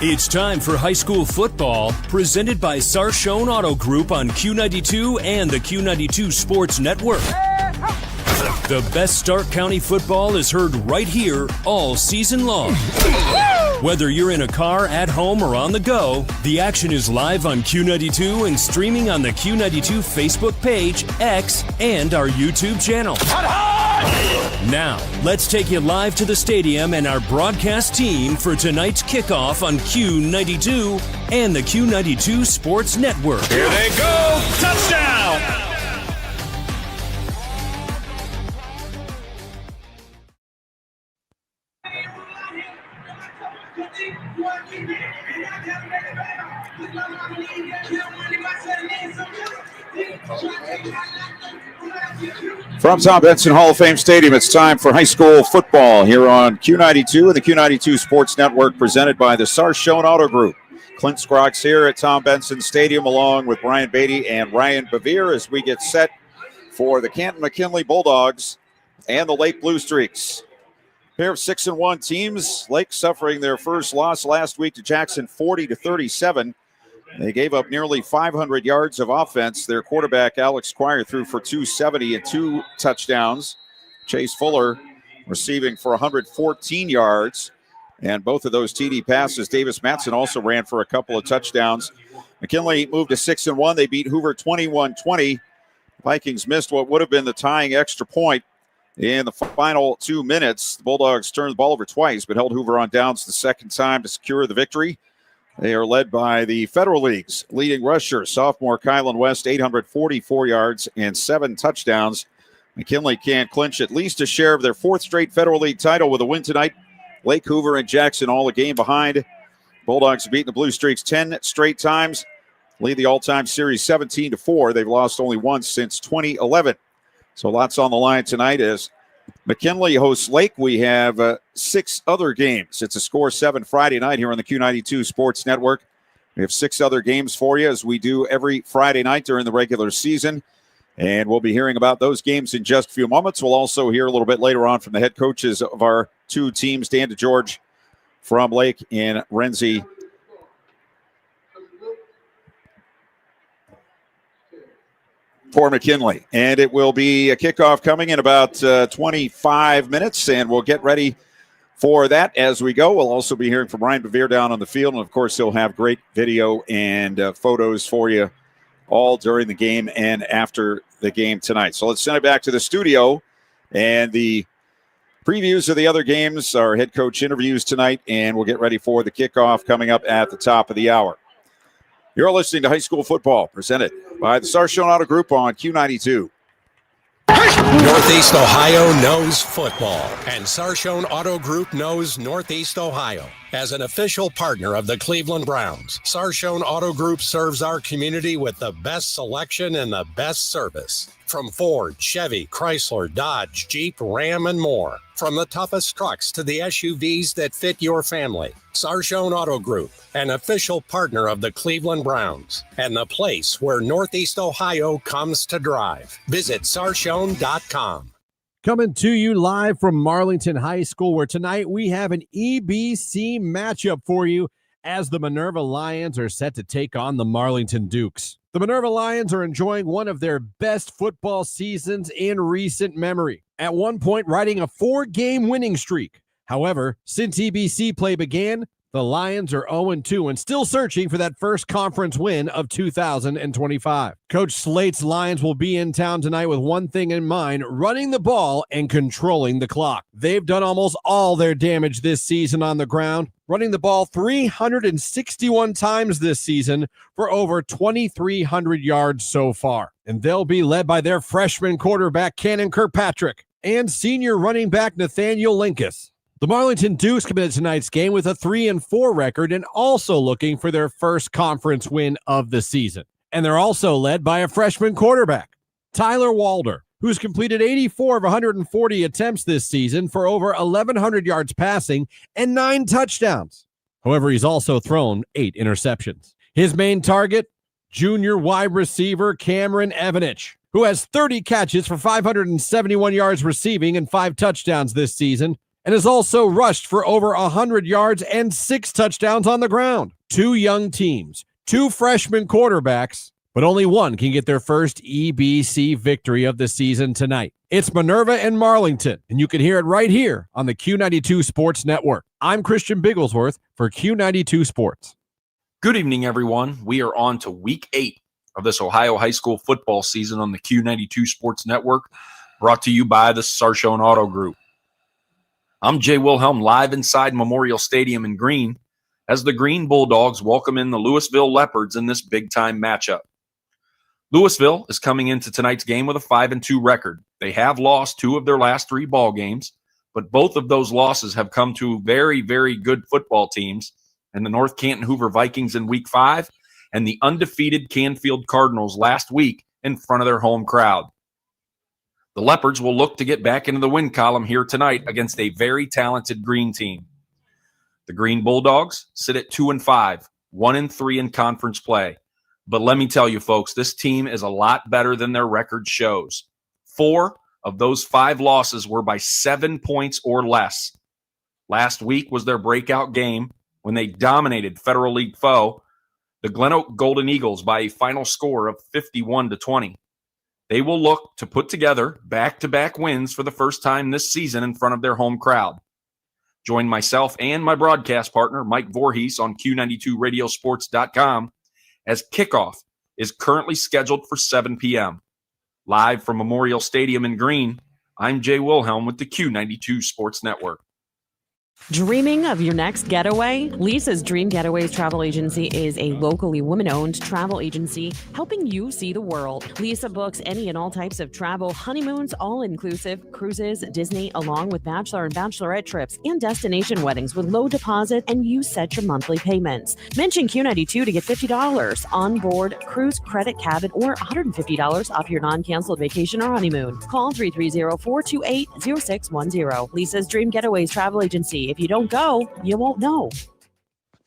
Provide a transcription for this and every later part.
It's time for high school football, presented by Sarshone Auto Group on Q92 and the Q92 Sports Network. The best Stark County football is heard right here all season long. Whether you're in a car, at home, or on the go, the action is live on Q92 and streaming on the Q92 Facebook page, X, and our YouTube channel. Now, let's take you live to the stadium and our broadcast team for tonight's kickoff on Q92 and the Q92 Sports Network. Here they go! Touchdown! From Tom Benson Hall of Fame Stadium, it's time for high school football here on Q92 and the Q92 Sports Network, presented by the Sarshone Auto Group. Clint Scroggs here at Tom Benson Stadium, along with Brian Beatty and Ryan Bevere, as we get set for the Canton McKinley Bulldogs and the Lake Blue Streaks. Pair of 6-1 teams. Lake suffering their first loss last week to Jackson, 40-37. They gave up nearly 500 yards of offense. Their quarterback, Alex Squire, threw for 270 and 2 touchdowns. Chase Fuller receiving for 114 yards. And both of those TD passes, Davis Matson also ran for a couple of touchdowns. McKinley moved to 6-1. They beat Hoover 21-20. Vikings missed what would have been the tying extra point in the final 2 minutes. The Bulldogs turned the ball over twice, but held Hoover on downs the second time to secure the victory. They are led by the Federal League's leading rusher, sophomore Kylan West, 844 yards and 7 touchdowns. McKinley can clinch at least a share of their 4th straight Federal League title with a win tonight. Lake, Hoover, and Jackson all a game behind. Bulldogs have beaten the Blue Streaks 10 straight times, lead the all-time series 17-4. They've lost only once since 2011. So lots on the line tonight as McKinley hosts Lake. We have 6 other games. It's a Score 7 Friday night here on the Q92 Sports Network. We have 6 other games for you, as we do every Friday night during the regular season. And we'll be hearing about those games in just a few moments. We'll also hear a little bit later on from the head coaches of our 2 teams, Dan DeGeorge from Lake and Renzi for McKinley. And it will be a kickoff coming in about 25 minutes, and we'll get ready for that as we go. We'll also be hearing from Ryan Bevere down on the field, and of course he'll have great video and photos for you all during the game and after the game tonight. So let's send it back to the studio and the previews of the other games, our head coach interviews tonight, and we'll get ready for the kickoff coming up at the top of the hour. You're listening to High School Football, presented by the Sarshone Auto Group on Q92. Northeast Ohio knows football, and Sarshone Auto Group knows Northeast Ohio. As an official partner of the Cleveland Browns, Sarshone Auto Group serves our community with the best selection and the best service. From Ford, Chevy, Chrysler, Dodge, Jeep, Ram, and more. From the toughest trucks to the SUVs that fit your family. Sarshone Auto Group, an official partner of the Cleveland Browns, and the place where Northeast Ohio comes to drive. Visit sarshone.com. Coming to you live from Marlington High School, where tonight we have an EBC matchup for you as the Minerva Lions are set to take on the Marlington Dukes. The Minerva Lions are enjoying one of their best football seasons in recent memory, at one point riding a 4-game winning streak. However, since EBC play began, the Lions are 0-2 and still searching for that first conference win of 2025. Coach Slate's Lions will be in town tonight with one thing in mind: running the ball and controlling the clock. They've done almost all their damage this season on the ground, running the ball 361 times this season for over 2,300 yards so far. And they'll be led by their freshman quarterback, Cannon Kirkpatrick, and senior running back, Nathaniel Linkus. The Marlington Dukes come into tonight's game with a 3-4 record and also looking for their first conference win of the season. And they're also led by a freshman quarterback, Tyler Walder, who's completed 84 of 140 attempts this season for over 1,100 yards passing and 9 touchdowns. However, he's also thrown 8 interceptions. His main target, junior wide receiver Cameron Evanich, who has 30 catches for 571 yards receiving and 5 touchdowns this season. and has also rushed for over 100 yards and 6 touchdowns on the ground. 2 young teams, 2 freshman quarterbacks, but only one can get their first EBC victory of the season tonight. It's Minerva and Marlington, and you can hear it right here on the Q92 Sports Network. I'm Christian Bigglesworth for Q92 Sports. Good evening, everyone. We are on to Week 8 of this Ohio high school football season on the Q92 Sports Network, brought to you by the Sarshone Auto Group. I'm Jay Wilhelm, live inside Memorial Stadium in Green, as the Green Bulldogs welcome in the Louisville Leopards in this big-time matchup. Louisville is coming into tonight's game with a 5-2 record. They have lost 2 of their last 3 ball games, but both of those losses have come to very, very good football teams, and the North Canton Hoover Vikings in Week 5 and the undefeated Canfield Cardinals last week in front of their home crowd. The Leopards will look to get back into the win column here tonight against a very talented Green team. The Green Bulldogs sit at 2-5, 1-3 in conference play. But let me tell you, folks, this team is a lot better than their record shows. 4 of those 5 losses were by 7 points or less. Last week was their breakout game when they dominated Federal League foe, the Glen Oak Golden Eagles, by a final score of 51-20. They will look to put together back-to-back wins for the first time this season in front of their home crowd. Join myself and my broadcast partner, Mike Voorhees, on Q92Radiosports.com as Kickoff is currently scheduled for 7 p.m. Live from Memorial Stadium in Green, I'm Jay Wilhelm with the Q92 Sports Network. Dreaming of your next getaway? Lisa's Dream Getaways Travel Agency is a locally woman-owned travel agency helping you see the world. Lisa books any and all types of travel, honeymoons, all-inclusive, cruises, Disney, along with bachelor and bachelorette trips and destination weddings with low deposit, and you set your monthly payments. Mention Q92 to get $50 on board cruise, credit, cabin, or $150 off your non-canceled vacation or honeymoon. Call 330-428-0610. Lisa's Dream Getaways Travel Agency. If you don't go, you won't know.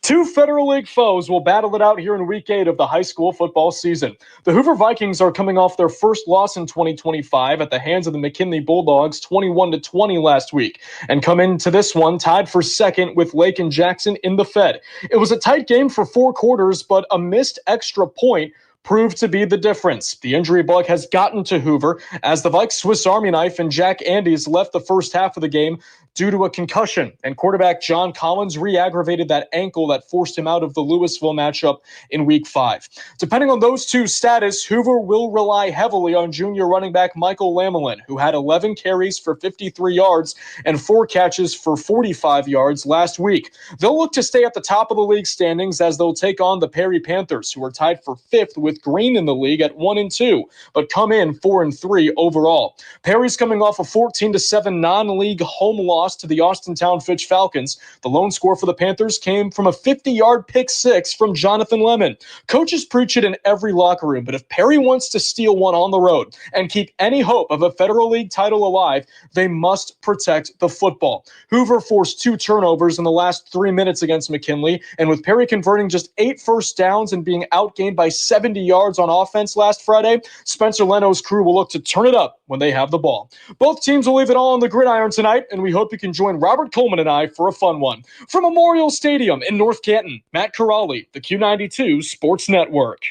2 Federal League foes will battle it out here in Week 8 of the high school football season. The Hoover Vikings are coming off their first loss in 2025 at the hands of the McKinley Bulldogs, 21-20 last week, and come into this one tied for second with Lake and Jackson in the Fed. It was a tight game for 4 quarters, but a missed extra point proved to be the difference. The injury bug has gotten to Hoover as the Vikes Swiss Army knife and Jack Andes left the first half of the game due to a concussion, and quarterback John Collins re-aggravated that ankle that forced him out of the Louisville matchup in Week 5. Depending on those 2 status, Hoover will rely heavily on junior running back Michael Lamelin, who had 11 carries for 53 yards and 4 catches for 45 yards last week. They'll look to stay at the top of the league standings as they'll take on the Perry Panthers, who are tied for 5th with Green in the league at 1-2, but come in 4-3 overall. Perry's coming off a 14-7 non-league home loss to the Austintown Fitch Falcons. The lone score for the Panthers came from a 50-yard pick 6 from Jonathan Lemon. Coaches preach it in every locker room, but if Perry wants to steal one on the road and keep any hope of a Federal League title alive, they must protect the football. Hoover forced 2 turnovers in the last 3 minutes against McKinley, and with Perry converting just 8 first downs and being outgained by 70 yards on offense last Friday, Spencer Leno's crew will look to turn it up when they have the ball. Both teams will leave it all on the gridiron tonight, and we hope you can join Robert Coleman and I for a fun one. From Memorial Stadium in North Canton, Matt Corrali, the Q92 Sports Network.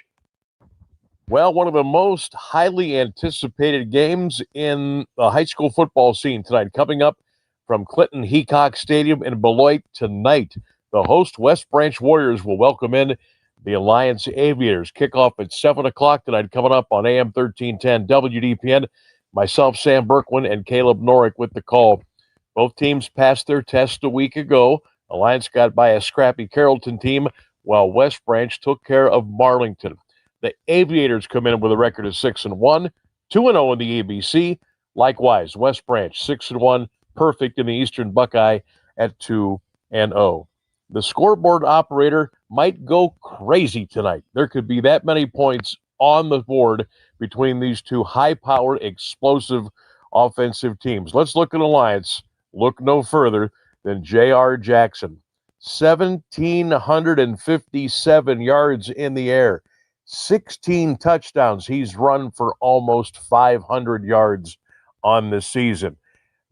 Well, one of the most highly anticipated games in the high school football scene tonight, coming up from Clinton Heacock Stadium in Beloit tonight. The host West Branch Warriors will welcome in the Alliance Aviators. Kickoff at 7 o'clock tonight, coming up on AM 1310 WDPN. Myself, Sam Berkwin, and Caleb Norick with the call. Both teams passed their test a week ago. Alliance got by a scrappy Carrollton team, while West Branch took care of Marlington. The Aviators come in with a record of 6-1, 2-0 in the EBC. Likewise, West Branch 6-1, perfect in the Eastern Buckeye at 2-0. The scoreboard operator might go crazy tonight. There could be that many points on the board between these 2 high-powered, explosive offensive teams. Let's look at Alliance. Look no further than J.R. Jackson. 1,757 yards in the air. 16 touchdowns. He's run for almost 500 yards on the season.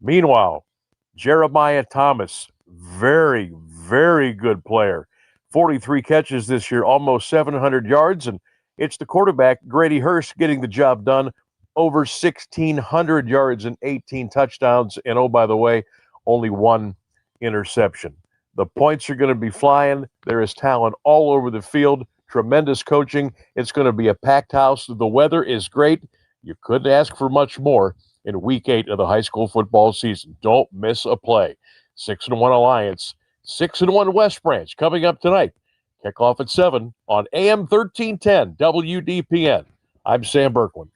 Meanwhile, Jeremiah Thomas, very, very good player. 43 catches this year, almost 700 yards, and it's the quarterback, Grady Hurst, getting the job done. Over 1,600 yards and 18 touchdowns, and oh, by the way, only one interception. The points are going to be flying. There is talent all over the field. Tremendous coaching. It's going to be a packed house. The weather is great. You couldn't ask for much more in Week 8 of the high school football season. Don't miss a play. 6-1 Alliance, 6-1 West Branch coming up tonight. Kickoff at 7 on AM 1310 WDPN. I'm Sam Berkman.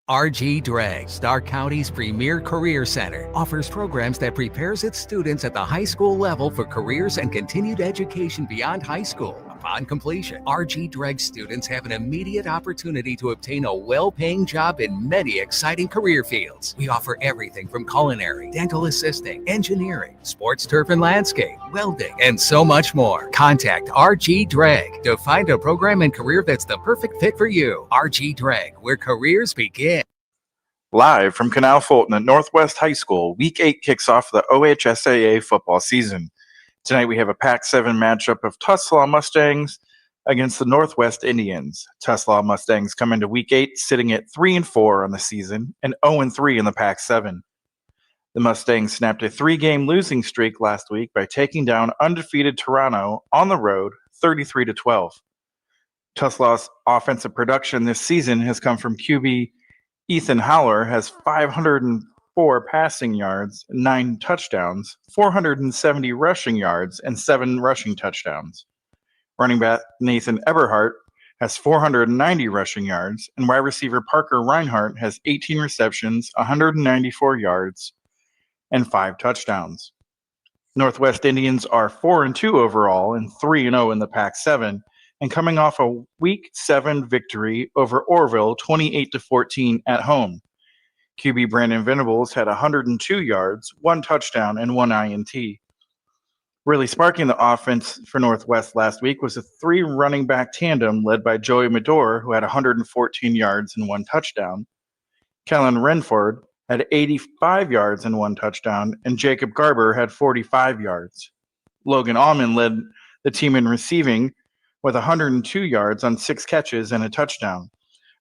RG Drag, Stark County's premier career center, offers programs that prepares its students at the high school level for careers and continued education beyond high school. Upon completion, RG Drag students have an immediate opportunity to obtain a well-paying job in many exciting career fields. We offer everything from culinary, dental assisting, engineering, sports turf and landscape, welding, and so much more. Contact RG Drag to find a program and career that's the perfect fit for you. RG Drag, where careers begin. Live from Canal Fulton at Northwest High School, Week 8 kicks off the OHSAA football season. Tonight we have a Pac-7 matchup of Tuslaw Mustangs against the Northwest Indians. Tuslaw Mustangs come into Week 8 sitting at 3-4 on the season and 0-3 in the Pac-7. The Mustangs snapped a 3-game losing streak last week by taking down undefeated Toronto on the road 33-12. Tuslaw's offensive production this season has come from QB Ethan Howler has 504 passing yards, 9 touchdowns, 470 rushing yards, and 7 rushing touchdowns. Running back Nathan Eberhardt has 490 rushing yards, and wide receiver Parker Reinhardt has 18 receptions, 194 yards, and 5 touchdowns. Northwest Indians are 4-2 overall and 3-0 in the Pac-7, and coming off a Week 7 victory over Orville 28-14 at home. QB Brandon Venables had 102 yards, 1 touchdown, and 1 INT. Really sparking the offense for Northwest last week was a 3 running back tandem led by Joey Medor, who had 114 yards and 1 touchdown. Kellen Renford had 85 yards and 1 touchdown, and Jacob Garber had 45 yards. Logan Allman led the team in receiving with 102 yards on 6 catches and a touchdown.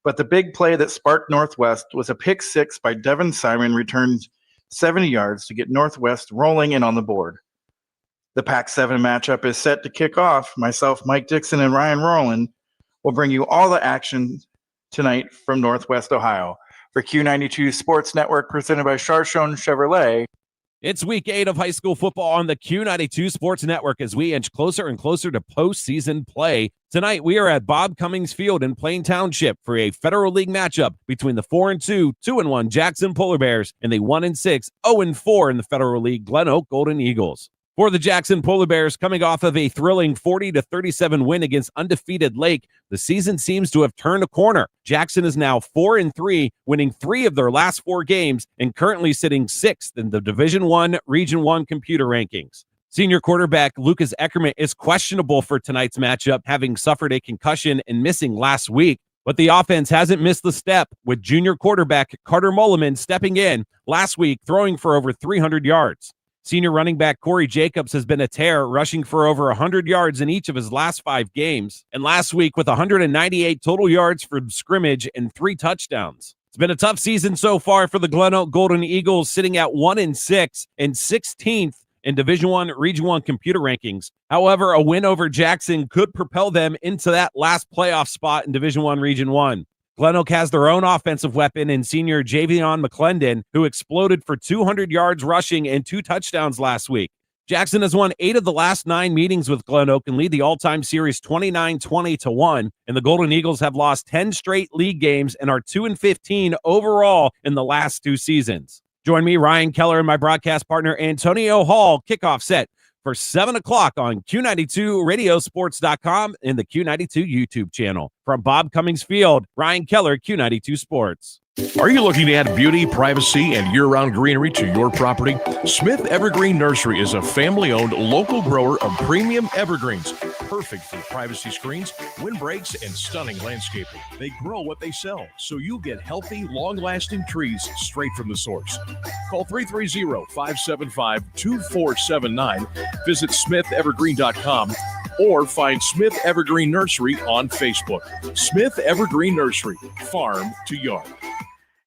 But the big play that sparked Northwest was a pick 6 by Devin Simon, returned 70 yards to get Northwest rolling and on the board. The Pac-7 matchup is set to kick off. Myself, Mike Dixon, and Ryan Rowland will bring you all the action tonight from Northwest Ohio. For Q92 Sports Network, presented by Charchon Chevrolet. It's Week 8 of high school football on the Q92 Sports Network as we inch closer and closer to postseason play. Tonight, we are at Bob Cummings Field in Plain Township for a Federal League matchup between the 4-2, 2-1 Jackson Polar Bears and the 1-6, 0-4 in the Federal League Glen Oak Golden Eagles. For the Jackson Polar Bears, coming off of a thrilling 40-37 win against undefeated Lake, the season seems to have turned a corner. Jackson is now 4-3, winning 3 of their last 4 games and currently sitting 6th in the Division I Region 1 computer rankings. Senior quarterback Lucas Eckerman is questionable for tonight's matchup, having suffered a concussion and missing last week. But the offense hasn't missed the step, with junior quarterback Carter Mulliman stepping in last week, throwing for over 300 yards. Senior running back Corey Jacobs has been a tear, rushing for over 100 yards in each of his last 5 games. And last week with 198 total yards from scrimmage and 3 touchdowns. It's been a tough season so far for the Glen Oak Golden Eagles, sitting at 1-6 and 16th in Division I Region 1 computer rankings. However, a win over Jackson could propel them into that last playoff spot in Division I Region 1. Glen Oak has their own offensive weapon in senior Javion McClendon, who exploded for 200 yards rushing and 2 touchdowns last week. Jackson has won 8 of the last 9 meetings with Glen Oak and lead the all-time series 29-20-1, and the Golden Eagles have lost 10 straight league games and are 2-15 overall in the last 2 seasons. Join me, Ryan Keller, and my broadcast partner, Antonio Hall. Kickoff set for 7 o'clock on Q92radiosports.com and the Q92 YouTube channel. From Bob Cummings Field, Ryan Keller, Q92 Sports. Are you looking to add beauty, privacy, and year-round greenery to your property? Smith Evergreen Nursery is a family-owned local grower of premium evergreens. perfect for privacy screens, windbreaks, and stunning landscaping. They grow what they sell, so you'll get healthy, long-lasting trees straight from the source. Call 330-575-2479. Visit SmithEvergreen.com or find Smith Evergreen Nursery on Facebook. Smith Evergreen Nursery, farm to yard.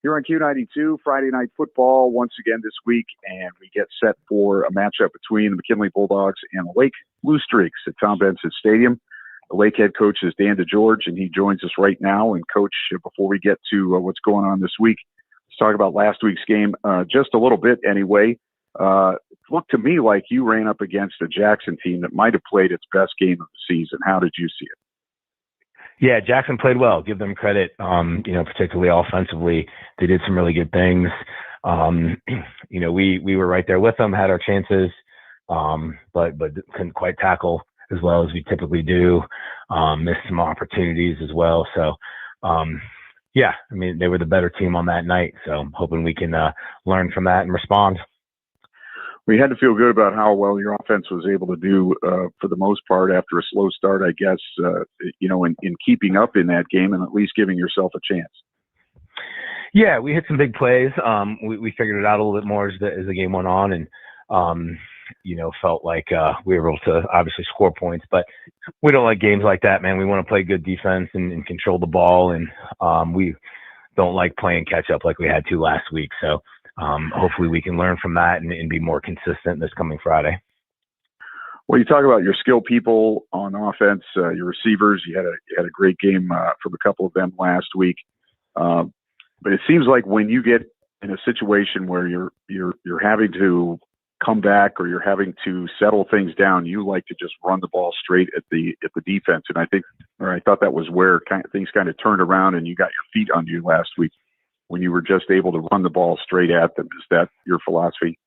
Here on Q92, Friday Night Football once again this week, and we get set for a matchup between the McKinley Bulldogs and the Lake Blue Streaks at Tom Benson Stadium. The Lake head coach is Dan DeGeorge, and he joins us right now. And, Coach, before we get to what's going on this week, let's talk about last week's game just a little bit anyway. It looked to me like you ran up against a Jackson team that might have played its best game of the season. How did you see it? Yeah, Jackson played well. Give them credit, particularly offensively. They did some really good things. We were right there with them, had our chances, but couldn't quite tackle as well as we typically do. Missed some opportunities as well. So, they were the better team on that night. So I'm hoping we can learn from that and respond. We had to feel good about how well your offense was able to do for the most part after a slow start, I guess, in keeping up in that game and at least giving yourself a chance. Yeah, we hit some big plays. We figured it out a little bit more as the game went on and, felt like we were able to obviously score points. But we don't like games like that, man. We want to play good defense and control the ball. And we don't like playing catch up like we had to last week. So, hopefully we can learn from that and be more consistent this coming Friday. Well, you talk about your skilled people on offense, your receivers. You had a great game from a couple of them last week. But it seems like when you get in a situation where you're having to come back or you're having to settle things down, you like to just run the ball straight at the defense. And I thought that was where things kind of turned around and you got your feet under you last week, when you were just able to run the ball straight at them. Is that your philosophy?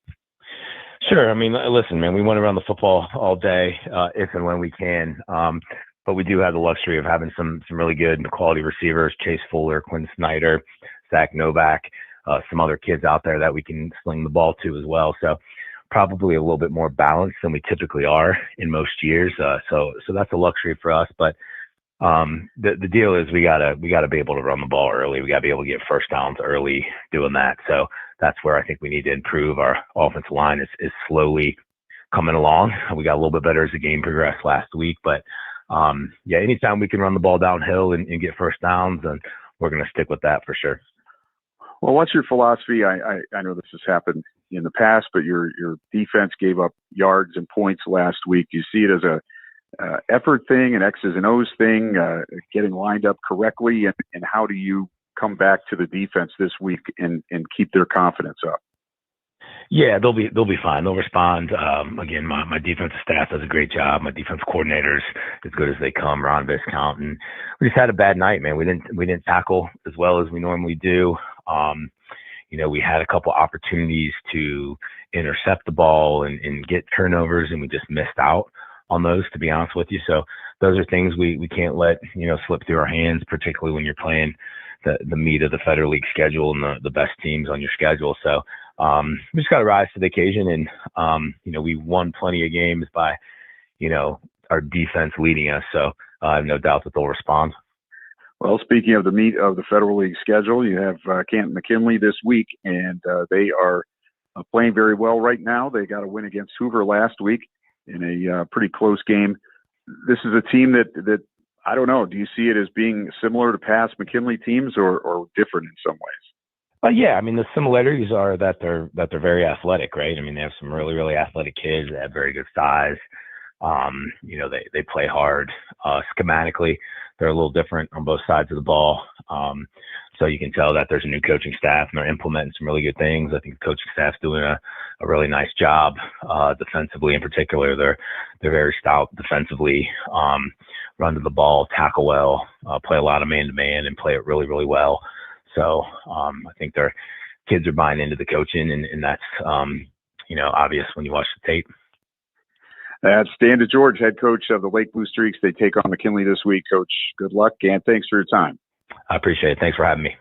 Sure. I mean, listen, man, we want to run the football all day, if and when we can. But we do have the luxury of having some really good and quality receivers, Chase Fuller, Quinn Snyder, Zach Novak, some other kids out there that we can sling the ball to as well. So probably a little bit more balanced than we typically are in most years. So that's a luxury for us. But the deal is we gotta be able to run the ball early. We gotta be able to get first downs early doing that. So that's where I think we need to improve. Our offensive line is slowly coming along. We got a little bit better as the game progressed last week, but anytime we can run the ball downhill and get first downs, then we're going to stick with that for sure. Well, what's your philosophy? I know this has happened in the past, but your defense gave up yards and points last week. Do you see it as a effort thing, an X's and O's thing, getting lined up correctly, and how do you come back to the defense this week and keep their confidence up? Yeah, they'll be fine. They'll respond. Again, my defensive staff does a great job. My defense coordinators, as good as they come, Ron Viscount, and we just had a bad night, man. We didn't tackle as well as we normally do. We had a couple opportunities to intercept the ball and get turnovers, and we just missed out on those, to be honest with you. So those are things we can't let slip through our hands, particularly when you're playing the meat of the Federal League schedule and the best teams on your schedule. So we just got to rise to the occasion, and we won plenty of games by our defense leading us. So I have no doubt that they'll respond. Well, speaking of the meat of the Federal League schedule, you have Canton McKinley this week, and they are playing very well right now. They got a win against Hoover last week in a pretty close game. This is a team that I don't know. Do you see it as being similar to past McKinley teams or different in some ways? Yeah, I mean, the similarities are that they're very athletic, right? I mean, they have some really, really athletic kids. They have very good size. They play hard. Schematically, they're a little different on both sides of the ball. So you can tell that there's a new coaching staff and they're implementing some really good things. I think the coaching staff's doing a really nice job defensively in particular. They're very stout defensively, run to the ball, tackle well, play a lot of man-to-man and play it really, really well. So I think their kids are buying into the coaching, and that's, obvious when you watch the tape. That's Dan DeGeorge, head coach of the Lake Blue Streaks. They take on McKinley this week. Coach, good luck, and thanks for your time. I appreciate it. Thanks for having me.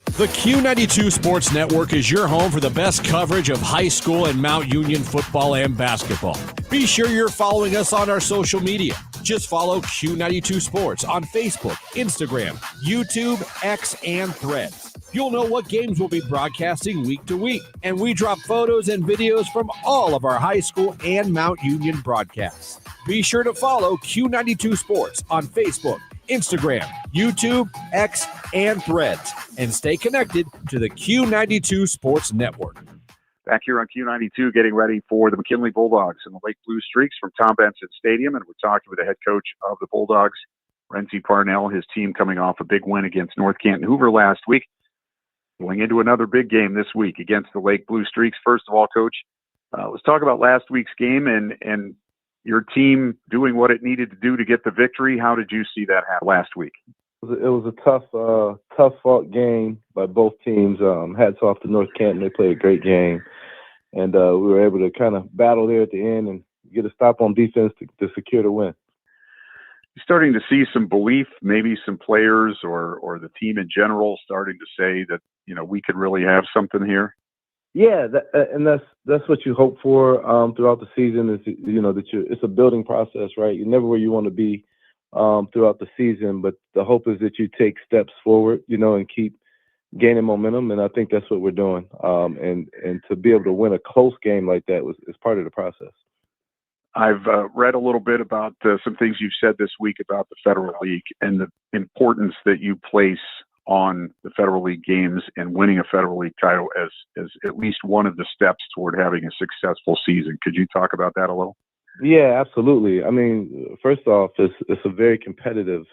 The Q92 Sports Network is your home for the best coverage of high school and Mount Union football and basketball. Be sure you're following us on our social media. Just follow Q92 Sports on Facebook, Instagram, YouTube, X, and Threads. You'll know what games we'll be broadcasting week to week, and we drop photos and videos from all of our high school and Mount Union broadcasts. Be sure to follow Q92 Sports on Facebook, Instagram, YouTube, X, and Threads, and stay connected to the Q92 Sports Network. Back here on Q92, getting ready for the McKinley Bulldogs and the Lake Blue Streaks from Tom Benson Stadium, and we're talking with the head coach of the Bulldogs, Renzi Parnell, his team coming off a big win against North Canton Hoover last week, going into another big game this week against the Lake Blue Streaks. First of all, Coach, let's talk about last week's game and your team doing what it needed to do to get the victory. How did you see that happen last week? It was a tough fought game by both teams. Hats off to North Canton. They played a great game. And we were able to kind of battle there at the end and get a stop on defense to secure the win. You're starting to see some belief, maybe some players or the team in general starting to say that, we could really have something here. Yeah, and that's what you hope for throughout the season is, it's a building process, right? You're never where you want to be throughout the season, but the hope is that you take steps forward, and keep gaining momentum, and I think that's what we're doing. And to be able to win a close game like that is part of the process. I've read a little bit about some things you've said this week about the Federal League and the importance that you place on the Federal League games and winning a Federal League title as at least one of the steps toward having a successful season. Could you talk about that a little? Yeah, absolutely. I mean, first off, it's a very competitive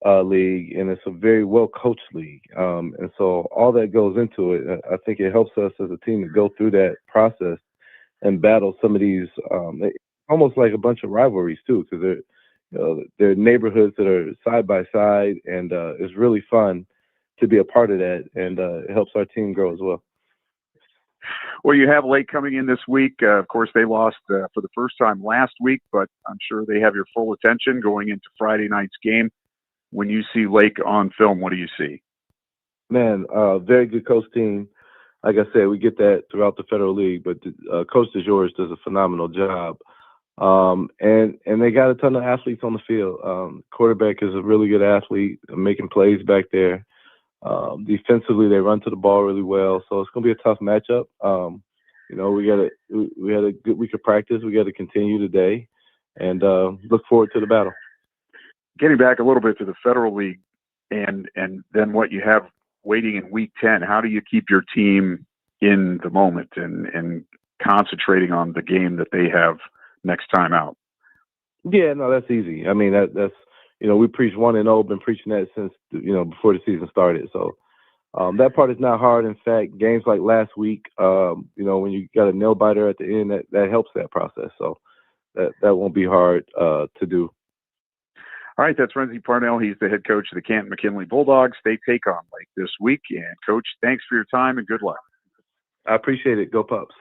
league, and it's a very well-coached league. And so all that goes into it, I think it helps us as a team to go through that process and battle some of these, almost like a bunch of rivalries too, because they're neighborhoods that are side by side, and it's really fun to be a part of that, and it helps our team grow as well. Well, you have Lake coming in this week. Of course, they lost for the first time last week, but I'm sure they have your full attention going into Friday night's game. When you see Lake on film, what do you see? Man, very good coach team. Like I said, we get that throughout the Federal League, but Coach DeJours does a phenomenal job. And they got a ton of athletes on the field. Quarterback is a really good athlete, making plays back there. Defensively, they run to the ball really well, so it's going to be a tough matchup. We had a good week of practice. We got to continue today, and look forward to the battle. Getting back a little bit to the Federal League, and then what you have waiting in Week 10. How do you keep your team in the moment and concentrating on the game that they have next time out? Yeah, no, that's easy. I mean, that's we preach 1-0, been preaching that since before the season started. So that part is not hard. In fact, games like last week, when you got a nail biter at the end, that helps that process. So that won't be hard to do. All right, that's Renzi Parnell. He's the head coach of the Canton McKinley Bulldogs. They take on Lake this week. And Coach, thanks for your time and good luck. I appreciate it. Go Pups.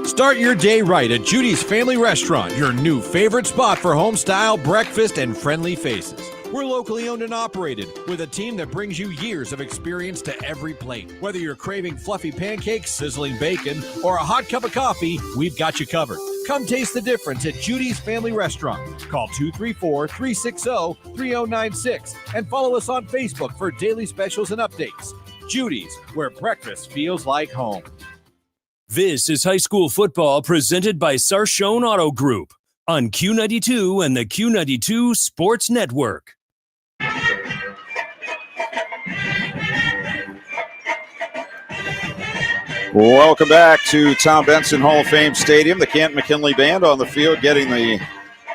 Start your day right at Judy's Family Restaurant, your new favorite spot for home-style breakfast and friendly faces. We're locally owned and operated with a team that brings you years of experience to every plate. Whether you're craving fluffy pancakes, sizzling bacon, or a hot cup of coffee, we've got you covered. Come taste the difference at Judy's Family Restaurant. Call 234-360-3096 and follow us on Facebook for daily specials and updates. Judy's, where breakfast feels like home. This is high school football presented by Sarshone Auto Group on Q92 and the Q92 Sports Network. Welcome back to Tom Benson Hall of Fame Stadium. The Canton McKinley Band on the field getting the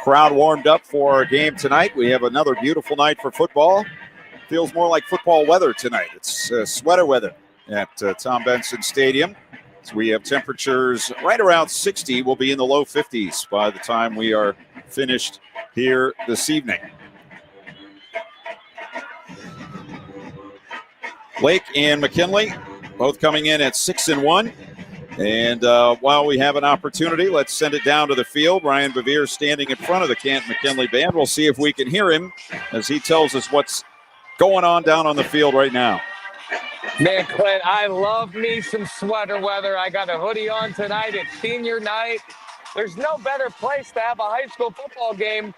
crowd warmed up for our game tonight. We have another beautiful night for football. Feels more like football weather tonight. It's sweater weather at Tom Benson Stadium. So we have temperatures right around 60. We'll be in the low 50s by the time we are finished here this evening. Lake and McKinley both coming in at 6-1. And while we have an opportunity, let's send it down to the field. Ryan Bevere standing in front of the Canton McKinley Band. We'll see if we can hear him as he tells us what's going on down on the field right now. Man, Clint, I love me some sweater weather. I got a hoodie on tonight. It's senior night. There's no better place to have a high school football game.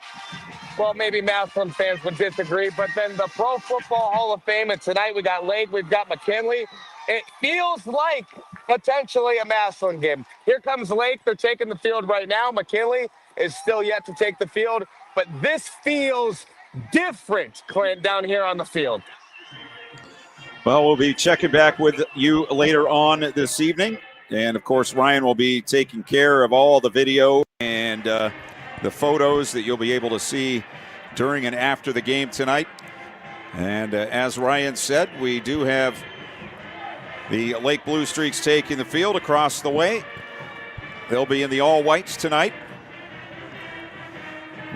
Well, maybe Massillon fans would disagree, but then the Pro Football Hall of Fame, and tonight we got Lake, we've got McKinley. It feels like potentially a Massillon game. Here comes Lake. They're taking the field right now. McKinley is still yet to take the field, but this feels different, Clint, down here on the field. Well, we'll be checking back with you later on this evening. And, of course, Ryan will be taking care of all the video and the photos that you'll be able to see during and after the game tonight. And as Ryan said, we do have the Lake Blue Streaks taking the field across the way. They'll be in the all-whites tonight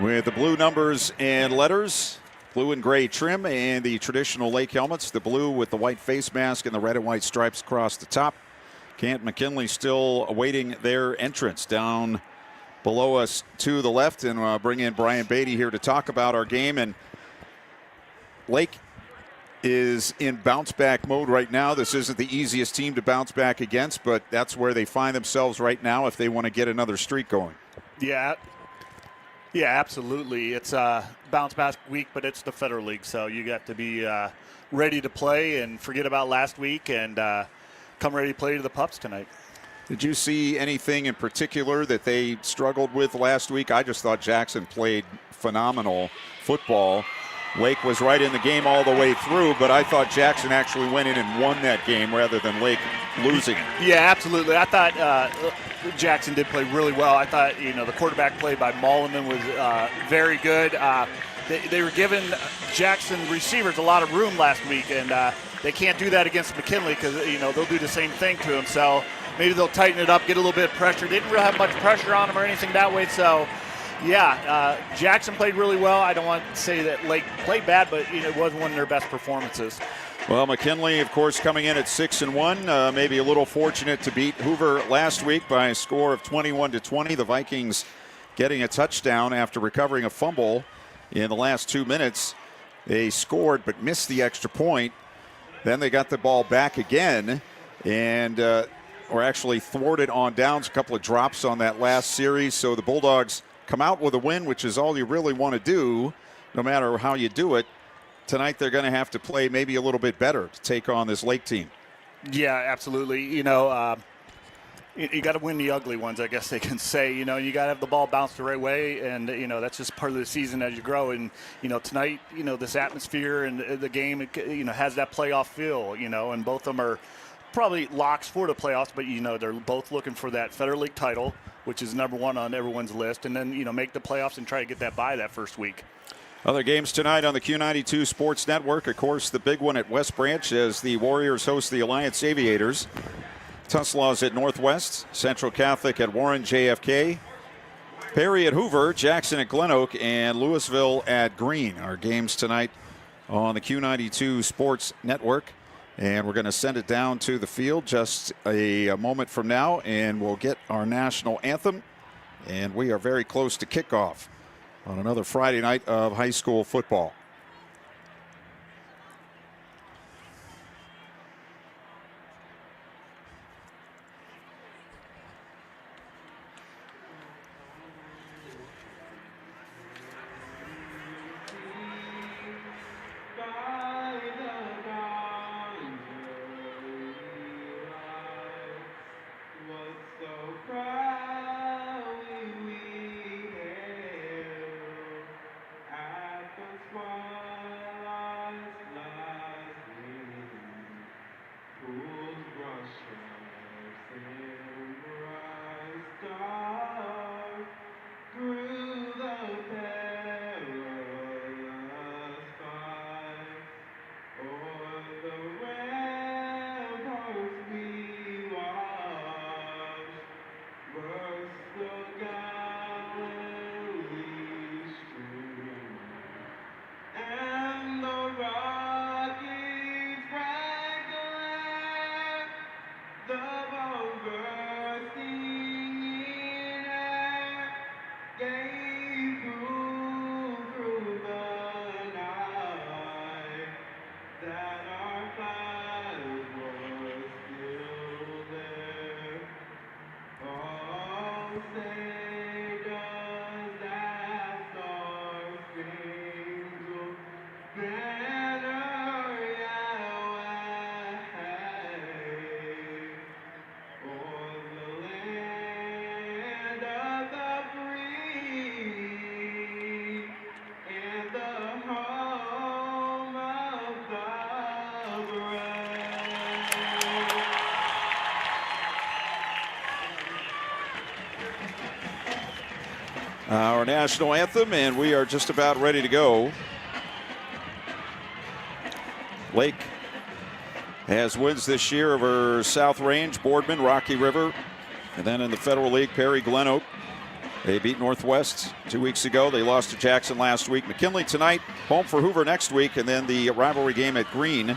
with the blue numbers and letters, blue and gray trim, and the traditional Lake helmets, the blue with the white face mask and the red and white stripes across the top. Kent McKinley still awaiting their entrance down below us to the left, and bring in Brian Beatty here to talk about our game. And Lake is in bounce back mode right now. This isn't the easiest team to bounce back against, but that's where they find themselves right now if they want to get another streak going. Yeah, absolutely. It's a bounce back week, but it's the Federal League, so you got to be ready to play and forget about last week and come ready to play to the Pups tonight. Did you see anything in particular that they struggled with last week? I just thought Jackson played phenomenal football. Lake was right in the game all the way through, but I thought Jackson actually went in and won that game rather than Lake losing. Yeah, absolutely. I thought Jackson did play really well. I thought, the quarterback play by Molliman was very good. They were giving Jackson receivers a lot of room last week, and they can't do that against McKinley because, they'll do the same thing to him. So maybe they'll tighten it up, get a little bit of pressure. They didn't really have much pressure on him or anything that way, so Jackson played really well. I don't want to say that Lake played bad, but it was one of their best performances. Well, McKinley, of course, coming in at 6-1, maybe a little fortunate to beat Hoover last week by a score of 21-20. The Vikings getting a touchdown after recovering a fumble in the last 2 minutes. They scored but missed the extra point. Then they got the ball back again and were actually thwarted on downs, a couple of drops on that last series. So the Bulldogs come out with a win, which is all you really want to do, no matter how you do it. Tonight they're going to have to play maybe a little bit better to take on this Lake team. Yeah, absolutely. You got to win the ugly ones, I guess they can say. You got to have the ball bounce the right way, and that's just part of the season as you grow. And tonight, this atmosphere and the game, has that playoff feel. And both of them are probably locks for the playoffs, but they're both looking for that Federal League title, which is number one on everyone's list, and then make the playoffs and try to get that bye that first week. Other games tonight on the Q92 Sports Network. Of course, the big one at West Branch as the Warriors host the Alliance Aviators. Tuslaw's at Northwest, Central Catholic at Warren JFK, Perry at Hoover, Jackson at Glen Oak, and Louisville at Greene. Our games tonight on the Q92 Sports Network. And we're going to send it down to the field just a moment from now, and we'll get our national anthem. And we are very close to kickoff on another Friday night of high school football. Smile. our national anthem, and we are just about ready to go. Lake has wins this year over South Range, Boardman, Rocky River, and then in the Federal League, Perry, Glen Oak. They beat Northwest 2 weeks ago. They lost to Jackson last week. McKinley tonight, home for Hoover next week, and then the rivalry game at Green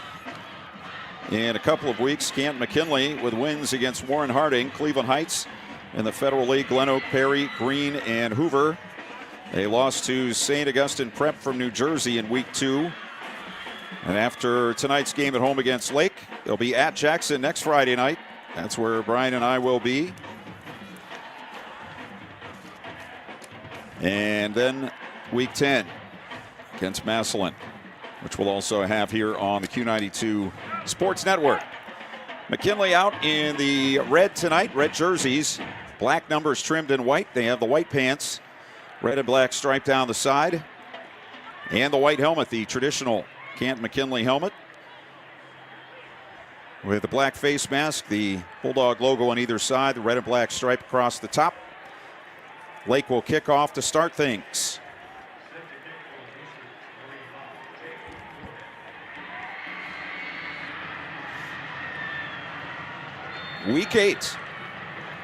in a couple of weeks. Canton McKinley with wins against Warren Harding, Cleveland Heights in the Federal League, Glen Oak, Perry, Green, and Hoover. They lost to St. Augustine Prep from New Jersey in week 2. And after tonight's game at home against Lake, they'll be at Jackson next Friday night. That's where Brian and I will be. And then week 10 against Massillon, which we'll also have here on the Q92 Sports Network. McKinley out in the red tonight, red jerseys, black numbers trimmed in white. They have the white pants, red and black stripe down the side, and the white helmet, the traditional Canton McKinley helmet with the black face mask, the Bulldog logo on either side, the red and black stripe across the top. Lake will kick off to start things. Week 8,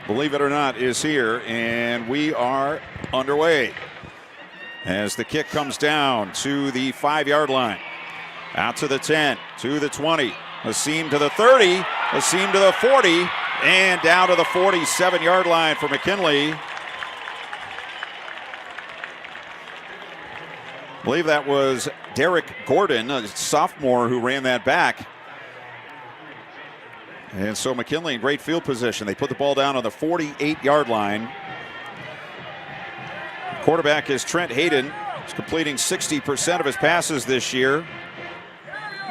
believe it or not, is here, and we are underway as the kick comes down to the 5-yard line. Out to the 10, to the 20, a seam to the 30, a seam to the 40, and down to the 47-yard line for McKinley. I believe that was Derek Gordon, a sophomore, who ran that back. And so McKinley in great field position. They put the ball down on the 48-yard line. Quarterback is Trent Hayden. He's completing 60% of his passes this year.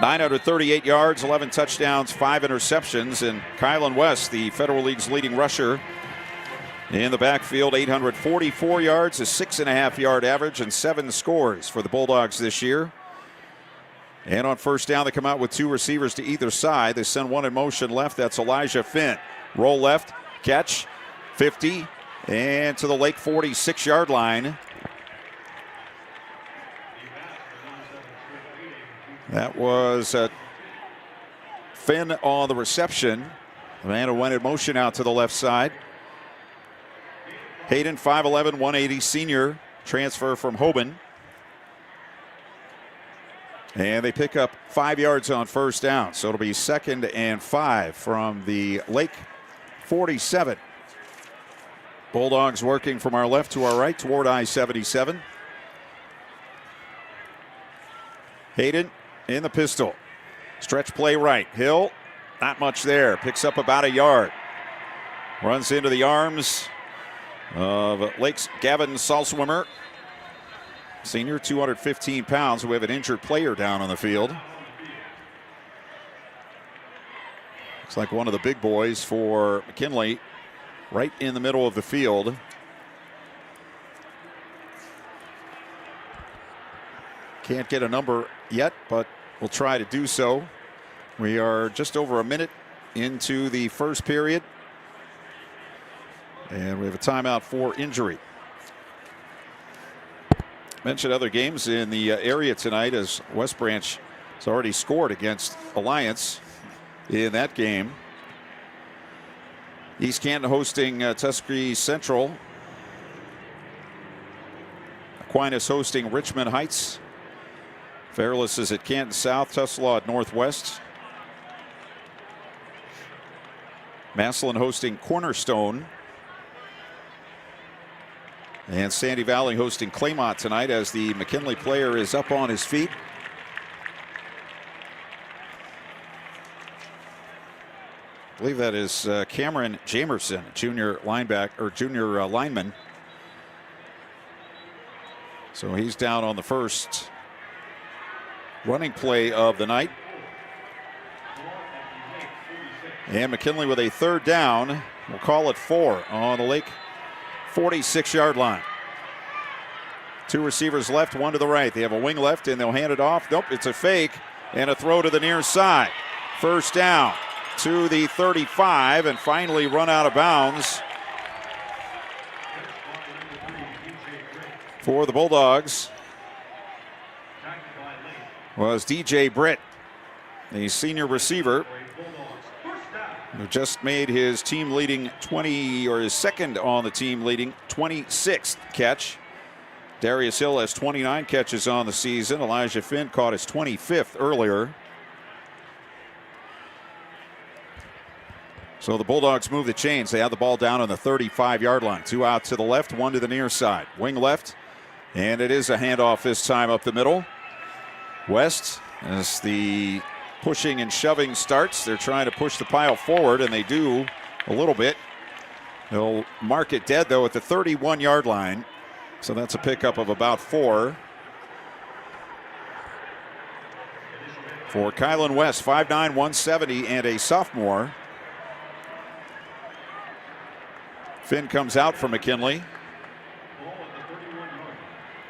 938 yards, 11 touchdowns, 5 interceptions. And Kylan West, the Federal League's leading rusher, in the backfield, 844 yards, a 6.5-yard average, and 7 scores for the Bulldogs this year. And on first down, they come out with 2 receivers to either side. They send one in motion left. That's Elijah Finn. Roll left, catch, 50, and to the Lake 46-yard line. That was Finn on the reception. The man who went in motion out to the left side. Hayden, 5'11", 180, senior, transfer from Hoban. And they pick up 5 yards on first down. So it'll be 2nd and 5 from the Lake 47. Bulldogs working from our left to our right toward I-77. Hayden in the pistol. Stretch play right. Hill, not much there. Picks up about a yard. Runs into the arms of Lake's Gavin Salswimmer. Senior, 215 pounds. We have an injured player down on the field. Looks like one of the big boys for McKinley, right in the middle of the field. Can't get a number yet, but we'll try to do so. We are just over a minute into the first period. And we have a timeout for injury. Mentioned other games in the area tonight, as West Branch has already scored against Alliance in that game. East Canton hosting Tuskegee Central. Aquinas hosting Richmond Heights. Fairless is at Canton South, Tuslaw at Northwest. Massillon hosting Cornerstone. And Sandy Valley hosting Claymont tonight as the McKinley player is up on his feet. I believe that is Cameron Jamerson, junior lineman. So he's down on the first running play of the night. And McKinley with a 3rd down. We'll call it 4 on the Lake 46-yard line. 2 receivers left, 1 to the right. They have a wing left, and they'll hand it off. Nope, it's a fake, and a throw to the near side. First down to the 35, and finally run out of bounds. for the Bulldogs was DJ Britt, the senior receiver, who just made his team leading 20, or his second on the team leading 26th catch. Darius Hill has 29 catches on the season. Elijah Finn caught his 25th earlier. So the Bulldogs move the chains. They have the ball down on the 35-yard line. 2 out to the left, 1 to the near side. Wing left, and it is a handoff this time up the middle. West, as the pushing and shoving starts, they're trying to push the pile forward, and they do a little bit. They'll mark it dead, though, at the 31-yard line. So that's a pickup of about 4. For Kylan West, 5'9", 170, and a sophomore. Finn comes out from McKinley.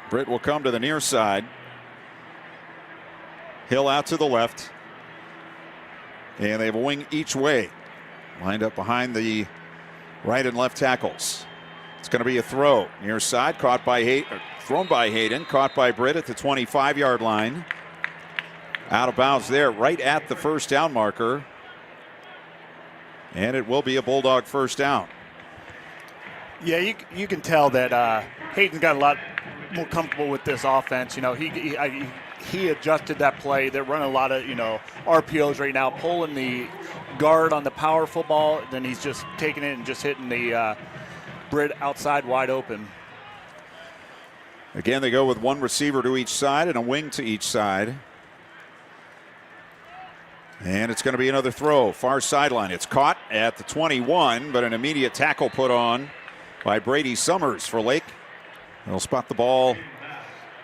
Britt will come to the near side. Hill out to the left. And they have a wing each way. Lined up behind the right and left tackles. It's going to be a throw. Near side, caught by Hayden, thrown by Hayden, caught by Britt at the 25-yard line. Out of bounds there, right at the first down marker. And it will be a Bulldog first down. Yeah, you can tell that Hayden's got a lot more comfortable with this offense. You know, he adjusted that play. They're running a lot of, RPOs right now, pulling the guard on the power football. Then he's just taking it and just hitting the Britt outside wide open. Again, they go with 1 receiver to each side and a wing to each side. And it's going to be another throw, far sideline. It's caught at the 21, but an immediate tackle put on by Brady Summers for Lake. They'll spot the ball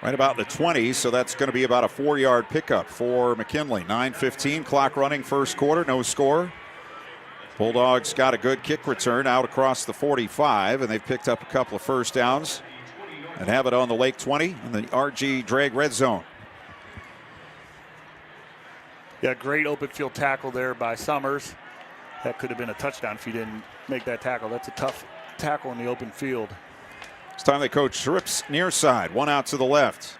right about the 20, so that's going to be about a 4-yard pickup for McKinley. 9:15, clock running, first quarter, no score. Bulldogs got a good kick return out across the 45, and they've picked up a couple of first downs and have it on the Lake 20 in the RG Drag red zone. Yeah, great open field tackle there by Summers. That could have been a touchdown if he didn't make that tackle. That's a tough tackle in the open field. This time they coach trips near side. 1 out to the left.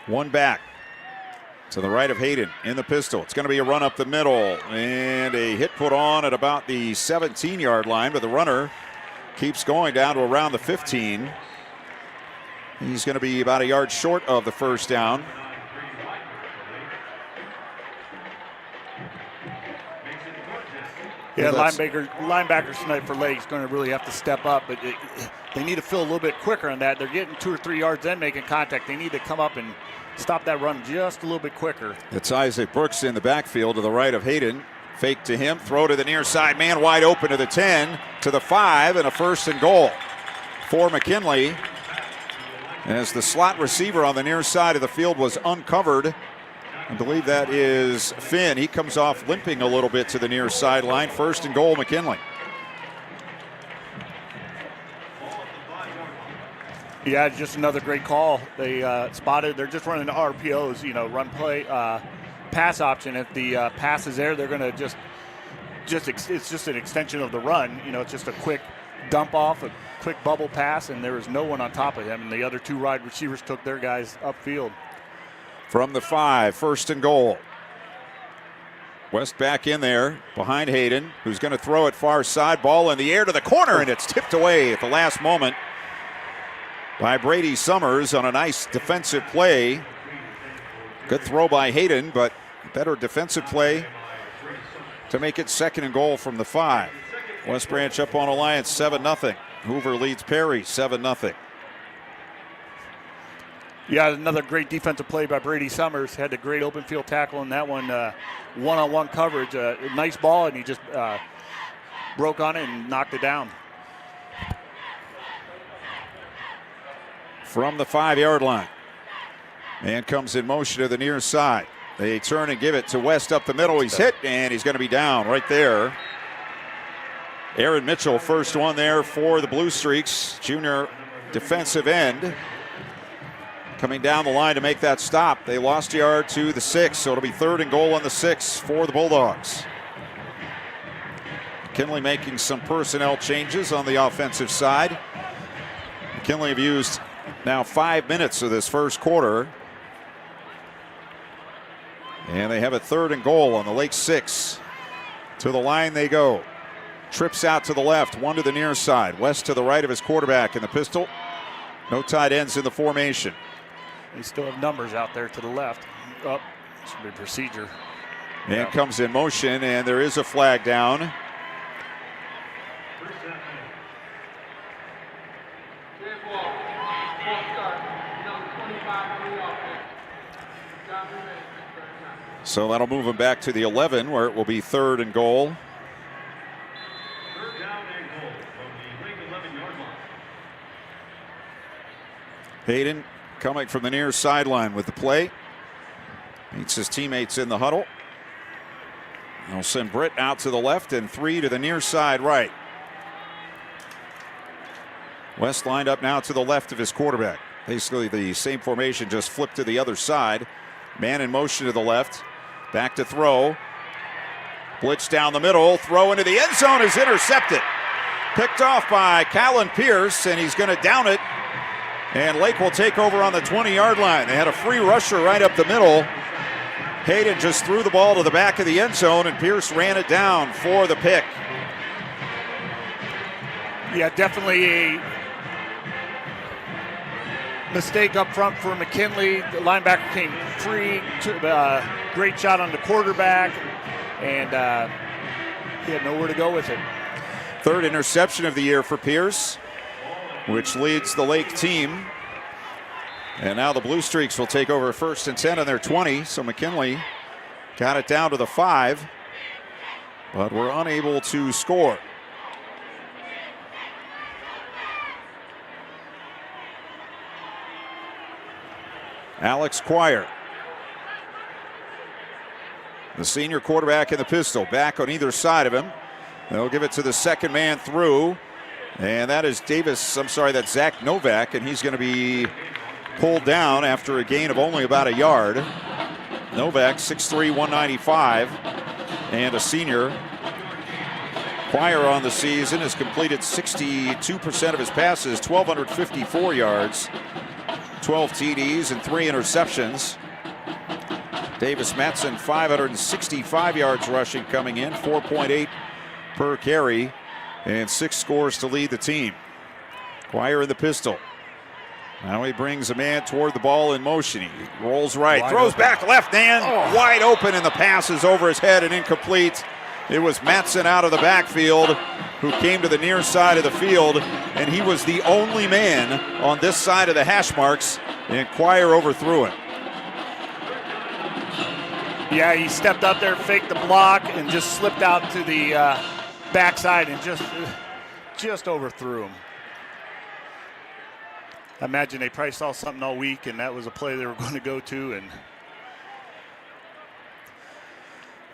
1 back to the right of Hayden in the pistol. It's going to be a run up the middle and a hit put on at about the 17-yard line, but the runner keeps going down to around the 15. He's going to be about a yard short of the first down. Yeah, linebacker tonight for Lake is going to really have to step up, but they need to feel a little bit quicker on that. They're getting 2 or 3 yards in making contact. They need to come up and stop that run just a little bit quicker. It's Isaac Brooks in the backfield to the right of Hayden. Fake to him, throw to the near side, man wide open to the 10, to the 5, and a 1st and goal for McKinley. As the slot receiver on the near side of the field was uncovered. I believe that is Finn. He comes off limping a little bit to the near sideline. 1st and goal, McKinley. Yeah, just another great call. They spotted. They're just running the RPOs, run play, pass option. If the pass is there, they're going to it's just an extension of the run. It's just a quick dump off, a quick bubble pass, and there was no one on top of him. And the other 2 wide receivers took their guys upfield. From the 5, 1st and goal. West back in there behind Hayden, who's going to throw it far side. Ball in the air to the corner, and it's tipped away at the last moment by Brady Summers on a nice defensive play. Good throw by Hayden, but better defensive play to make it 2nd and goal from the 5. West Branch up on Alliance 7-0. Hoover leads Perry 7-0. Yeah, another great defensive play by Brady Summers. Had a great open field tackle in that one. One-on-one coverage. Nice ball, and he just broke on it and knocked it down. From the 5-yard line. Man comes in motion to the near side. They turn and give it to West up the middle. He's hit, and he's going to be down right there. Aaron Mitchell, first one there for the Blue Streaks. Junior defensive end. Coming down the line to make that stop. They lost a yard to the 6, so it'll be 3rd and goal on the 6 for the Bulldogs. McKinley making some personnel changes on the offensive side. McKinley have used now 5 minutes of this first quarter. And they have a 3rd and goal on the Lake 6. To the line they go. Trips out to the left, one to the near side. West to the right of his quarterback in the pistol. No tight ends in the formation. They still have numbers out there to the left. Up, should be procedure. Man comes in motion, and there is a flag down. So that'll move him back to the 11, where it will be 3rd and goal. Hayden coming from the near sideline with the play. Meets his teammates in the huddle. They'll send Britt out to the left and 3 to the near side right. West lined up now to the left of his quarterback. Basically the same formation, just flipped to the other side. Man in motion to the left. Back to throw. Blitz down the middle. Throw into the end zone is intercepted. Picked off by Callan Pierce, and he's going to down it. And Lake will take over on the 20-yard line. They had a free rusher right up the middle. Hayden just threw the ball to the back of the end zone, and Pierce ran it down for the pick. Yeah, definitely a mistake up front for McKinley. The linebacker came free. Great shot on the quarterback, and he had nowhere to go with it. 3rd interception of the year for Pierce, which leads the Lake team. And now the Blue Streaks will take over 1st and 10 on their 20. So McKinley got it down to the 5, but we're unable to score. Alex Quire, the senior quarterback in the pistol, back on either side of him. They'll give it to the second man through, and that is that's Zach Novak, and he's going to be pulled down after a gain of only about a yard. Novak, 6'3", 195, and a senior. Quire on the season has completed 62% of his passes, 1,254 yards, 12 TDs and 3 interceptions. Davis Matson, 565 yards rushing coming in, 4.8 per carry, and 6 scores to lead the team. Quire in the pistol. Now he brings a man toward the ball in motion. He rolls right, throws back left, and wide open, and the pass is over his head and incomplete. It was Matson out of the backfield who came to the near side of the field, and he was the only man on this side of the hash marks, and Quire overthrew him. Yeah, he stepped up there, faked the block, and just slipped out to the backside and just overthrew him. I imagine they probably saw something all week, and that was a play they were going to go to. And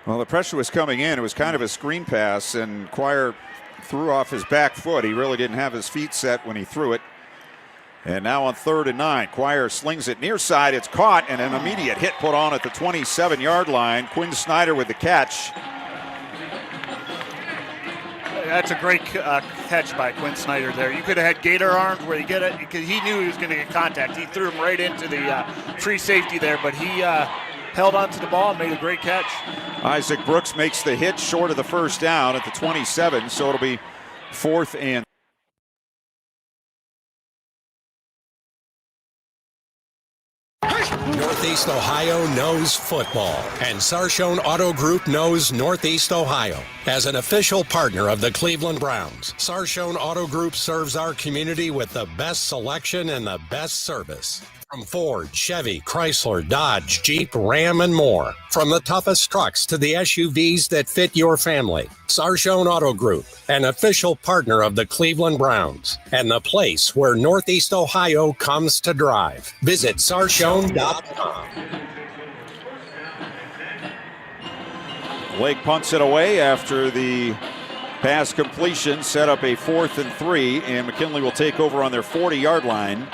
well, the pressure was coming in. It was kind of a screen pass, and Quire threw off his back foot. He really didn't have his feet set when he threw it. And now on 3rd and 9, Quire slings it near side. It's caught, and an immediate hit put on at the 27-yard line. Quinn Snyder with the catch. that's a great catch by Quinn Snyder there. You could have had gator arms where you get it because he knew he was going to get contact. He threw him right into the free safety there, but he held onto the ball and made a great catch. Isaac Brooks makes the hit short of the first down at the 27, so it'll be 4th and Northeast Ohio knows football, and Sarshone Auto Group knows Northeast Ohio. As an official partner of the Cleveland Browns, Sarshone Auto Group serves our community with the best selection and the best service. From Ford, Chevy, Chrysler, Dodge, Jeep, Ram, and more. From the toughest trucks to the SUVs that fit your family. Sarshone Auto Group, an official partner of the Cleveland Browns, and the place where Northeast Ohio comes to drive. Visit sarshone.com. Lake punts it away after the pass completion, set up a 4th and 3, and McKinley will take over on their 40-yard line.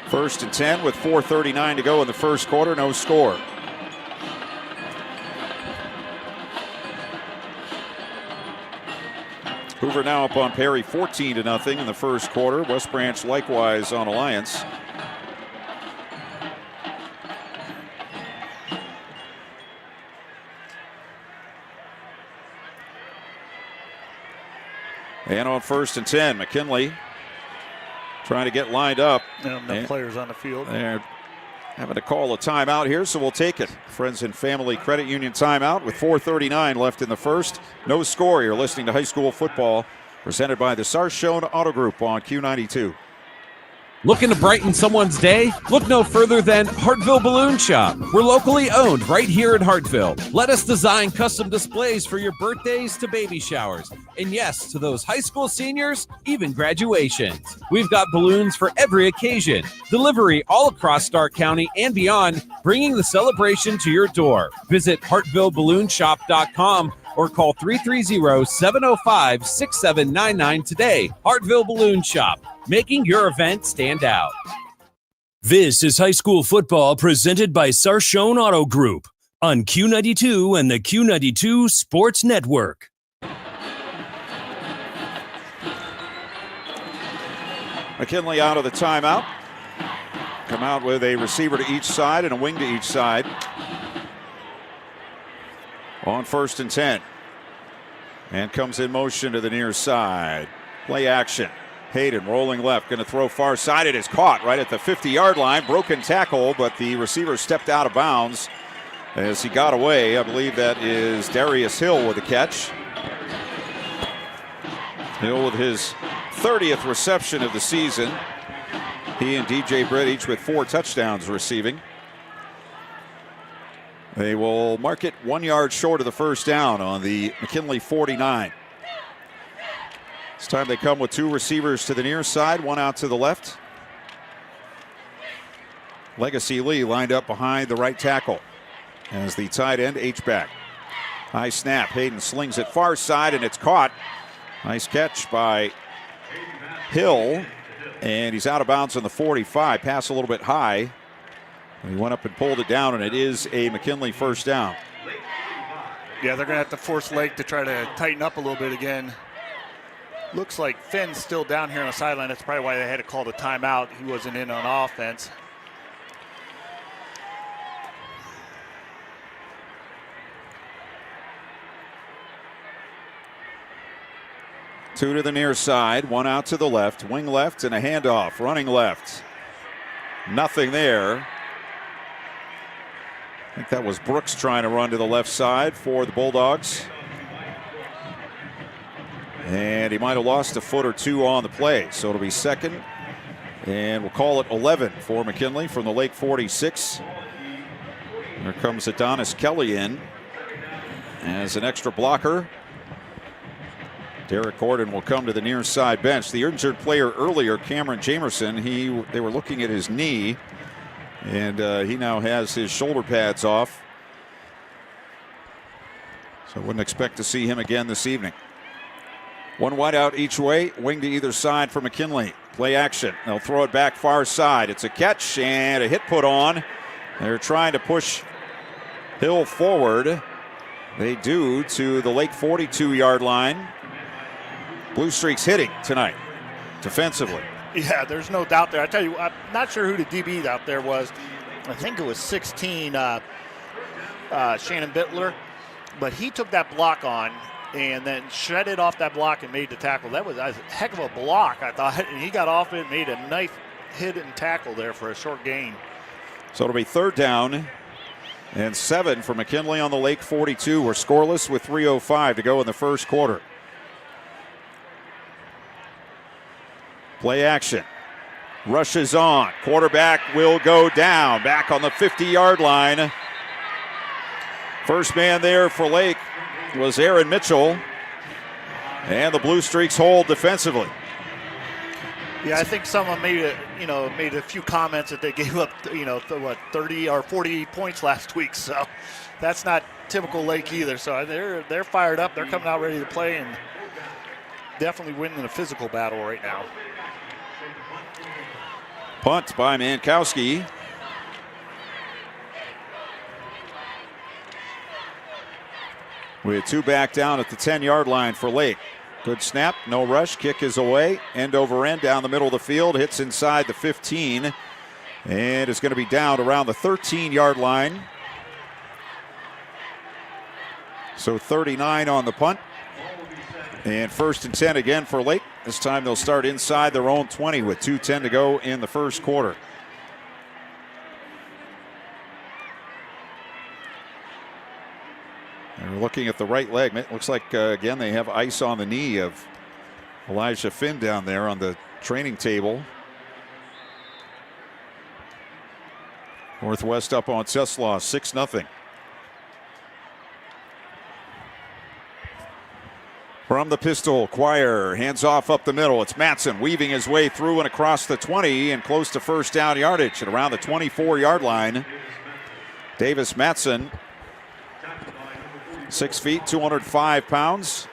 1st and 10 with 4:39 to go in the first quarter, no score. Hoover now up on Perry 14-0 in the first quarter. West Branch likewise on Alliance. And on 1st and 10, McKinley trying to get lined up. And the players on the field. They're having to call a timeout here, so we'll take it. Friends and Family Credit Union timeout with 4:39 left in the first. No score. You're listening to high school football presented by the Sarshone Auto Group on Q92. Looking to brighten someone's day? Look no further than Hartville Balloon Shop. We're locally owned right here in Hartville. Let us design custom displays for your birthdays to baby showers. And yes, to those high school seniors, even graduations. We've got balloons for every occasion. Delivery all across Stark County and beyond, bringing the celebration to your door. Visit hartvilleballoonshop.com or call 330-705-6799 today. Hartville Balloon Shop, making your event stand out. This is high school football presented by Sarshone Auto Group on Q92 and the Q92 Sports Network. McKinley out of the timeout. Come out with a receiver to each side and a wing to each side. On 1st and 10. And comes in motion to the near side. Play action. Hayden rolling left, going to throw far side. It is caught right at the 50-yard line. Broken tackle, but the receiver stepped out of bounds as he got away. I believe that is Darius Hill with the catch. Hill with his 30th reception of the season. He and DJ Britt each with 4 touchdowns receiving. They will mark it 1 yard short of the first down on the McKinley 49. This time they come with 2 receivers to the near side, 1 out to the left. Legacy Lee lined up behind the right tackle as the tight end H-back. High snap. Hayden slings it far side and it's caught. Nice catch by Hill. And he's out of bounds on the 45. Pass a little bit high. He went up and pulled it down, and it is a McKinley first down. Yeah, they're going to have to force Lake to try to tighten up a little bit again. Looks like Finn's still down here on the sideline. That's probably why they had to call the timeout. He wasn't in on offense. Two to the near side, 1 out to the left, wing left, and a handoff, running left. Nothing there. I think that was Brooks trying to run to the left side for the Bulldogs. And he might have lost a foot or 2 on the play. So it'll be second. And we'll call it 11 for McKinley from the Lake 46. There comes Adonis Kelly in as an extra blocker. Derek Gordon will come to the near side bench. The injured player earlier, Cameron Jamerson, they were looking at his knee. And he now has his shoulder pads off. So I wouldn't expect to see him again this evening. 1 wide out each way, wing to either side for McKinley. Play action. They'll throw it back far side. It's a catch and a hit put on. They're trying to push Hill forward. They do to the Lake 42-yard line. Blue Streaks hitting tonight defensively. Yeah, there's no doubt there. I tell you, I'm not sure who the DB out there was. I think it was 16, Shannon Bittler. But he took that block on and then shredded off that block and made the tackle. That was a heck of a block, I thought. And he got off it and made a nice hit and tackle there for a short gain. So it'll be 3rd down and 7 for McKinley on the Lake 42. We're scoreless with 3:05 to go in the first quarter. Play action. Rushes on. Quarterback will go down. Back on the 50-yard line. First man there for Lake was Aaron Mitchell. And the Blue Streaks hold defensively. Yeah, I think someone made a few comments that they gave up, 30 or 40 points last week. So that's not typical Lake either. So they're fired up. They're coming out ready to play and definitely winning a physical battle right now. Punt by Mankowski. With 2 back down at the 10-yard line for Lake. Good snap, no rush. Kick is away. End over end down the middle of the field. Hits inside the 15. And it's going to be down around the 13-yard line. So 39 on the punt. And 1st and 10 again for Lake. This time they'll start inside their own 20 with 2:10 to go in the first quarter. And we're looking at the right leg. It looks like, again, they have ice on the knee of Elijah Finn down there on the training table. Northwest up on Cessla, 6-0. From the pistol, Quire hands off up the middle. It's Matson weaving his way through and across the 20 and close to first down yardage at around the 24-yard line. Davis Matson, 6 feet, 205 pounds.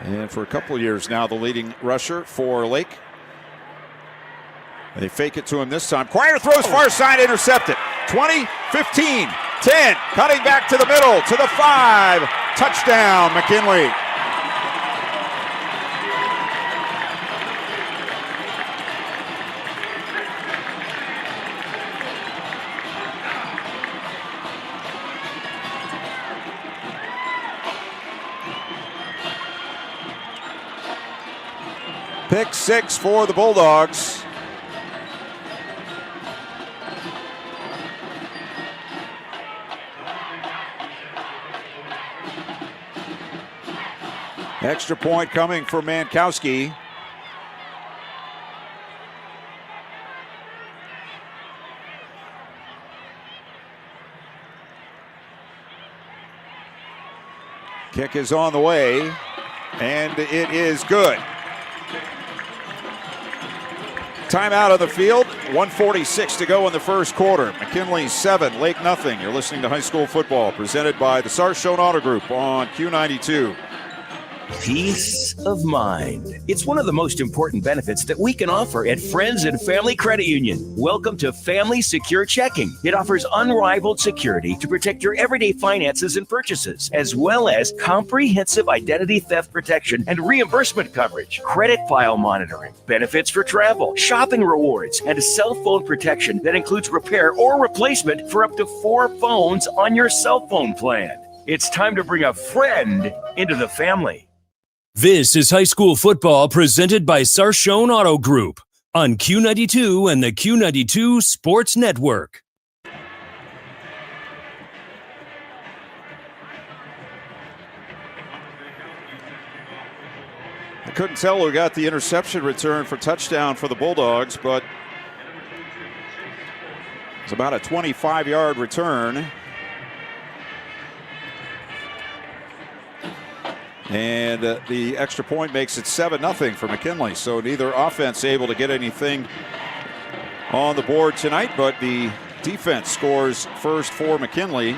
And for a couple of years now, the leading rusher for Lake. They fake it to him this time. Quire throws far side, intercepted. 20, 15, 10, cutting back to the middle, to the 5. Touchdown, McKinley. Pick 6 for the Bulldogs. Extra point coming for Mankowski. Kick is on the way, and it is good. Timeout on the field, 1:46 to go in the first quarter. McKinley 7, Lake nothing. You're listening to High School Football, presented by the Sarshone Auto Group on Q92. Peace of mind. It's one of the most important benefits that we can offer at Friends and Family Credit Union. Welcome to Family Secure Checking. It offers unrivaled security to protect your everyday finances and purchases, as well as comprehensive identity theft protection and reimbursement coverage, credit file monitoring, benefits for travel, shopping rewards, and a cell phone protection that includes repair or replacement for up to 4 phones on your cell phone plan. It's time to bring a friend into the family. This is high school football presented by Sarshone Auto Group on Q92 and the Q92 Sports Network. I couldn't tell who got the interception return for touchdown for the Bulldogs, but it's about a 25-yard return. And the extra point makes it 7-0 for McKinley. So neither offense able to get anything on the board tonight, but the defense scores first for McKinley.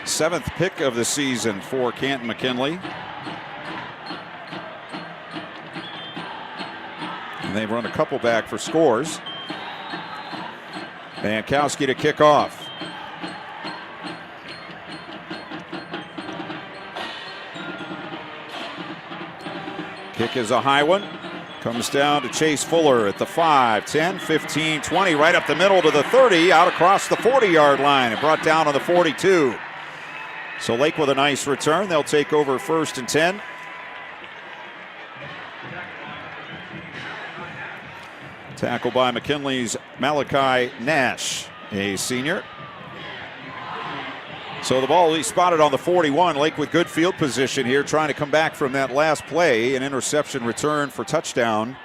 Seventh pick of the season for Canton McKinley. And they've run a couple back for scores. Mankowski to kick off. Kick is a high one. Comes down to Chase Fuller at the 5, 10, 15, 20, right up the middle to the 30, out across the 40-yard line and brought down on the 42. So Lake with a nice return. They'll take over 1st and 10. Tackle by McKinley's Malachi Nash, a senior. So the ball is spotted on the 41. Lake with good field position here, trying to come back from that last play. An interception return for touchdown.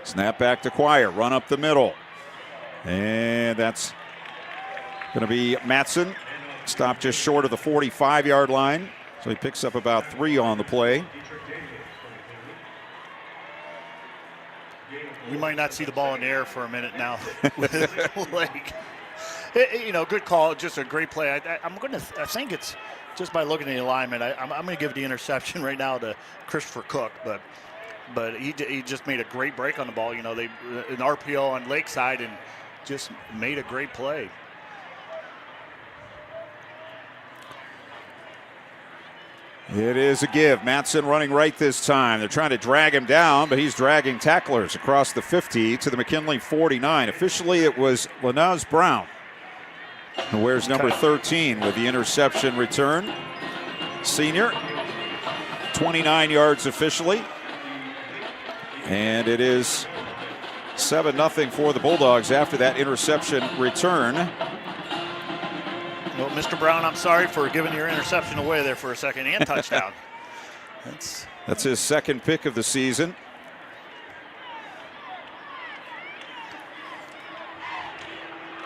Snap back to Quire, run up the middle. And that's going to be Matson. Stopped just short of the 45-yard line. So he picks up about 3 on the play. We might not see the ball in the air for a minute now. Like, you know, good call, just a great play. I think it's just by looking at the alignment, I'm going to give the interception right now to Christopher Cook, but he just made a great break on the ball. You know, they an RPO on Lakeside and just made a great play. It is a give. Matson running right this time. They're trying to drag him down, but he's dragging tacklers across the 50 to the McKinley 49. Officially, it was Lanaz Brown who wears number 13 with the interception return. Senior, 29 yards officially. And it is 7-0 for the Bulldogs after that interception return. Well, Mr. Brown, I'm sorry for giving your interception away there for a second and touchdown. That's his second pick of the season.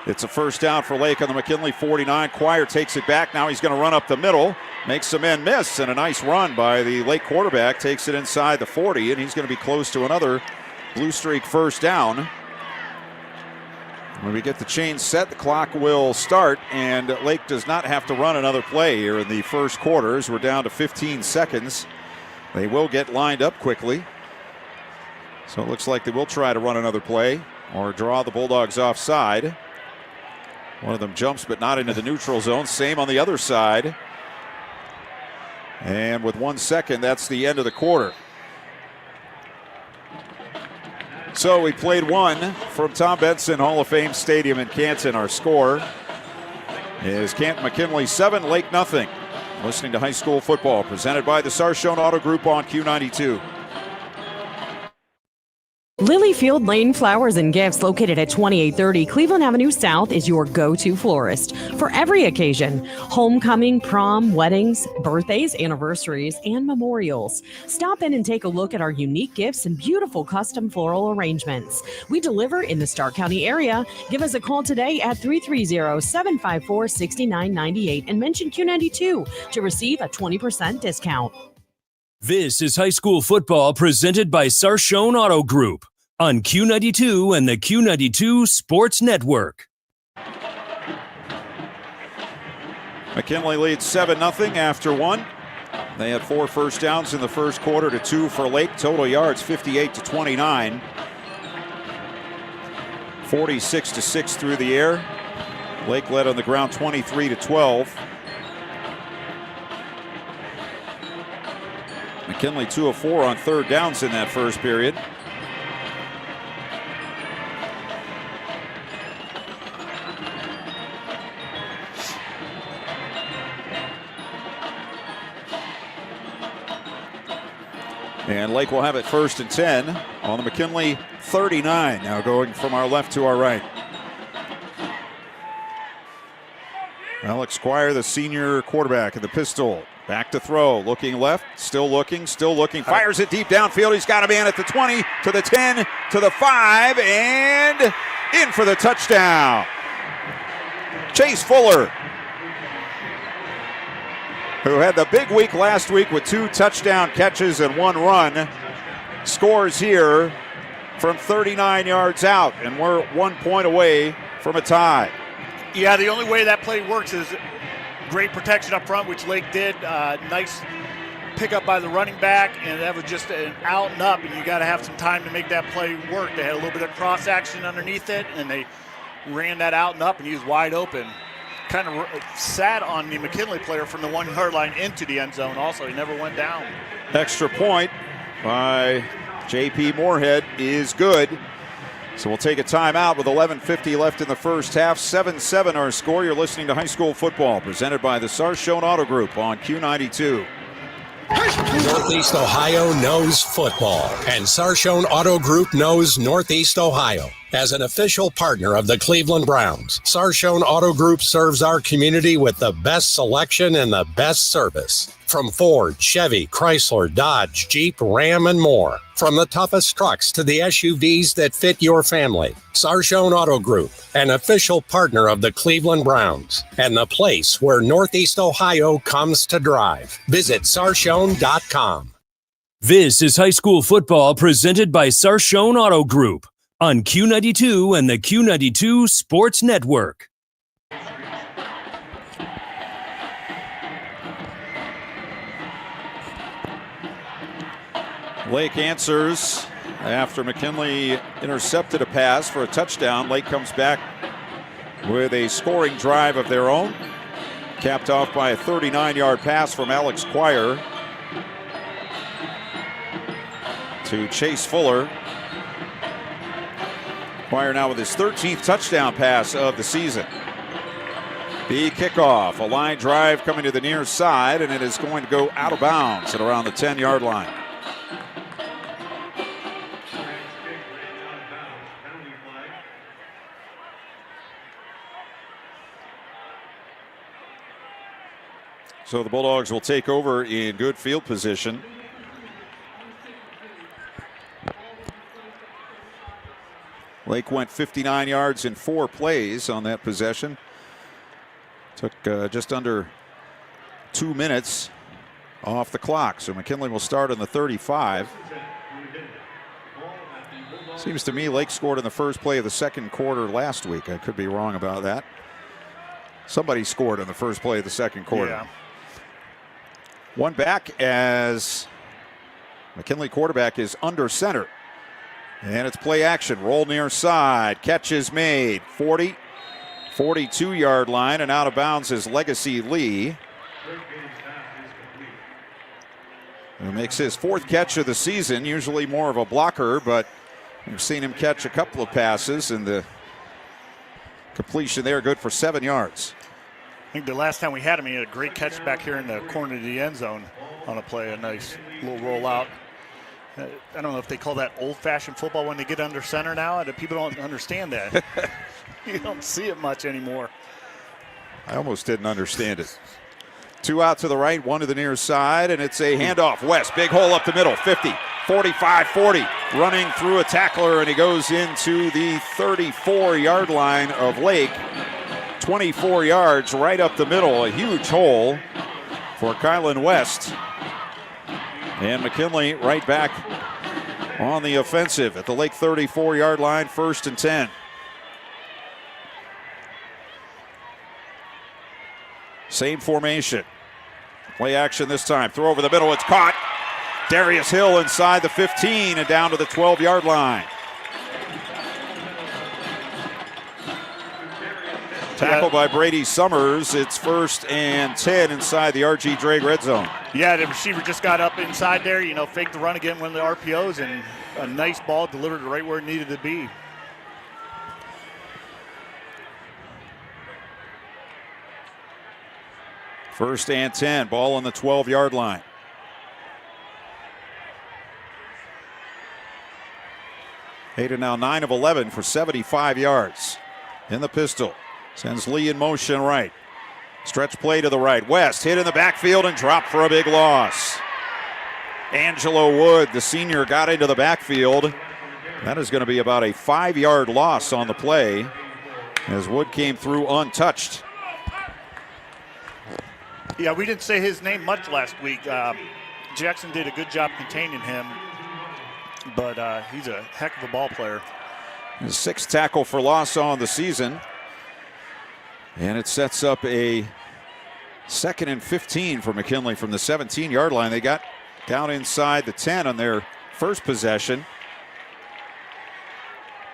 It's a first down for Lake on the McKinley 49. Quire takes it back. Now he's going to run up the middle. Makes some men miss, and a nice run by the Lake quarterback. Takes it inside the 40, and he's going to be close to another Blue Streak first down. When we get the chain set, the clock will start, and Lake does not have to run another play here in the first quarter as we're down to 15 seconds. They will get lined up quickly. So it looks like they will try to run another play or draw the Bulldogs offside. One of them jumps, but not into the neutral zone. Same on the other side. And with 1 second, that's the end of the quarter. So we played one from Tom Benson Hall of Fame Stadium in Canton. Our score is Canton McKinley 7, Lake nothing. Listening to high school football presented by the Sarshone Auto Group on Q92. Lilyfield Lane Flowers and Gifts, located at 2830 Cleveland Avenue South, is your go-to florist for every occasion: homecoming, prom, weddings, birthdays, anniversaries, and memorials. Stop in and take a look at our unique gifts and beautiful custom floral arrangements. We deliver in the Stark County area. Give us a call today at 330-754-6998 and mention Q92 to receive a 20% discount. This is high school football presented by Sarshone Auto Group on Q92 and the Q92 Sports Network. McKinley leads 7-0 after one. They had 4 first downs in the first quarter to 2 for Lake. Total yards 58-29. 46-6 through the air. Lake led on the ground 23-12. McKinley 2 of 4 on third downs in that first period. And Lake will have it 1st and 10 on the McKinley 39. Now going from our left to our right. Alex Quire, the senior quarterback in the pistol. Back to throw, looking left, still looking, fires it deep downfield. He's got a man at the 20, to the 10, to the 5, and in for the touchdown. Chase Fuller, who had the big week last week with 2 touchdown catches and 1 run, scores here from 39 yards out, and we're 1 point away from a tie. Yeah, the only way that play works is great protection up front, which Lake did. Nice pickup by the running back, and that was just an out and up, and you got to have some time to make that play work. They had a little bit of cross action underneath it, and they ran that out and up, and he was wide open. Kind of sat on the McKinley player from the 1-yard line into the end zone also. He never went down. Extra point by J.P. Moorhead is good. So we'll take a timeout with 11:50 left in the first half. 7-7 our score. You're listening to high school football presented by the Sarshone Auto Group on Q92. Northeast Ohio knows football, and Sarshone Auto Group knows Northeast Ohio. As an official partner of the Cleveland Browns, Sarshone Auto Group serves our community with the best selection and the best service. From Ford, Chevy, Chrysler, Dodge, Jeep, Ram, and more. From the toughest trucks to the SUVs that fit your family. Sarshone Auto Group, an official partner of the Cleveland Browns, and the place where Northeast Ohio comes to drive. Visit Sarshone.com. This is high school football presented by Sarshone Auto Group on Q92 and the Q92 Sports Network. Lake answers after McKinley intercepted a pass for a touchdown. Lake comes back with a scoring drive of their own, capped off by a 39-yard pass from Alex Quire to Chase Fuller. Quire now with his 13th touchdown pass of the season. The kickoff, a line drive coming to the near side, and it is going to go out of bounds at around the 10-yard line. So the Bulldogs will take over in good field position. Lake went 59 yards in 4 plays on that possession. Took just under 2 minutes off the clock. So McKinley will start on the 35. Seems to me Lake scored in the first play of the second quarter last week. I could be wrong about that. Somebody scored in the first play of the second quarter. Yeah. One back as McKinley quarterback is under center. And it's play action. Roll near side. Catch is made. 40, 42-yard line, and out of bounds is Legacy Lee, who makes his 4th catch of the season. Usually more of a blocker, but we've seen him catch a couple of passes, and the completion there good for 7 yards. I think the last time we had him, he had a great catch back here in the corner of the end zone on a play, a nice little rollout. I don't know if they call that old-fashioned football when they get under center now. People don't understand that. You don't see it much anymore. I almost didn't understand it. 2 out to the right, 1 to the near side, and it's a handoff. West, big hole up the middle, 50, 45, 40. Running through a tackler, and he goes into the 34-yard line of Lake. 24 yards right up the middle, a huge hole for Kylan West. And McKinley right back on the offensive at the Lake 34-yard line, 1st and 10. Same formation. Play action this time. Throw over the middle. It's caught. Darius Hill inside the 15 and down to the 12-yard line. Tackle by Brady Summers. It's 1st and 10 inside the R.G. Drake red zone. Yeah, the receiver just got up inside there, faked the run again, one of the RPOs, and a nice ball delivered right where it needed to be. First and 10, ball on the 12-yard line. Hayden now 9 of 11 for 75 yards. In the pistol. Sends Lee in motion right. Stretch play to the right. West hit in the backfield and dropped for a big loss. Angelo Wood, the senior, got into the backfield. That is going to be about a 5-yard loss on the play as Wood came through untouched. Yeah, we didn't say his name much last week. Jackson did a good job containing him, but he's a heck of a ball player. His 6th tackle for loss on the season. And it sets up a 2nd and 15 for McKinley from the 17-yard line. They got down inside the 10 on their first possession.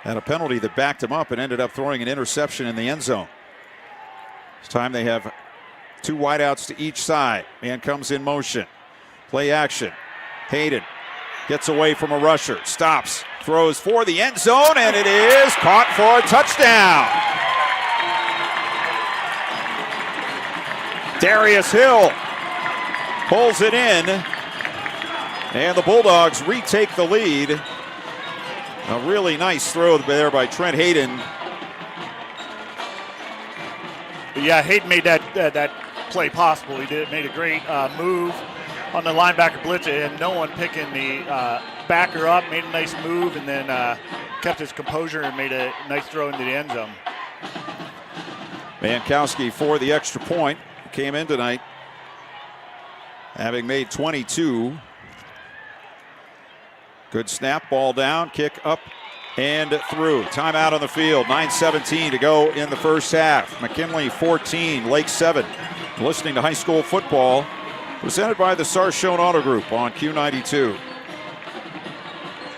Had a penalty that backed him up and ended up throwing an interception in the end zone. This time they have 2 wideouts to each side. Man comes in motion. Play action. Hayden gets away from a rusher. Stops. Throws for the end zone, and it is caught for a touchdown. Darius Hill pulls it in, and the Bulldogs retake the lead. A really nice throw there by Trent Hayden. Yeah, Hayden made that play possible. He made a great move on the linebacker blitz, and no one picking the backer up, made a nice move, and then kept his composure and made a nice throw into the end zone. Mankowski for the extra point. Came in tonight having made 22. Good snap, ball down, kick up and through. Timeout on the field, 9:17 to go in the first half. McKinley 14, Lake 7. Listening to high school football presented by the Sarshone Auto Group on Q92.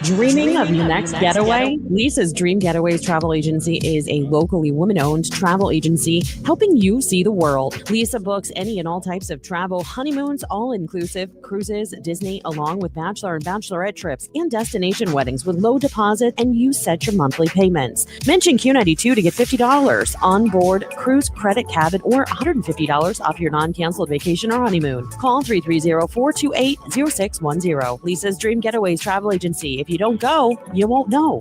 Dreaming of your next getaway? Lisa's Dream Getaways Travel Agency is a locally women-owned travel agency helping you see the world. Lisa books any and all types of travel, honeymoons, all-inclusive, cruises, Disney, along with bachelor and bachelorette trips and destination weddings with low deposit, and you set your monthly payments. Mention Q92 to get $50 on board cruise credit cabin or $150 off your non-canceled vacation or honeymoon. Call 330-428-0610. Lisa's Dream Getaways Travel Agency. If you don't go, you won't know.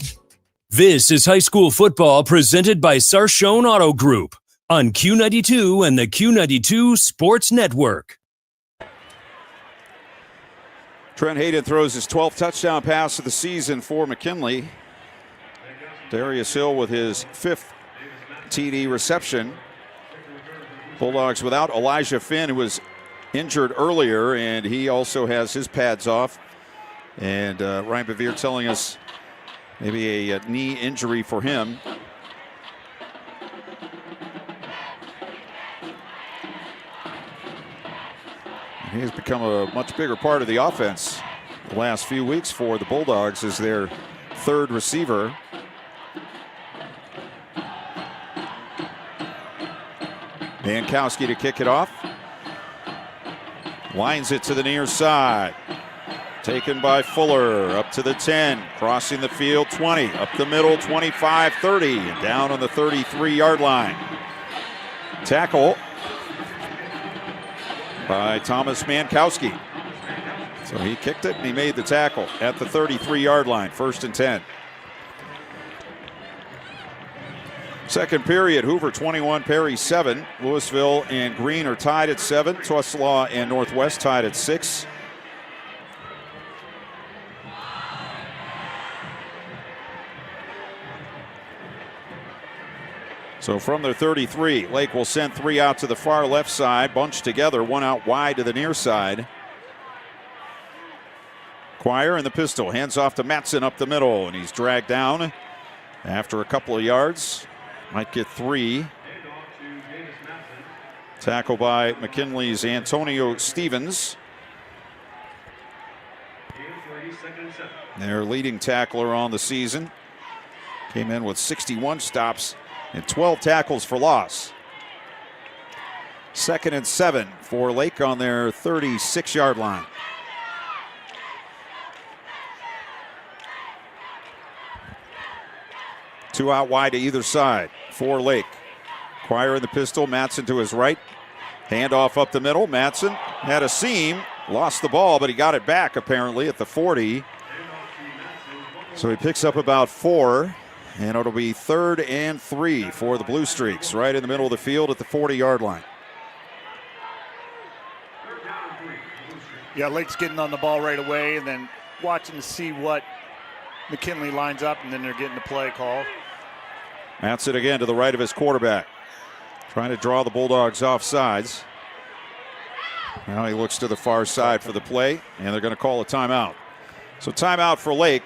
This is high school football presented by Sarshone Auto Group on Q92 and the Q92 Sports Network. Trent Hayden throws his 12th touchdown pass of the season for McKinley. Darius Hill with his 5th TD reception. Bulldogs without Elijah Finn, who was injured earlier, and he also has his pads off. And Ryan Bevere telling us maybe a knee injury for him. He has become a much bigger part of the offense the last few weeks for the Bulldogs as their third receiver. Mankowski to kick it off. Lines it to the near side. Taken by Fuller, up to the 10, crossing the field, 20, up the middle, 25, 30, and down on the 33-yard line. Tackle by Thomas Mankowski. So he kicked it and he made the tackle at the 33-yard line, 1st and 10. Second period, Hoover 21, Perry 7. Louisville and Green are tied at 7. Tuslaw and Northwest tied at 6. So from their 33, Lake will send 3 out to the far left side, bunched together, 1 out wide to the near side. Quire in the pistol, hands off to Matson up the middle, and he's dragged down after a couple of yards. Might get 3. Tackle by McKinley's Antonio Stevens. Their leading tackler on the season. Came in with 61 stops and 12 tackles for loss. 2nd and 7 for Lake on their 36-yard line. Two out wide to either side for Lake. Quire in the pistol, Matson to his right. Handoff up the middle. Matson had a seam, lost the ball, but he got it back apparently at the 40. So he picks up about 4. And it'll be 3rd and 3 for the Blue Streaks, right in the middle of the field at the 40-yard line. Yeah, Lake's getting on the ball right away and then watching to see what McKinley lines up, and then they're getting the play called. Matson again to the right of his quarterback, trying to draw the Bulldogs off sides. Now he looks to the far side for the play, and they're going to call a timeout. So timeout for Lake.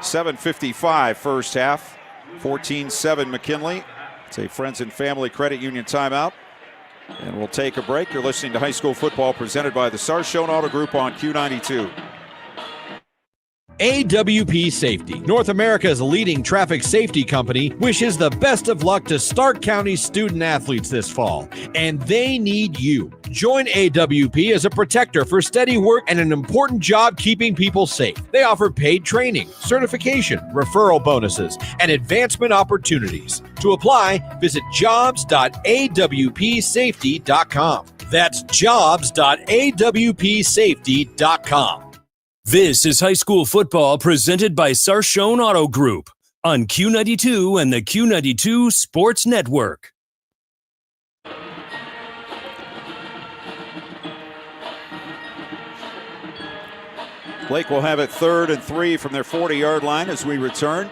7:55 first half, 14-7 McKinley. It's a Friends and Family Credit Union timeout. And we'll take a break. You're listening to high school football presented by the Sarshone Auto Group on Q92. AWP Safety, North America's leading traffic safety company, wishes the best of luck to Stark County student athletes this fall, and they need you. Join AWP as a protector for steady work and an important job keeping people safe. They offer paid training, certification, referral bonuses, and advancement opportunities. To apply, visit jobs.awpsafety.com. That's jobs.awpsafety.com. This is high school football presented by Sarshone Auto Group on Q92 and the Q92 Sports Network. Lake will have it 3rd and 3 from their 40-yard line as we return.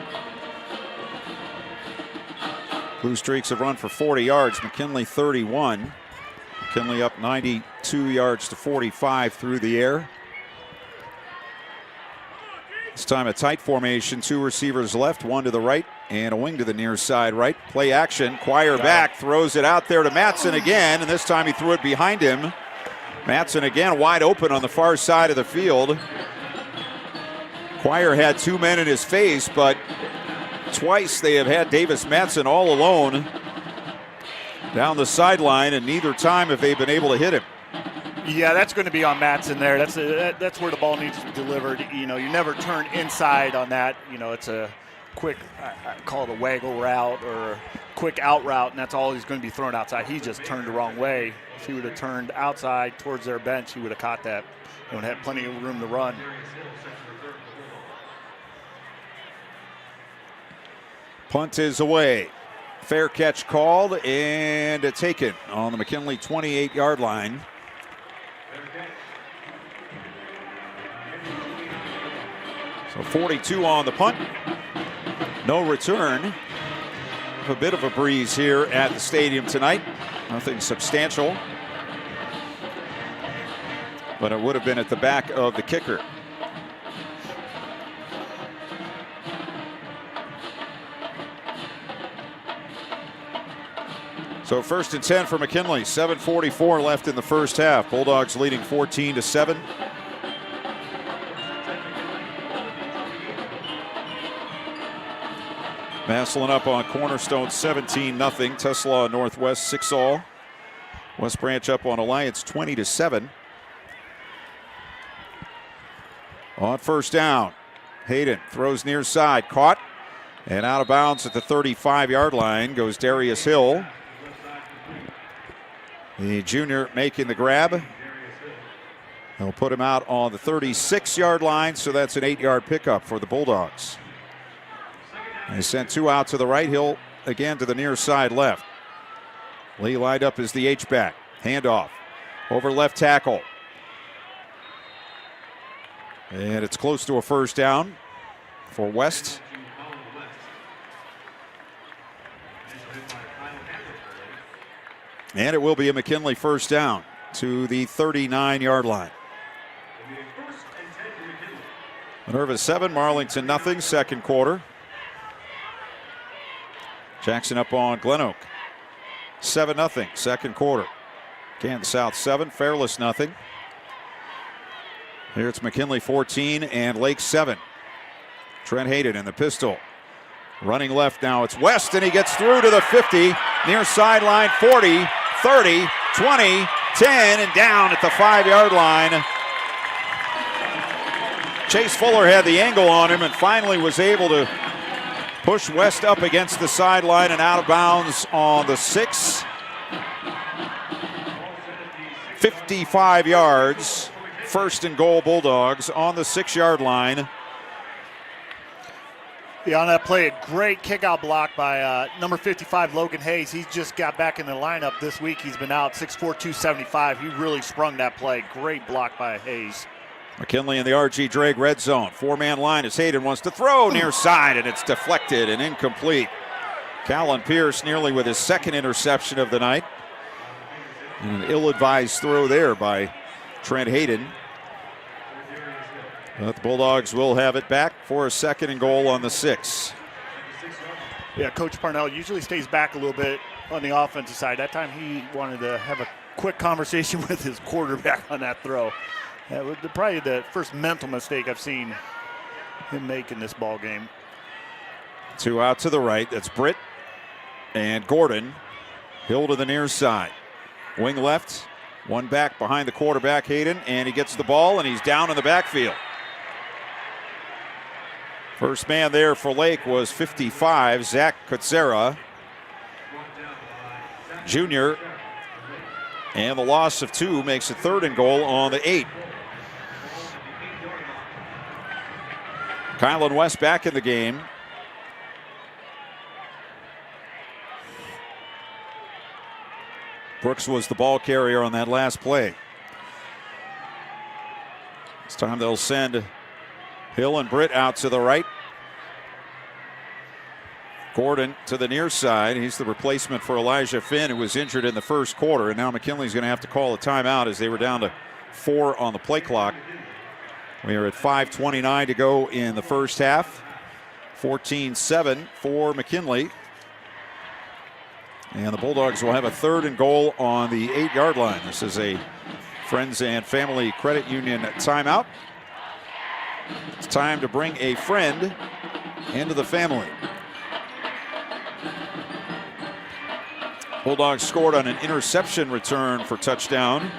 Blue Streaks have run for 40 yards. McKinley 31. McKinley up 92 yards to 45 through the air. This time a tight formation, 2 receivers left, 1 to the right and a wing to the near side right. Play action, Quire back, throws it out there to Matson again, and this time he threw it behind him. Matson again wide open on the far side of the field. Quire had 2 men in his face, but twice they have had Davis Matson all alone down the sideline, and neither time have they been able to hit him. Yeah, that's going to be on Matson there. That's where the ball needs to be delivered. You never turn inside on that. It's a quick, I call it a waggle route or a quick out route, and that's all he's going to be thrown outside. He just turned the wrong way. If he would have turned outside towards their bench, he would have caught that. He would have had plenty of room to run. Punt is away. Fair catch called and taken on the McKinley 28-yard line. So 42 on the punt. No return. A bit of a breeze here at the stadium tonight. Nothing substantial. But it would have been at the back of the kicker. So 1st and 10 for McKinley. 7:44 left in the first half. Bulldogs leading 14-7. Massillon up on Cornerstone 17-0. Tuslaw Northwest 6-all. West Branch up on Alliance 20-7. On first down, Hayden throws near side, caught, and out of bounds at the 35-yard line goes Darius Hill. The junior making the grab. They'll put him out on the 36-yard line, so that's an 8-yard pickup for the Bulldogs. They sent 2 out to the right. Hill again to the near side left. Lee lined up as the H-back. Handoff over left tackle. And it's close to a first down for West. And it will be a McKinley first down to the 39-yard line. Minerva 7, Marlington nothing, second quarter. Jackson up on Glen Oak. 7-0, second quarter. Kansas South 7, Fairless nothing. Here it's McKinley 14 and Lake 7. Trent Hayden in the pistol. Running left now, it's West, and he gets through to the 50, near sideline 40, 30, 20, 10, and down at the 5-yard line. Chase Fuller had the angle on him and finally was able to push West up against the sideline and out of bounds on the 6. 55 yards. First and goal Bulldogs on the 6-yard line. Yeah, on that play, a great kickout block by number 55, Logan Hayes. He just got back in the lineup this week. He's been out 6'4", 275. He really sprung that play. Great block by Hayes. McKinley in the RG Drake red zone. 4-man line as Hayden wants to throw near side, and it's deflected and incomplete. Callan Pierce nearly with his second interception of the night. And an ill-advised throw there by Trent Hayden. But the Bulldogs will have it back for a second and goal on the 6. Yeah, Coach Parnell usually stays back a little bit on the offensive side. That time he wanted to have a quick conversation with his quarterback on that throw. That was probably the first mental mistake I've seen him make in this ball game. 2 out to the right. That's Britt and Gordon. Hill to the near side. Wing left. 1 back behind the quarterback, Hayden, and he gets the ball, and he's down in the backfield. First man there for Lake was 55, Zach Kutzera, junior. And the loss of 2 makes it 3rd and goal on the 8. Kylan West back in the game. Brooks was the ball carrier on that last play. This time they'll send Hill and Britt out to the right. Gordon to the near side. He's the replacement for Elijah Finn, who was injured in the first quarter. And now McKinley's going to have to call a timeout as they were down to 4 on the play clock. We are at 5:29 to go in the first half. 14-7 for McKinley. And the Bulldogs will have a 3rd and goal on the 8-yard line. This is a Friends and Family Credit Union timeout. It's time to bring a friend into the family. Bulldogs scored on an interception return for touchdown.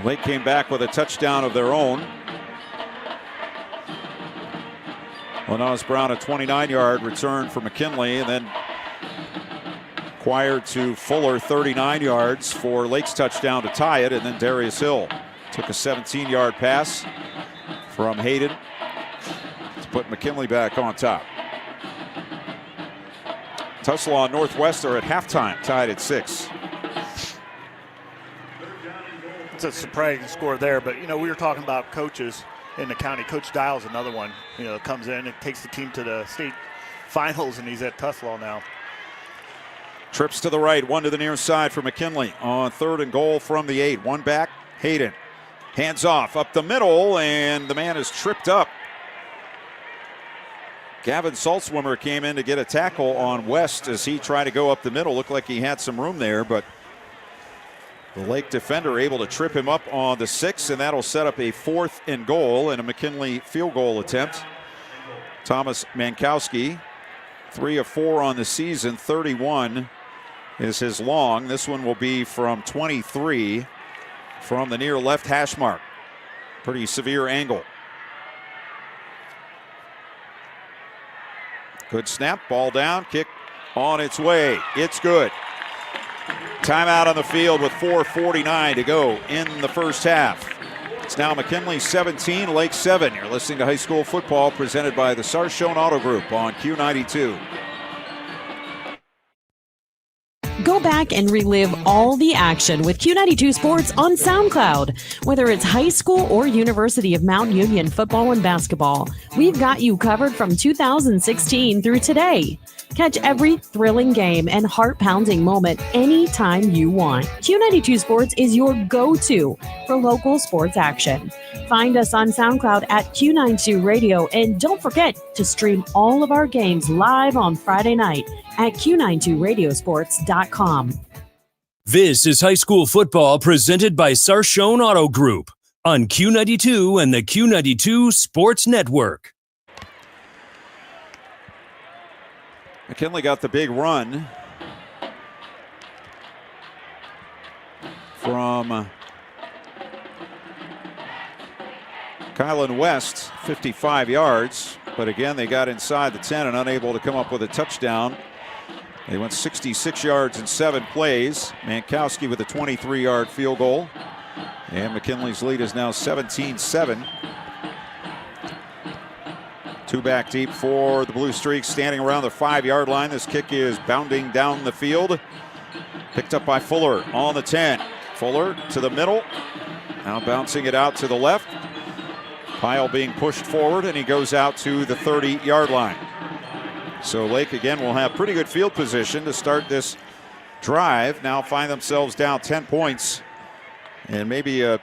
Lake came back with a touchdown of their own. Lenos Brown, a 29-yard return for McKinley, and then acquired to Fuller, 39 yards for Lake's touchdown to tie it, and then Darius Hill took a 17-yard pass from Hayden to put McKinley back on top. Tuslaw and Northwest are at halftime, tied at 6. It's a surprising score there, but, we were talking about coaches in the county. Coach Dial's another one, comes in and takes the team to the state finals, and he's at Tuslaw now. Trips to the right, one to the near side for McKinley on 3rd and goal from the 8. One back, Hayden. Hands off up the middle, and the man is tripped up. Gavin Saltzwimmer came in to get a tackle on West as he tried to go up the middle. Looked like he had some room there, but the Lake defender able to trip him up on the 6, and that'll set up a 4th and goal and a McKinley field goal attempt. Thomas Mankowski, 3 of 4 on the season, 31 is his long. This one will be from 23 from the near left hash mark. Pretty severe angle. Good snap, ball down, kick on its way. It's good. Timeout on the field with 4:49 to go in the first half. It's now McKinley 17, Lake 7. You're listening to high school football presented by the Sarshone Auto Group on Q92. Go back and relive all the action with Q92 Sports on SoundCloud. Whether it's high school or University of Mount Union football and basketball, we've got you covered from 2016 through today. Catch every thrilling game and heart-pounding moment anytime you want. Q92 Sports is your go-to for local sports action. Find us on SoundCloud at Q92 Radio, and don't forget to stream all of our games live on Friday night at Q92Radiosports.com. This is high school football presented by Sarshone Auto Group on Q92 and the Q92 Sports Network. McKinley got the big run from Kylan West, 55 yards. But again, they got inside the 10 and unable to come up with a touchdown. They went 66 yards in 7 plays. Mankowski with a 23-yard field goal. And McKinley's lead is now 17-7. 2 back deep for the Blue Streaks, standing around the 5-yard line. This kick is bounding down the field. Picked up by Fuller on the 10. Fuller to the middle. Now bouncing it out to the left. Pyle being pushed forward, and he goes out to the 30-yard line. So Lake again will have pretty good field position to start this drive. Now find themselves down 10 points. And maybe a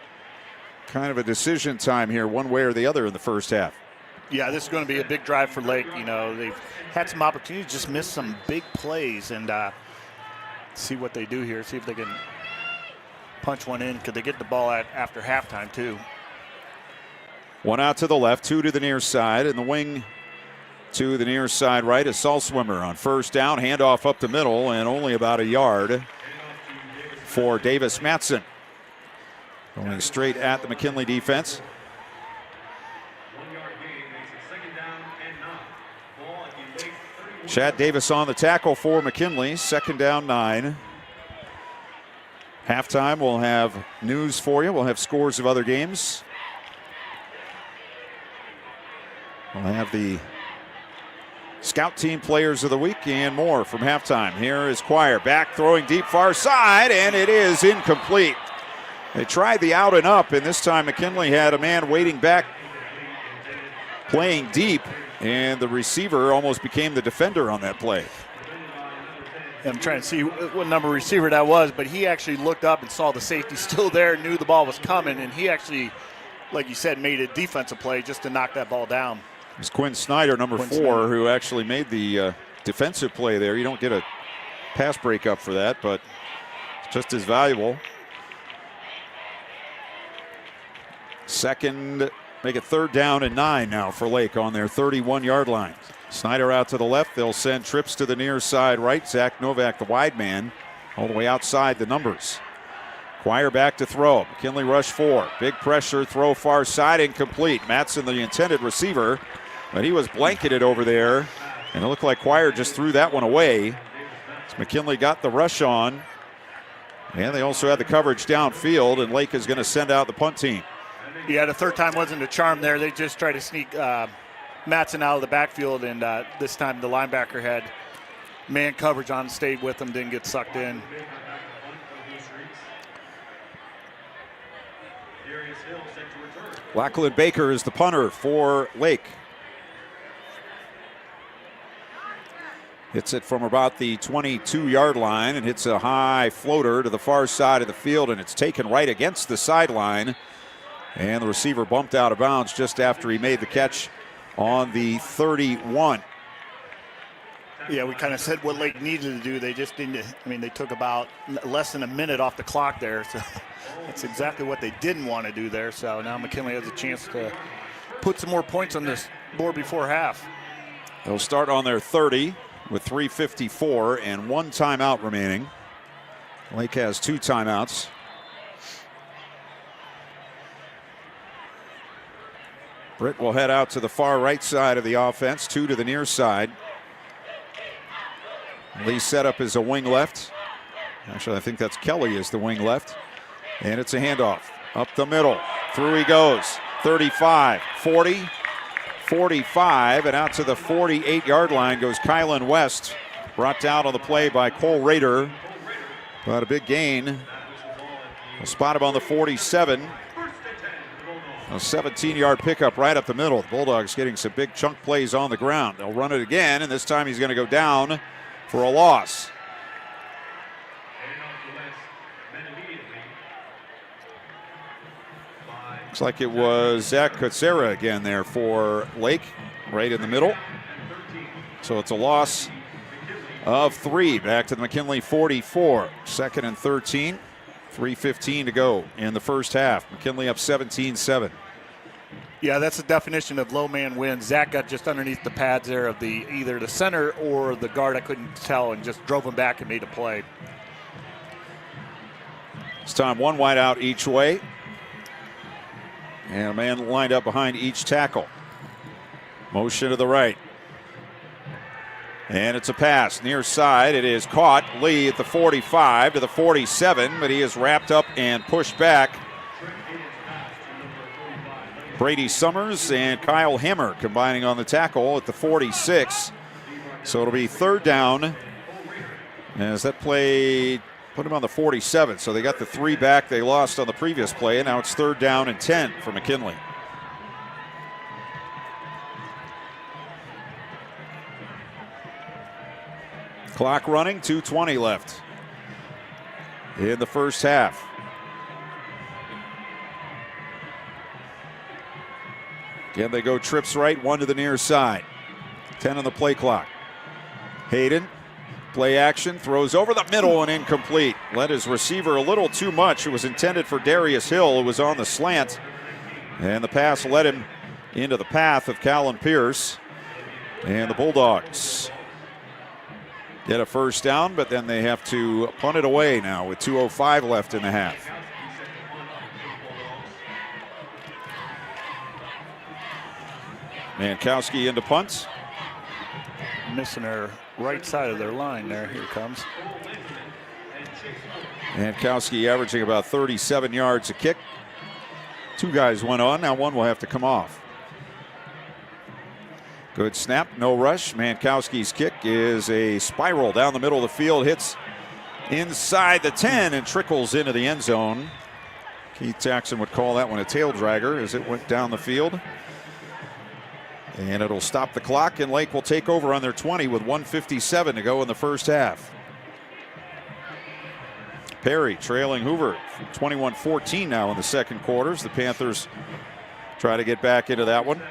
kind of a decision time here, one way or the other in the first half. Yeah, this is going to be a big drive for Lake. They've had some opportunities, just missed some big plays, and see what they do here. See if they can punch one in. Could they get the ball after halftime, too? One out to the left, 2 to the near side, and the wing to the near side right is Saltzwimmer on first down. Handoff up the middle, and only about a yard for Davis Matson. Going straight at the McKinley defense. Chad Davis on the tackle for McKinley. 2nd down, 9. Halftime, we'll have news for you. We'll have scores of other games. We'll have the scout team players of the week and more from halftime. Here is Quire back, throwing deep far side, and it is incomplete. They tried the out and up, and this time McKinley had a man waiting back, playing deep. And the receiver almost became the defender on that play. I'm trying to see what number receiver that was, but he actually looked up and saw the safety still there, knew the ball was coming, and he actually, like you said, made a defensive play just to knock that ball down. It's Quinn Snyder, number 4, who actually made the defensive play there. You don't get a pass breakup for that, but it's just as valuable. Second, make it 3rd down and 9 now for Lake on their 31-yard line. Snyder out to the left. They'll send trips to the near side right. Zach Novak, the wide man, all the way outside the numbers. Quire back to throw. McKinley rush 4. Big pressure, throw far side, incomplete. Matson, the intended receiver, but he was blanketed over there, and it looked like Quire just threw that one away. As McKinley got the rush on, and they also had the coverage downfield, and Lake is going to send out the punt team. Yeah, the third time wasn't a charm there. They just tried to sneak Matson out of the backfield, and this time the linebacker had man coverage on, stayed with him, didn't get sucked in. Lachlan Baker is the punter for Lake. Hits it from about the 22-yard line and hits a high floater to the far side of the field, and it's taken right against the sideline. And the receiver bumped out of bounds just after he made the catch on the 31. Yeah, we kind of said what Lake needed to do. They just didn't. I mean, they took about less than a minute off the clock there. So that's exactly what they didn't want to do there. So now McKinley has a chance to put some more points on this board before half. They'll start on their 30 with 3:54 and 1 timeout remaining. Lake has 2 timeouts. Britt will head out to the far right side of the offense, 2 to the near side. Lee's setup is a wing left. Actually, I think that's Kelly is the wing left. And it's a handoff up the middle. Through he goes. 35, 40, 45, and out to the 48-yard line goes Kylan West. Brought down on the play by Cole Rader. But a big gain. We'll spot him on the 47. A 17-yard pickup right up the middle. The Bulldogs getting some big chunk plays on the ground. They'll run it again, and this time he's going to go down for a loss. Looks like it was Zach Kutsera again there for Lake, right in the middle. So it's a loss of 3 back to the McKinley 44. 2nd and 13. 3:15 to go in the first half. McKinley up 17-7. Yeah, that's the definition of low man win. Zach got just underneath the pads there of either the center or the guard. I couldn't tell, and just drove him back and made a play. This time 1 wide out each way. And a man lined up behind each tackle. Motion to the right. And it's a pass near side. It is caught. Lee at the 45 to the 47, but he is wrapped up and pushed back. Brady Summers and Kyle Hammer combining on the tackle at the 46. So it'll be 3rd down as that play put him on the 47. So they got the 3 back they lost on the previous play, and now it's 3rd down and 10 for McKinley. Clock running, 2:20 left in the first half. Again, they go trips right, 1 to the near side. 10 on the play clock. Hayden, play action, throws over the middle and incomplete. Led his receiver a little too much. It was intended for Darius Hill, who was on the slant. And the pass led him into the path of Callan Pierce. And the Bulldogs get a first down, but then they have to punt it away now with 2:05 left in the half. Mankowski into punts. Missing their right side of their line there. Here it comes. Mankowski averaging about 37 yards a kick. 2 guys went on. Now 1 will have to come off. Good snap, no rush. Mankowski's kick is a spiral down the middle of the field, hits inside the 10 and trickles into the end zone. Keith Jackson would call that one a tail dragger as it went down the field. And it'll stop the clock, and Lake will take over on their 20 with 1:57 to go in the first half. Perry trailing Hoover 21-14 now in the second quarter as the Panthers try to get back into that one.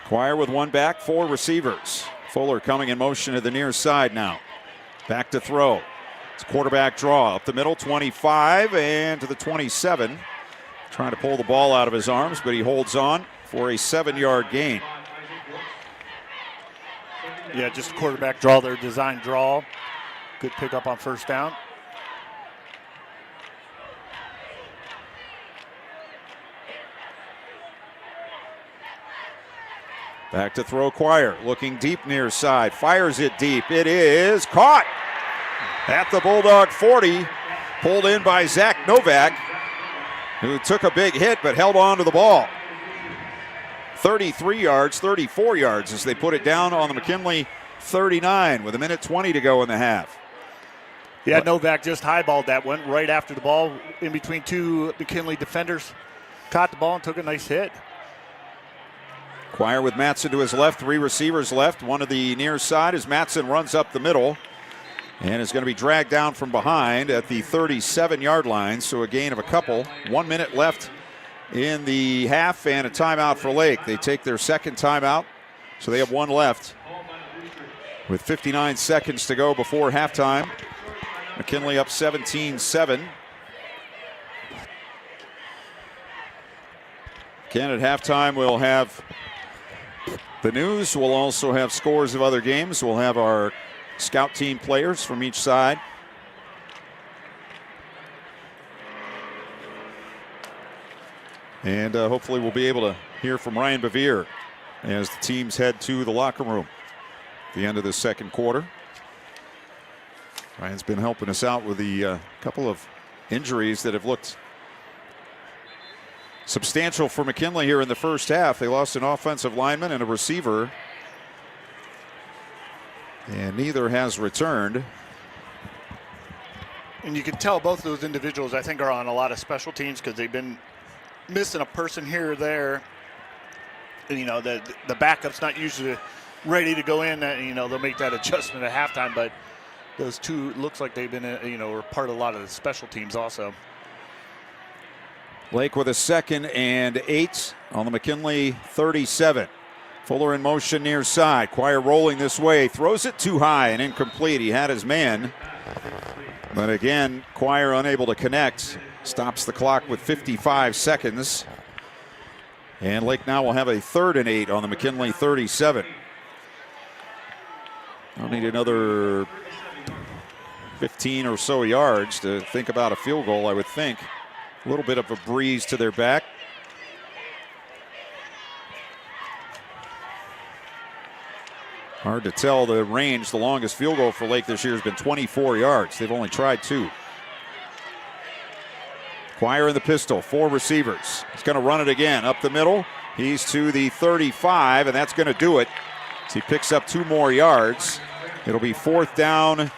Quire with one back, 4 receivers. Fuller coming in motion to the near side now. Back to throw. It's quarterback draw up the middle, 25 and to the 27. Trying to pull the ball out of his arms, but he holds on for a 7-yard gain. Yeah, just a quarterback draw, their design draw. Good pickup on first down. Back to throw, Quire, looking deep near side, fires it deep. It is caught at the Bulldog 40, pulled in by Zach Novak, who took a big hit but held on to the ball. 33 yards, 34 yards as they put it down on the McKinley 39 with 1:20 to go in the half. Yeah, Novak just highballed that, went right after the ball in between 2 McKinley defenders. Caught the ball and took a nice hit. Quire with Matson to his left, 3 receivers left. One to the near side as Matson runs up the middle and is going to be dragged down from behind at the 37-yard line. So a gain of a couple. 1 minute left in the half and a timeout for Lake. They take their second timeout, so they have 1 left with 59 seconds to go before halftime. McKinley up 17-7. Again, at halftime, we'll have the news. We'll also have scores of other games. We'll have our scout team players from each side. And hopefully we'll be able to hear from Ryan Bevere as the teams head to the locker room at the end of the second quarter. Ryan's been helping us out with the couple of injuries that have looked substantial for McKinley here in the first half. They lost an offensive lineman and a receiver, and neither has returned. And you can tell both of those individuals, I think, are on a lot of special teams because they've been missing a person here or there. And, you know, the backup's not usually ready to go in. You know, they'll make that adjustment at halftime, but those two looks like they've been, you know, were part of a lot of the special teams also. Lake with a 2nd and 8 on the McKinley 37. Fuller in motion near side. Quire rolling this way. Throws it too high and incomplete. He had his man. But again, Quire unable to connect. Stops the clock with 55 seconds. And Lake now will have a 3rd and 8 on the McKinley 37. I'll need another 15 or so yards to think about a field goal, I would think. A little bit of a breeze to their back. Hard to tell the range. The longest field goal for Lake this year has been 24 yards. They've only tried 2. Quire in the pistol, 4 receivers. He's going to run it again up the middle. He's to the 35, and that's going to do it. So he picks up 2 more yards. It'll be 4th down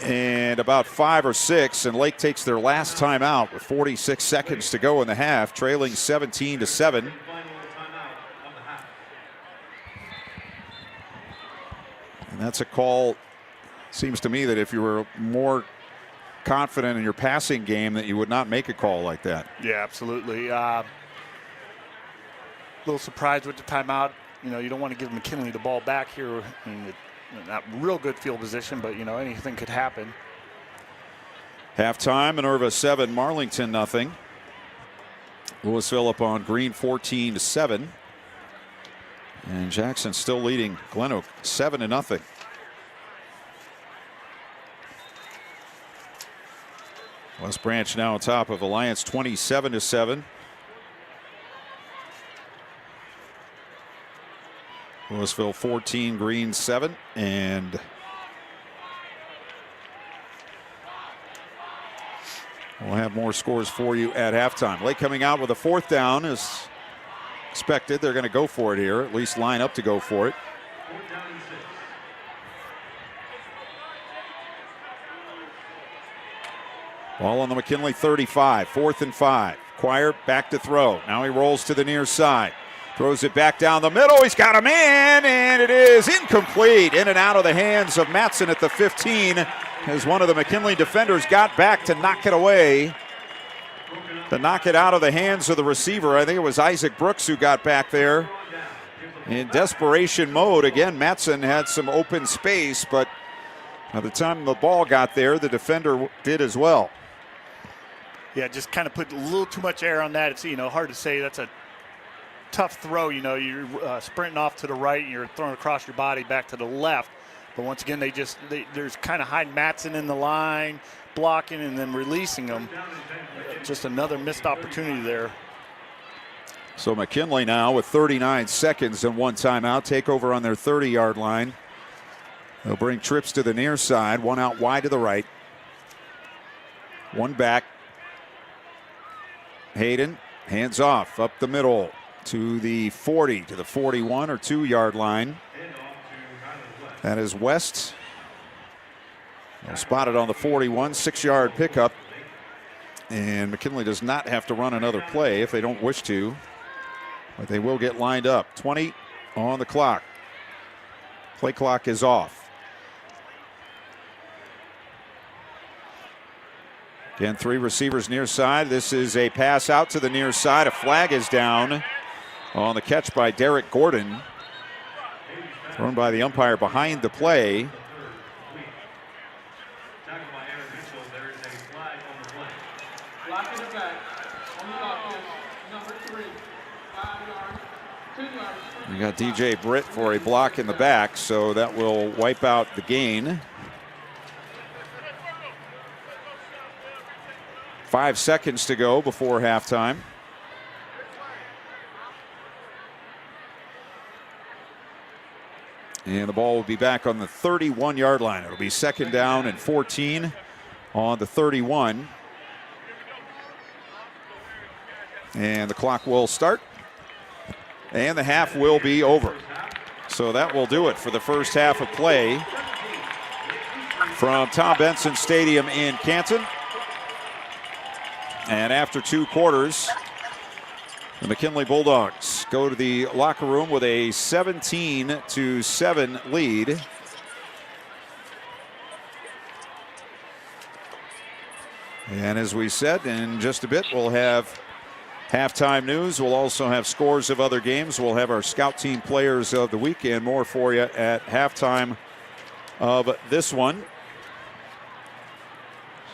and about 5 or 6, and Lake takes their last time out with 46 seconds to go in the half, trailing 17-7. And that's a call. Seems to me that if you were more confident in your passing game, that you would not make a call like that. Yeah, absolutely. A little surprised with the timeout. You know, you don't want to give McKinley the ball back here. I mean, not real good field position, but, you know, anything could happen. Halftime, Minerva 7, Marlington nothing. Louisville up on Green 14-7. And Jackson still leading Glen Oak 7-0. West Branch now on top of Alliance 27-7. Louisville 14, Green 7, and we'll have more scores for you at halftime. Lake coming out with a 4th down as expected. They're going to go for it here, at least line up to go for it. Ball on the McKinley 35, 4th and 5. Quire back to throw. Now he rolls to the near side. Throws it back down the middle. He's got a man, and it is incomplete. In and out of the hands of Matson at the 15 as one of the McKinley defenders got back to knock it away. To knock it out of the hands of the receiver. I think it was Isaac Brooks who got back there in desperation mode. Again, Matson had some open space, but by the time the ball got there, the defender did as well. Yeah, just kind of put a little too much air on that. It's, hard to say. That's a tough throw. You're sprinting off to the right and you're throwing across your body back to the left. But once again, there's kind of hiding Matson in the line, blocking and then releasing them. Just another missed opportunity there. So McKinley now with 39 seconds and one timeout, take over on their 30-yard line. They'll bring trips to the near side, one out wide to the right. One back. Hayden, hands off, up the middle to the 40, to the 41 or 2-yard line. That is West. Spotted on the 41, 6-yard pickup. And McKinley does not have to run another play if they don't wish to, but they will get lined up. 20 on the clock. Play clock is off. Again, 3 receivers near side. This is a pass out to the near side. A flag is down on the catch by Derek Gordon. Thrown by the umpire behind the play. You got DJ Britt for a block in the back, so that will wipe out the gain. 5 seconds to go before halftime. And the ball will be back on the 31-yard line. It'll be 2nd down and 14 on the 31. And the clock will start. And the half will be over. So that will do it for the first half of play from Tom Benson Stadium in Canton. And after 2 quarters, the McKinley Bulldogs go to the locker room with a 17-7 lead. And as we said, in just a bit, we'll have halftime news. We'll also have scores of other games. We'll have our scout team players of the week and more for you at halftime of this one.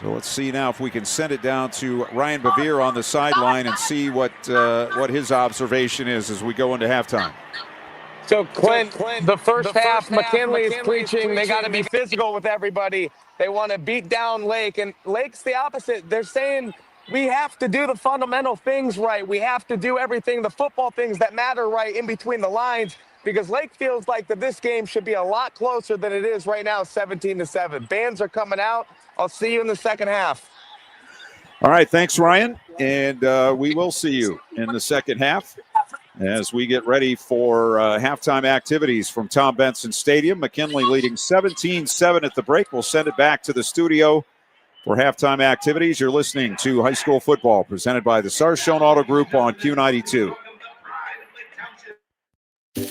So let's see now if we can send it down to Ryan Bevere on the sideline and see what his observation is as we go into halftime. So, Clint, the first half, McKinley is preaching they got to be physical with everybody. They want to beat down Lake, and Lake's the opposite. They're saying we have to do the fundamental things right. We have to do everything, the football things that matter right in between the lines, because Lake feels like that this game should be a lot closer than it is right now, 17-7. Bands are coming out. I'll see you in the second half. All right, thanks, Ryan. And we will see you in the second half as we get ready for halftime activities from Tom Benson Stadium. McKinley leading 17-7 at the break. We'll send it back to the studio for halftime activities. You're listening to High School Football presented by the Sarshone Auto Group on Q92.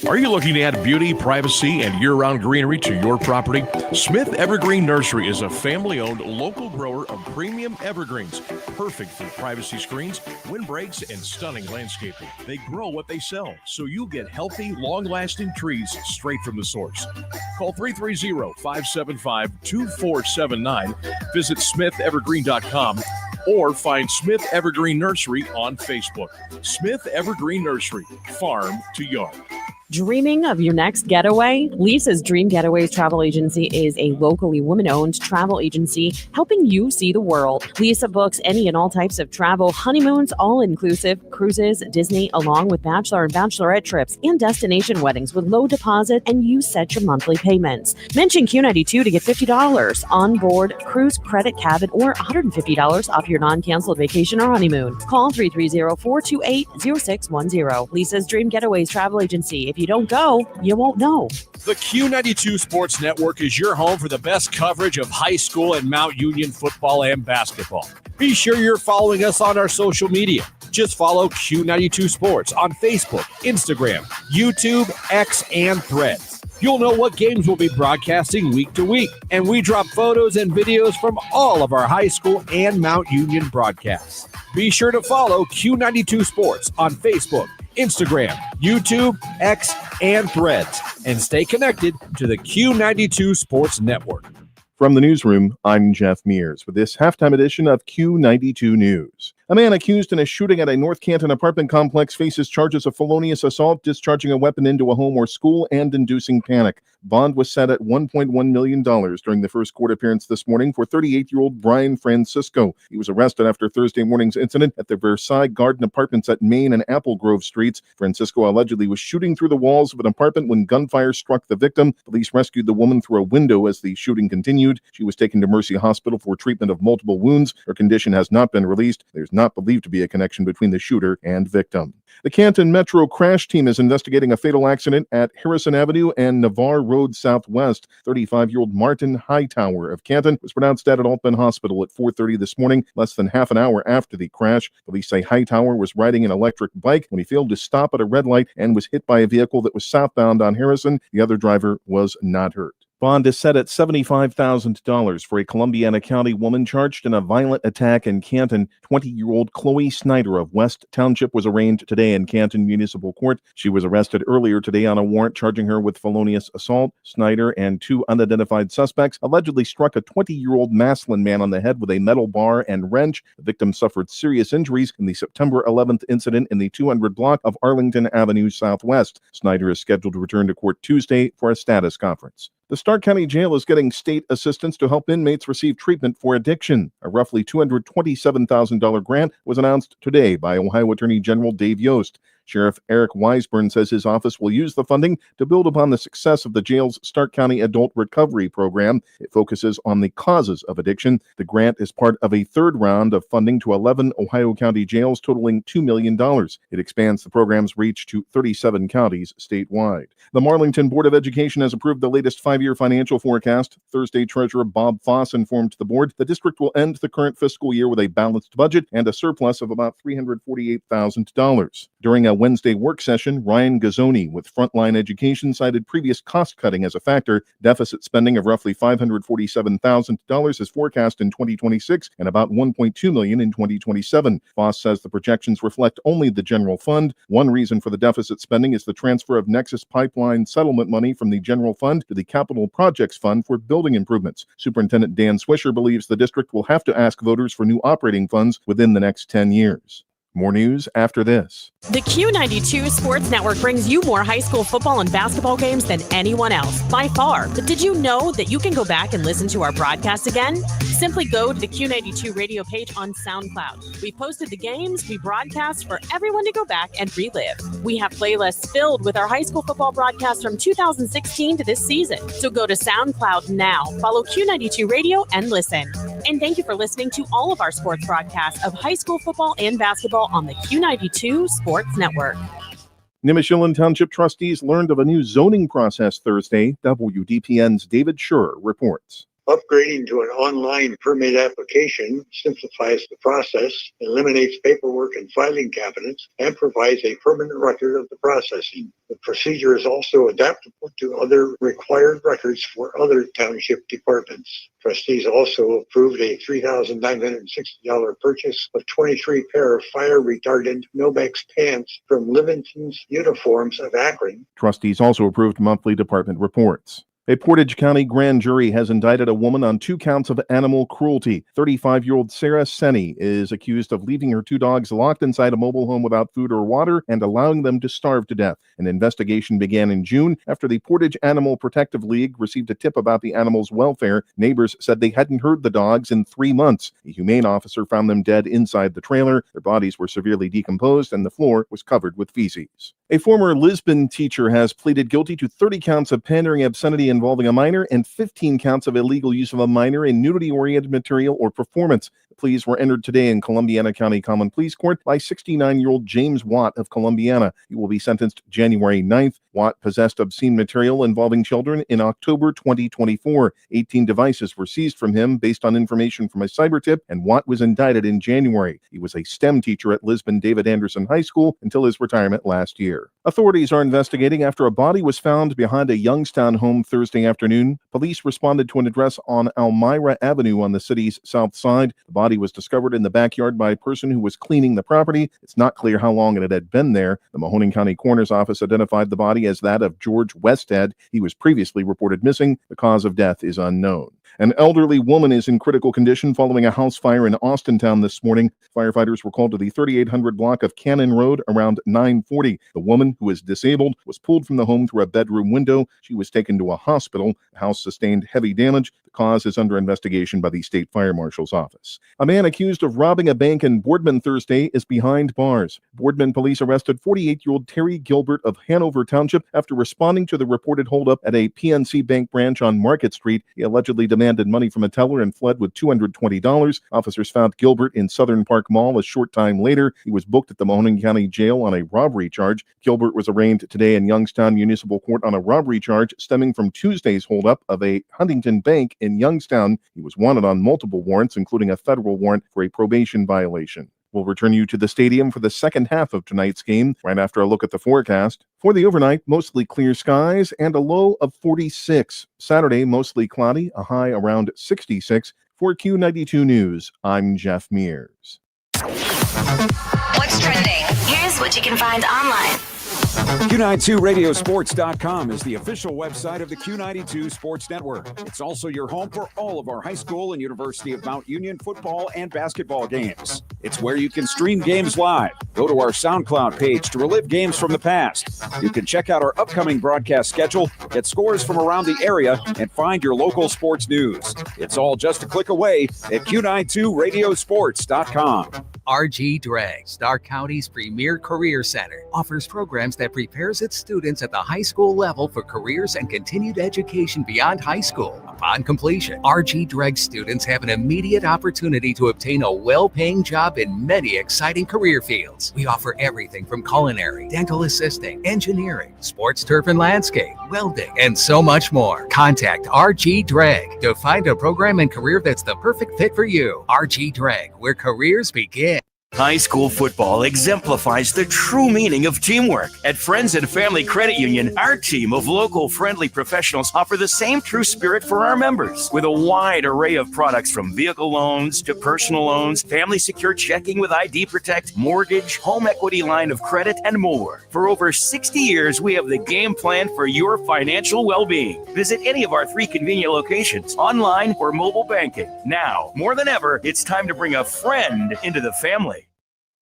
Are you looking to add beauty, privacy, and year-round greenery to your property? Smith Evergreen Nursery is a family-owned local grower of premium evergreens, perfect for privacy screens, windbreaks, and stunning landscaping. They grow what they sell, so you get healthy, long-lasting trees straight from the source. Call 330-575-2479, visit smithevergreen.com, or find Smith Evergreen Nursery on Facebook. Smith Evergreen Nursery, farm to yard. Dreaming of your next getaway? Lisa's Dream Getaways Travel Agency is a locally woman-owned travel agency helping you see the world. Lisa books any and all types of travel, honeymoons, all-inclusive, cruises, Disney, along with bachelor and bachelorette trips and destination weddings with low deposit, and you set your monthly payments. Mention Q92 to get $50 on board cruise, credit, cabin, or $150 off your non-canceled vacation or honeymoon. Call 330-428-0610. Lisa's Dream Getaways Travel Agency. If you don't go, you won't know. The Q92 Sports Network is your home for the best coverage of high school and Mount Union football and basketball. Be sure you're following us on our social media. Just follow Q92 Sports on Facebook, Instagram, YouTube, X, and Threads. You'll know what games we'll be broadcasting week to week, and we drop photos and videos from all of our high school and Mount Union broadcasts. Be sure to follow Q92 Sports on Facebook, Instagram, YouTube, X, and Threads. And stay connected to the Q92 Sports Network. From the newsroom, I'm Jeff Mears with this halftime edition of Q92 News. A man accused in a shooting at a North Canton apartment complex faces charges of felonious assault, discharging a weapon into a home or school, and inducing panic. Bond was set at $1.1 million during the first court appearance this morning for 38-year-old Brian Francisco. He was arrested after Thursday morning's incident at the Versailles Garden Apartments at Main and Apple Grove Streets. Francisco allegedly was shooting through the walls of an apartment when gunfire struck the victim. Police rescued the woman through a window as the shooting continued. She was taken to Mercy Hospital for treatment of multiple wounds. Her condition has not been released. There's not believed to be a connection between the shooter and victim. The Canton Metro Crash Team is investigating a fatal accident at Harrison Avenue and Navarre Road Southwest. 35-year-old Martin Hightower of Canton was pronounced dead at Altman Hospital at 4:30 this morning, less than half an hour after the crash. Police say Hightower was riding an electric bike when he failed to stop at a red light and was hit by a vehicle that was southbound on Harrison. The other driver was not hurt. Bond is set at $75,000 for a Columbiana County woman charged in a violent attack in Canton. 20-year-old Chloe Snyder of West Township was arraigned today in Canton Municipal Court. She was arrested earlier today on a warrant charging her with felonious assault. Snyder and two unidentified suspects allegedly struck a 20-year-old Maslin man on the head with a metal bar and wrench. The victim suffered serious injuries in the September 11th incident in the 200 block of Arlington Avenue Southwest. Snyder is scheduled to return to court Tuesday for a status conference. The Stark County Jail is getting state assistance to help inmates receive treatment for addiction. A roughly $227,000 grant was announced today by Ohio Attorney General Dave Yost. Sheriff Eric Weisburn says his office will use the funding to build upon the success of the jail's Stark County Adult Recovery Program. It focuses on the causes of addiction. The grant is part of a third round of funding to 11 Ohio County jails totaling $2 million. It expands the program's reach to 37 counties statewide. The Marlington Board of Education has approved the latest 5-year financial forecast. Thursday, Treasurer Bob Foss informed the board the district will end the current fiscal year with a balanced budget and a surplus of about $348,000. During a Wednesday work session, Ryan Gazzoni with Frontline Education cited previous cost-cutting as a factor. Deficit spending of roughly $547,000 is forecast in 2026 and about $1.2 million in 2027. Foss says the projections reflect only the general fund. One reason for the deficit spending is the transfer of Nexus Pipeline settlement money from the general fund to the Capital Projects Fund for building improvements. Superintendent Dan Swisher believes the district will have to ask voters for new operating funds within the next 10 years. More news after this. The Q92 Sports Network brings you more high school football and basketball games than anyone else, by far. But did you know that you can go back and listen to our broadcast again? Simply go to the Q92 radio page on SoundCloud. We posted the games we broadcast for everyone to go back and relive. We have playlists filled with our high school football broadcasts from 2016 to this season. So go to SoundCloud now, follow Q92 Radio, and listen. And thank you for listening to all of our sports broadcasts of high school football and basketball on the Q92 Sports Network. Nimishillen Township trustees learned of a new zoning process Thursday. WDPN's David Schur reports. Upgrading to an online permit application simplifies the process, eliminates paperwork and filing cabinets, and provides a permanent record of the processing. The procedure is also adaptable to other required records for other township departments. Trustees also approved a $3,960 purchase of 23 pair of fire retardant Nomex pants from Livingston's Uniforms of Akron. Trustees also approved monthly department reports. A Portage County grand jury has indicted a woman on 2 counts of animal cruelty. 35-year-old Sarah Senny is accused of leaving her 2 dogs locked inside a mobile home without food or water and allowing them to starve to death. An investigation began in June after the Portage Animal Protective League received a tip about the animals' welfare. Neighbors said they hadn't heard the dogs in 3 months. A humane officer found them dead inside the trailer. Their bodies were severely decomposed and the floor was covered with feces. A former Lisbon teacher has pleaded guilty to 30 counts of pandering obscenity involving a minor and 15 counts of illegal use of a minor in nudity-oriented material or performance. The pleas were entered today in Columbiana County Common Pleas Court by 69-year-old James Watt of Columbiana. He will be sentenced January 9th. Watt possessed obscene material involving children in October 2024. 18 devices were seized from him based on information from a cyber tip, and Watt was indicted in January. He was a STEM teacher at Lisbon David Anderson High School until his retirement last year. Authorities are investigating after a body was found behind a Youngstown home Thursday afternoon. Police responded to an address on Elmira Avenue on the city's south side. The body body was discovered in the backyard by a person who was cleaning the property. It's not clear how long it had been there. The Mahoning County Coroner's Office identified the body as that of George Westhead. He was previously reported missing. The cause of death is unknown. An elderly woman is in critical condition following a house fire in Austintown this morning. Firefighters were called to the 3800 block of Cannon Road around 9:40. The woman, who is disabled, was pulled from the home through a bedroom window. She was taken to a hospital. The house sustained heavy damage. The cause is under investigation by the State Fire Marshal's office. A man accused of robbing a bank in Boardman Thursday is behind bars. Boardman police arrested 48-year-old Terry Gilbert of Hanover Township after responding to the reported holdup at a PNC Bank branch on Market Street. He allegedly demanded money from a teller and fled with $220. Officers found Gilbert in Southern Park Mall a short time later. He was booked at the Mahoning County Jail on a robbery charge. Gilbert was arraigned today in Youngstown Municipal Court on a robbery charge stemming from Tuesday's holdup of a Huntington Bank in Youngstown. He was wanted on multiple warrants, including a federal warrant for a probation violation. We'll return you to the stadium for the second half of tonight's game right after a look at the forecast. For the overnight, mostly clear skies and a low of 46. Saturday, mostly cloudy, a high around 66. For Q92 News, I'm Jeff Mears. What's trending? Here's what you can find online. Q92radiosports.com is the official website of the Q92 Sports Network. It's also your home for all of our high school and University of Mount Union football and basketball games. It's where you can stream games live. Go to our SoundCloud page to relive games from the past. You can check out our upcoming broadcast schedule, get scores from around the area, and find your local sports news. It's all just a click away at Q92radiosports.com. RG Drag, Stark County's premier career center, offers programs that prepares its students at the high school level for careers and continued education beyond high school. Upon completion, RG Drag students have an immediate opportunity to obtain a well-paying job in many exciting career fields. We offer everything from culinary, dental assisting, engineering, sports turf and landscape, welding, and so much more. Contact RG Drag to find a program and career that's the perfect fit for you. RG Drag, where careers begin. High school football exemplifies the true meaning of teamwork. At Friends and Family Credit Union, our team of local friendly professionals offer the same true spirit for our members. With a wide array of products from vehicle loans to personal loans, family secure checking with ID Protect, mortgage, home equity line of credit, and more. For over 60 years, we have the game plan for your financial well-being. Visit any of our 3 convenient locations, online or mobile banking. Now, more than ever, it's time to bring a friend into the family.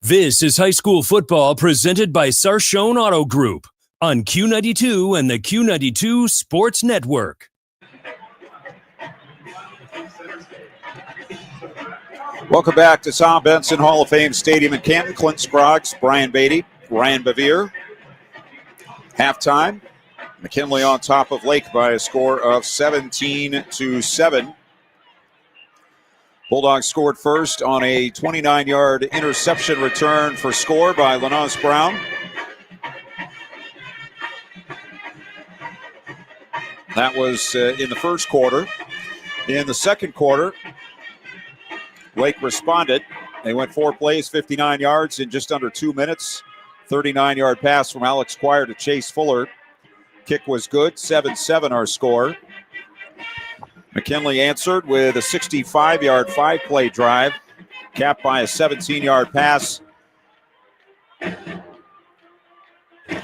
This is high school football presented by Sarshone Auto Group on Q92 and the Q92 Sports Network. Welcome back to Tom Benson Hall of Fame Stadium in Canton. Clint Scroggs, Brian Beatty, Ryan Bevere. Halftime, McKinley on top of Lake by a score of 17-7. Bulldogs scored first on a 29-yard interception return for score by Lenaz Brown. That was in the first quarter. In the second quarter, Lake responded. They went 4 plays, 59 yards in just under 2 minutes. 39-yard pass from Alex Squire to Chase Fuller. Kick was good, 7-7 our score. McKinley answered with a 65-yard 5-play drive, capped by a 17-yard pass.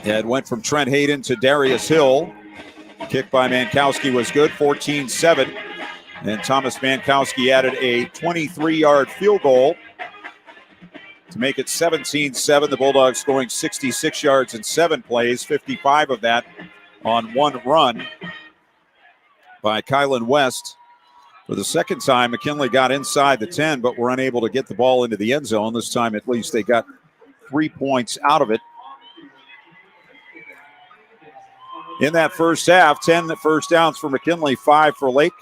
It went from Trent Hayden to Darius Hill. Kick by Mankowski was good, 14-7. And Thomas Mankowski added a 23-yard field goal to make it 17-7. The Bulldogs scoring 66 yards in 7 plays, 55 of that on 1 run by Kylan West. For the second time, McKinley got inside the 10, but were unable to get the ball into the end zone. This time, at least, they got 3 points out of it. In that first half, 10 first downs for McKinley, 5 for Lake.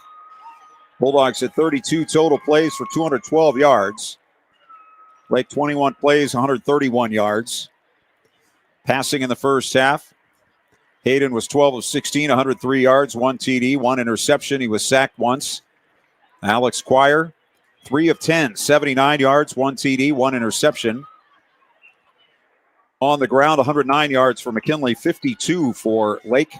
Bulldogs had 32 total plays for 212 yards. Lake 21 plays, 131 yards. Passing in the first half, Hayden was 12 of 16, 103 yards, 1 TD, 1 interception. He was sacked once. Alex Squire, 3 of 10, 79 yards, 1 TD, 1 interception. On the ground, 109 yards for McKinley, 52 for Lake.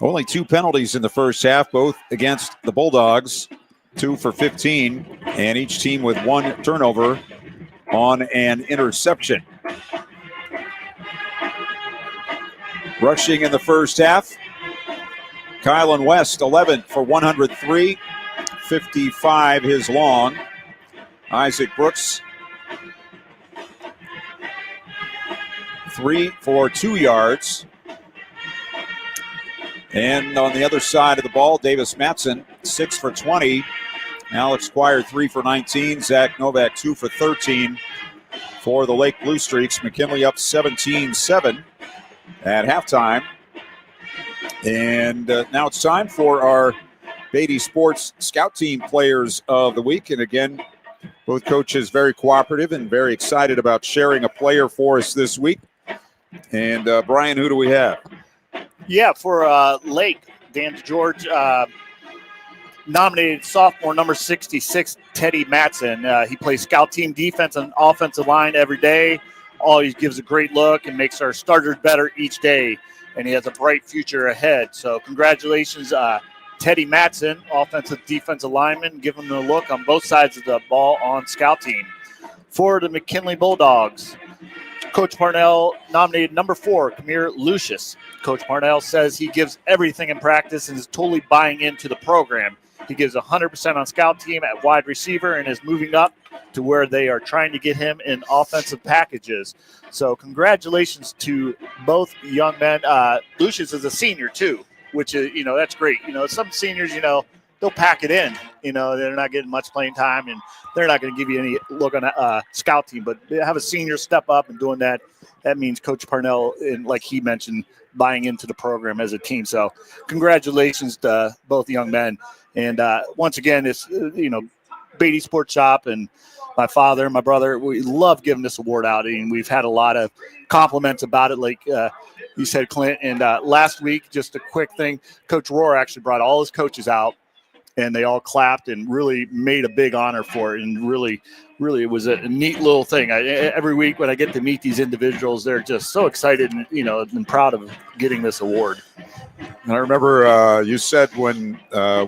Only 2 penalties in the first half, both against the Bulldogs. 2 for 15, and each team with 1 turnover on an interception. Rushing in the first half, Kylan West, 11 for 103, 55 his long. Isaac Brooks, 3 for 2 yards. And on the other side of the ball, Davis Matson, 6 for 20. Alex Squire, 3 for 19. Zach Novak, 2 for 13 for the Lake Blue Streaks. McKinley up 17-7 at halftime. And now it's time for our Beatty Sports Scout Team Players of the Week. And again, both coaches very cooperative and very excited about sharing a player for us this week. And Brian, who do we have? Yeah, for Lake, Dan DeGeorge, nominated sophomore number 66, Teddy Matson. He plays scout team defense and offensive line every day. Always gives a great look and makes our starters better each day. And he has a bright future ahead. So congratulations, Teddy Matson, offensive defensive lineman, giving him a look on both sides of the ball on scout team. For the McKinley Bulldogs, Coach Parnell nominated number 4, Kamir Lucius. Coach Parnell says he gives everything in practice and is totally buying into the program. He gives 100% on scout team at wide receiver and is moving up to where they are trying to get him in offensive packages. So congratulations to both young men. Lucius is a senior too, which is, that's great. Some seniors, they'll pack it in. They're not getting much playing time and they're not going to give you any look on a scout team. But have a senior step up and doing that, that means Coach Parnell, and like he mentioned, buying into the program as a team. So congratulations to both young men. And once again, it's, Beatty Sports Shop and my father and my brother, we love giving this award out. And we've had a lot of compliments about it, like you said, Clint. And last week, just a quick thing, Coach Rohr actually brought all his coaches out and they all clapped and really made a big honor for it. And really, it was a neat little thing. Every week when I get to meet these individuals, they're just so excited and, and proud of getting this award. And I remember you said when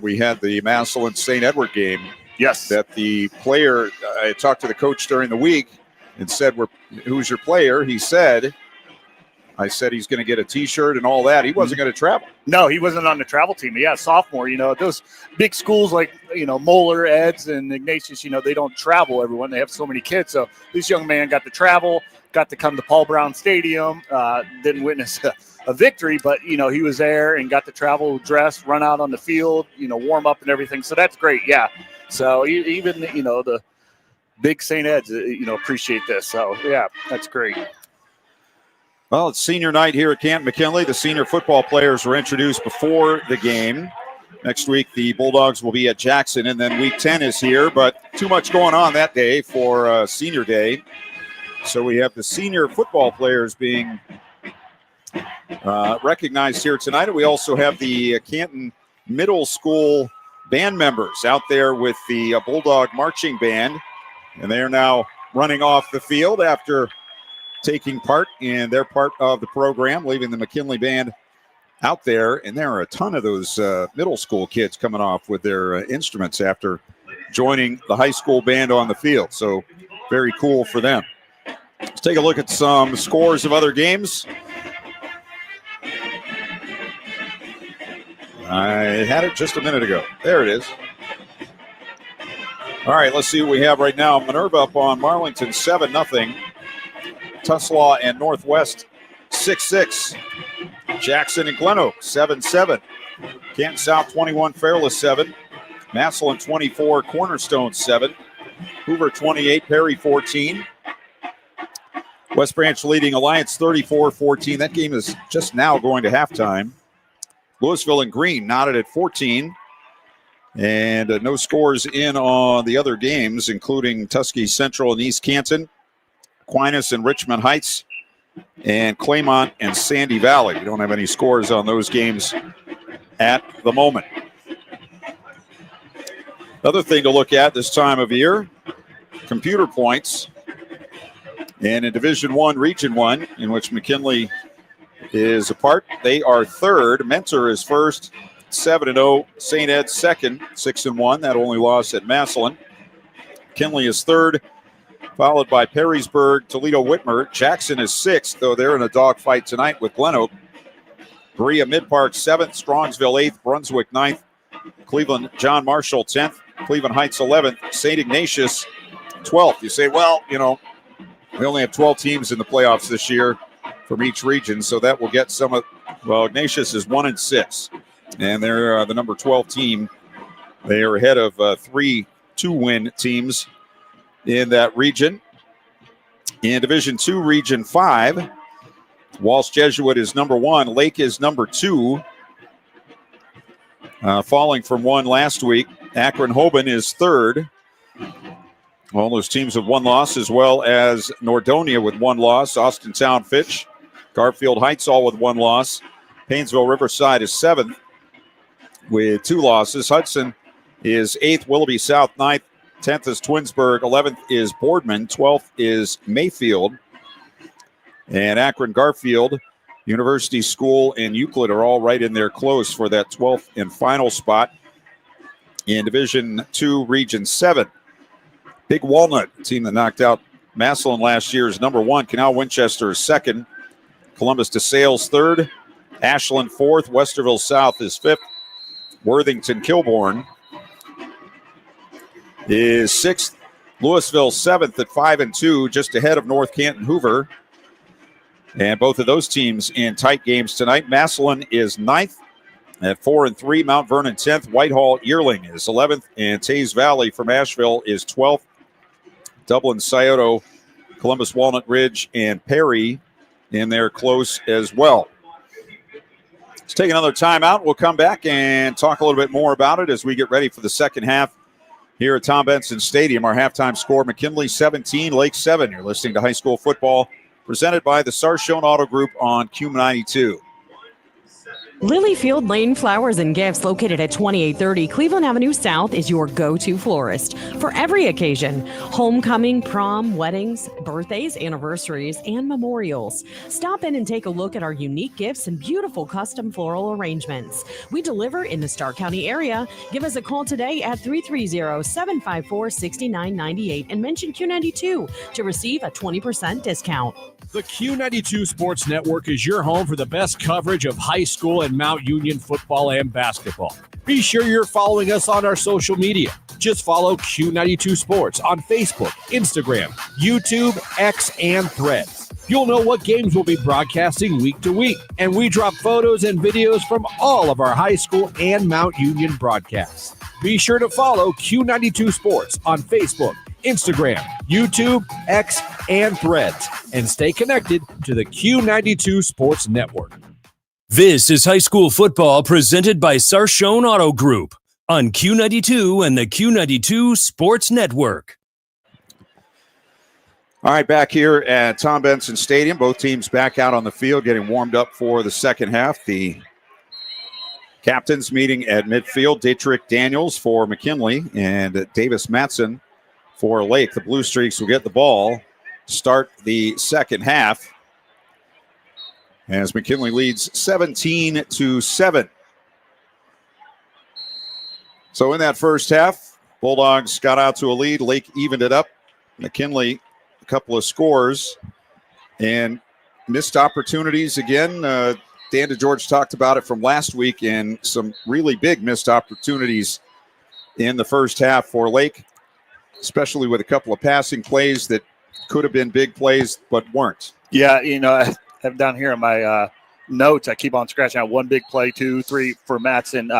we had the Massillon St. Edward game, yes, that the player, I talked to the coach during the week and said, who's your player? I said he's going to get a T-shirt and all that. He wasn't going to travel. No, he wasn't on the travel team. Yeah, sophomore. Those big schools like, Moeller, Eds, and Ignatius, they don't travel everyone. They have so many kids. So this young man got to travel, got to come to Paul Brown Stadium, didn't witness a victory, but, he was there and got to travel, dress, run out on the field, warm up and everything. So that's great. Yeah. So even, the big St. Ed's, appreciate this. So, yeah, that's great. Well, it's senior night here at Camp McKinley. The senior football players were introduced before the game. Next week, the Bulldogs will be at Jackson, and then week 10 is here, but too much going on that day for senior day. So we have the senior football players being recognized here tonight. And we also have the Canton Middle School band members out there with the Bulldog Marching Band, and they are now running off the field after taking part in their part of the program, leaving the McKinley Band out there. And there are a ton of those middle school kids coming off with their instruments after joining the high school band on the field. So very cool for them. Let's take a look at some scores of other games. I had it just a minute ago. There it is. All right, let's see what we have right now. Minerva up on Marlington, 7-0. Tuslaw and Northwest, 6-6. Jackson and Glen Oak, 7-7. Canton South, 21. Fairless, 7. Massillon, 24. Cornerstone, 7. Hoover, 28. Perry, 14. West Branch leading Alliance, 34-14. That game is just now going to halftime. Louisville and Green knotted at 14. And no scores in on the other games, including Tuskegee Central and East Canton, Aquinas and Richmond Heights, and Claymont and Sandy Valley. We don't have any scores on those games at the moment. Another thing to look at this time of year, computer points. And in Division I, Region I, in which McKinley is a part, they are third. Mentor is first. 7-0. St. Ed's second, 6-1. That only loss at Massillon. McKinley is third, followed by Perrysburg, Toledo, Whitmer. Jackson is sixth, though they're in a dogfight tonight with Glen Oak. Berea Mid-Park seventh, Strongsville eighth, Brunswick ninth, Cleveland John Marshall 10th, Cleveland Heights 11th, St. Ignatius 12th. You say, well, we only have 12 teams in the playoffs this year from each region, so that will get some of. Well, Ignatius is 1-6, and they're the number 12 team. They are ahead of 3 2-win teams in that region. In Division II, Region 5, Walsh Jesuit is number 1. Lake is number 2, falling from 1 last week. Akron Hoban is third. All those teams have 1 loss, as well as Nordonia with 1 loss. Austintown Fitch, Garfield Heights all with 1 loss. Painesville Riverside is 7th with 2 losses. Hudson is 8th. Willoughby South 9th. 10th is Twinsburg. 11th is Boardman. 12th is Mayfield. And Akron, Garfield, University School, and Euclid are all right in there close for that 12th and final spot. In Division II, Region 7, Big Walnut, team that knocked out Massillon last year, is number 1. Canal Winchester is second. Columbus DeSales third. Ashland fourth. Westerville South is 5th. Worthington Kilbourne is 6th. Louisville 7th at 5-2, just ahead of North Canton Hoover. And both of those teams in tight games tonight. Massillon is 9th at 4-3. Mount Vernon 10th. Whitehall Yearling is 11th. And Taze Valley from Asheville is 12th. Dublin, Scioto, Columbus, Walnut Ridge, and Perry in there close as well. Let's take another timeout. We'll come back and talk a little bit more about it as we get ready for the second half here at Tom Benson Stadium. Our halftime score, McKinley 17, Lake 7. You're listening to high school football presented by the Sarshone Auto Group on Q92. Lilyfield Lane Flowers and Gifts, located at 2830 Cleveland Avenue South, is your go-to florist for every occasion: homecoming, prom, weddings, birthdays, anniversaries, and memorials. Stop in and take a look at our unique gifts and beautiful custom floral arrangements. We deliver in the Stark County area. Give us a call today at 330-754-6998 and mention Q92 to receive a 20% discount. The Q92 Sports Network is your home for the best coverage of high school and Mount Union football and basketball. Be sure you're following us on our social media. Just follow Q92 Sports on Facebook, Instagram, YouTube, X, and Threads. You'll know what games we'll be broadcasting week to week, and we drop photos and videos from all of our high school and Mount Union broadcasts. Be sure to follow Q92 Sports on Facebook, Instagram, YouTube, X, and Threads, and stay connected to the Q92 Sports Network. This is high school football presented by Sarshone Auto Group on Q92 and the Q92 Sports Network. All right, back here at Tom Benson Stadium. Both teams back out on the field getting warmed up for the second half. The captains meeting at midfield: Dietrich Daniels for McKinley and Davis Matson for Lake. The Blue Streaks will get the ball to start the second half as McKinley leads 17-7. So in that first half, Bulldogs got out to a lead. Lake evened it up. McKinley, a couple of scores and missed opportunities again. Dan DeGeorge talked about it from last week, and some really big missed opportunities in the first half for Lake, especially with a couple of passing plays that could have been big plays but weren't. Yeah, I have down here in my notes, I keep on scratching out one big play, 2, 3 for Matson.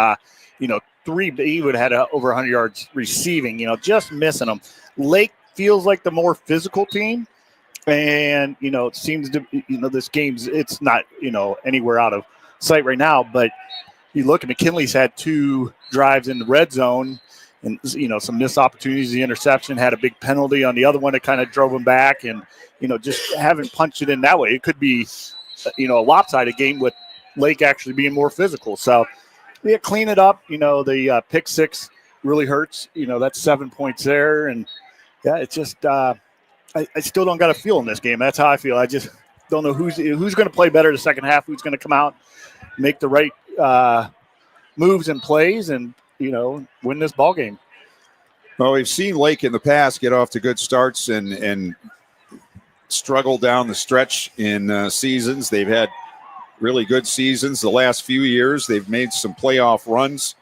3, he would have had over 100 yards receiving, just missing them. Lake feels like the more physical team. And, it seems to, this game's, it's not, anywhere out of sight right now. But you look at McKinley's had 2 drives in the red zone and, some missed opportunities. The interception, had a big penalty on the other one that kind of drove him back. And, just haven't punched it in that way. It could be, a lopsided game with Lake actually being more physical. So, yeah, clean it up. The pick 6 really hurts. That's 7 points there. And, yeah, it's just I still don't got a feel in this game. That's how I feel. I just don't know who's going to play better the second half, who's going to come out, make the right moves and plays and, win this ball game. Well, we've seen Lake in the past get off to good starts and struggle down the stretch in seasons. They've had really good seasons the last few years. They've made some playoff runs.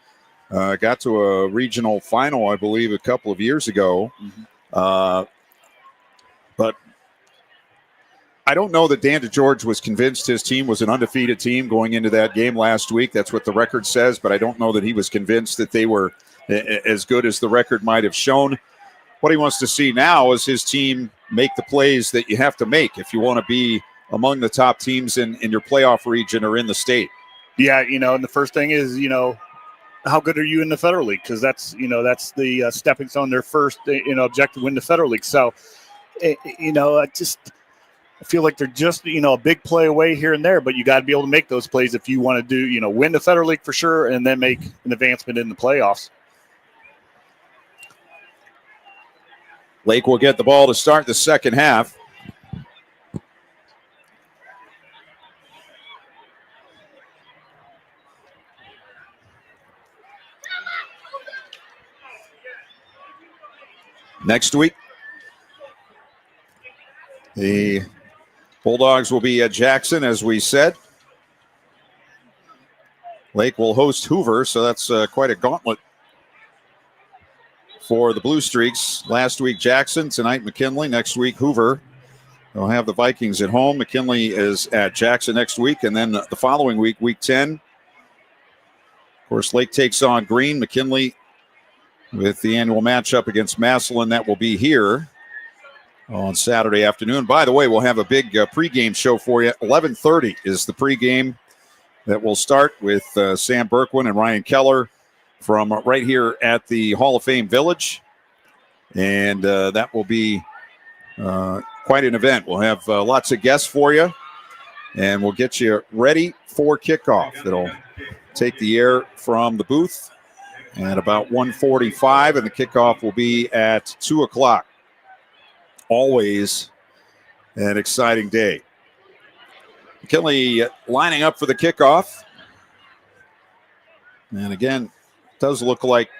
Got to a regional final, I believe, a couple of years ago. But I don't know that Dan DeGeorge was convinced his team was an undefeated team going into that game last week. That's what the record says, but I don't know that he was convinced that they were as good as the record might have shown. What he wants to see now is his team make the plays that you have to make if you want to be among the top teams in your playoff region or in the state. Yeah, and the first thing is, how good are you in the Federal League? Because that's the stepping stone, their first, objective, win the Federal League. So, I feel like they're just, a big play away here and there, but you got to be able to make those plays if you want to do, win the Federal League for sure and then make an advancement in the playoffs. Lake will get the ball to start the second half. Next week, the Bulldogs will be at Jackson, as we said. Lake will host Hoover, so that's quite a gauntlet for the Blue Streaks. Last week, Jackson. Tonight, McKinley. Next week, Hoover. They'll have the Vikings at home. McKinley is at Jackson next week, and then the following week, week 10. Of course, Lake takes on Green. McKinley with the annual matchup against Massillon. That will be here on Saturday afternoon. By the way, we'll have a big pregame show for you. 11:30 is the pregame that will start with Sam Berkwin and Ryan Keller from right here at the Hall of Fame Village. And that will be quite an event. We'll have lots of guests for you, and we'll get you ready for kickoff. It'll take the air from the booth at about 1:45, and the kickoff will be at 2 o'clock. Always an exciting day. McKinley lining up for the kickoff. And again, it does look like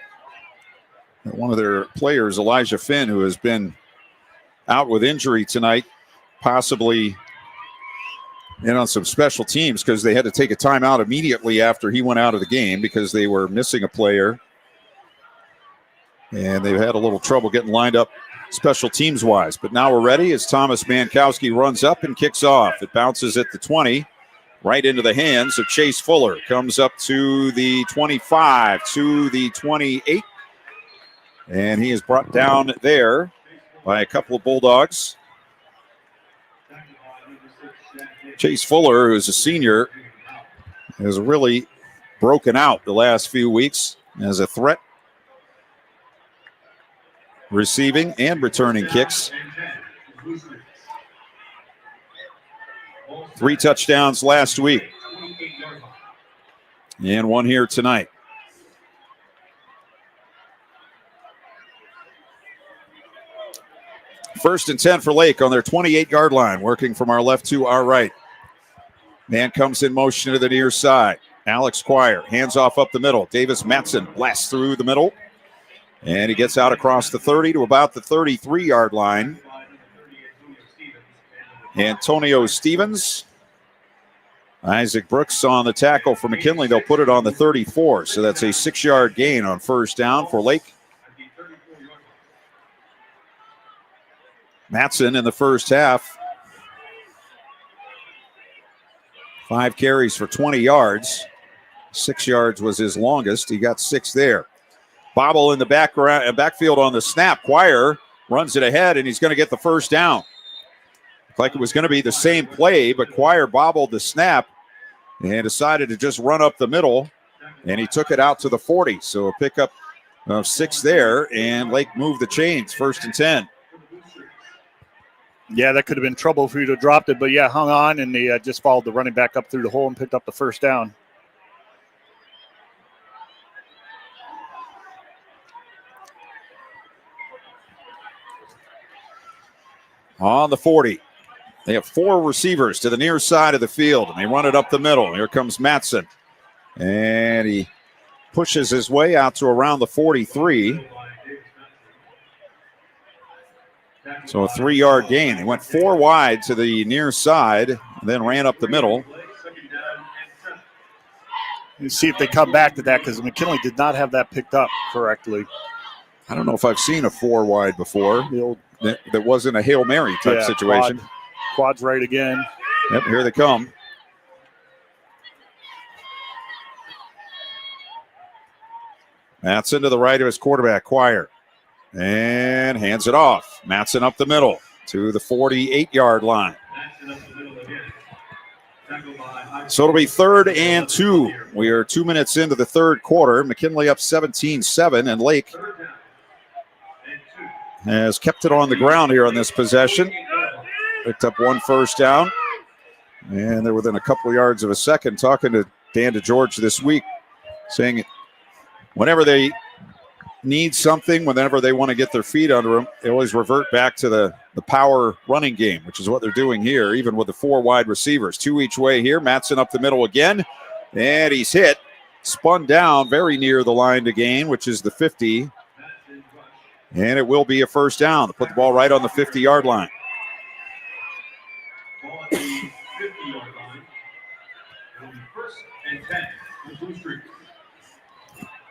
one of their players, Elijah Finn, who has been out with injury tonight, possibly in on some special teams because they had to take a timeout immediately after he went out of the game because they were missing a player. And they've had a little trouble getting lined up special teams wise. But now we're ready as Thomas Mankowski runs up and kicks off. It bounces at the 20, right into the hands of Chase Fuller. Comes up to the 25, to the 28. And he is brought down there by a couple of Bulldogs. Chase Fuller, who is a senior, has really broken out the last few weeks as a threat, receiving and returning kicks. 3 touchdowns last week and 1 here tonight. First and 10 for Lake on their 28-yard line, working from our left to our right. Man comes in motion to the near side. Alex Quire hands off up the middle. Davis Matson blasts through the middle. And he gets out across the 30 to about the 33-yard line. Antonio Stevens. Isaac Brooks on the tackle for McKinley. They'll put it on the 34. So that's a 6-yard gain on first down for Lake. Matson in the first half. 5 carries for 20 yards. 6 yards was his longest. He got 6 there. Bobble in the backfield on the snap. Quire runs it ahead, and he's going to get the first down. Looked like it was going to be the same play, but Quire bobbled the snap and decided to just run up the middle, and he took it out to the 40. So a pickup of 6 there, and Lake moved the chains. First and 10. Yeah, that could have been trouble if you'd have dropped it, but yeah, hung on, and they just followed the running back up through the hole and picked up the first down. On the 40. They have 4 receivers to the near side of the field, and they run it up the middle. Here comes Matson. And he pushes his way out to around the 43. So a 3-yard gain. He went 4 wide to the near side, and then ran up the middle. You see if they come back to that, because McKinley did not have that picked up correctly. I don't know if I've seen a 4 wide before. That wasn't a Hail Mary type situation. Quad's right again. Yep, here they come. Matson to the right of his quarterback, Quire. And hands it off. Matson up the middle to the 48-yard line. So it'll be 3rd and 2. We are 2 minutes into the third quarter. McKinley up 17-7, and Lake has kept it on the ground here on this possession. Picked up 1 first down. And they're within a couple yards of a second. Talking to Dan DeGeorge this week, saying whenever they need something, whenever they want to get their feet under them, they always revert back to the power running game, which is what they're doing here, even with the 4 wide receivers. 2 each way here. Matson up the middle again, and he's hit. Spun down very near the line to gain, which is the 50. And it will be a first down to put the ball right on the 50-yard line.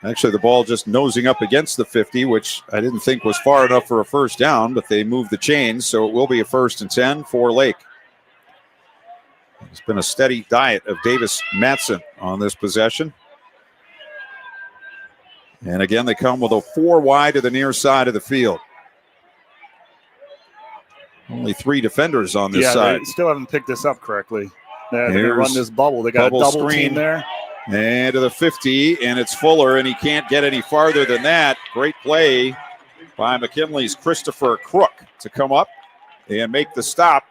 Actually, the ball just nosing up against the 50, which I didn't think was far enough for a first down, but they moved the chains, so it will be a 1st and 10 for Lake. It's been a steady diet of Davis Matson on this possession. And again, they come with a 4 wide to the near side of the field. Only 3 defenders on this side. They still haven't picked this up correctly. They're going to run this bubble. They got a double screen team there. And to the 50, and it's Fuller, and he can't get any farther than that. Great play by McKinley's Christopher Crook to come up and make the stop.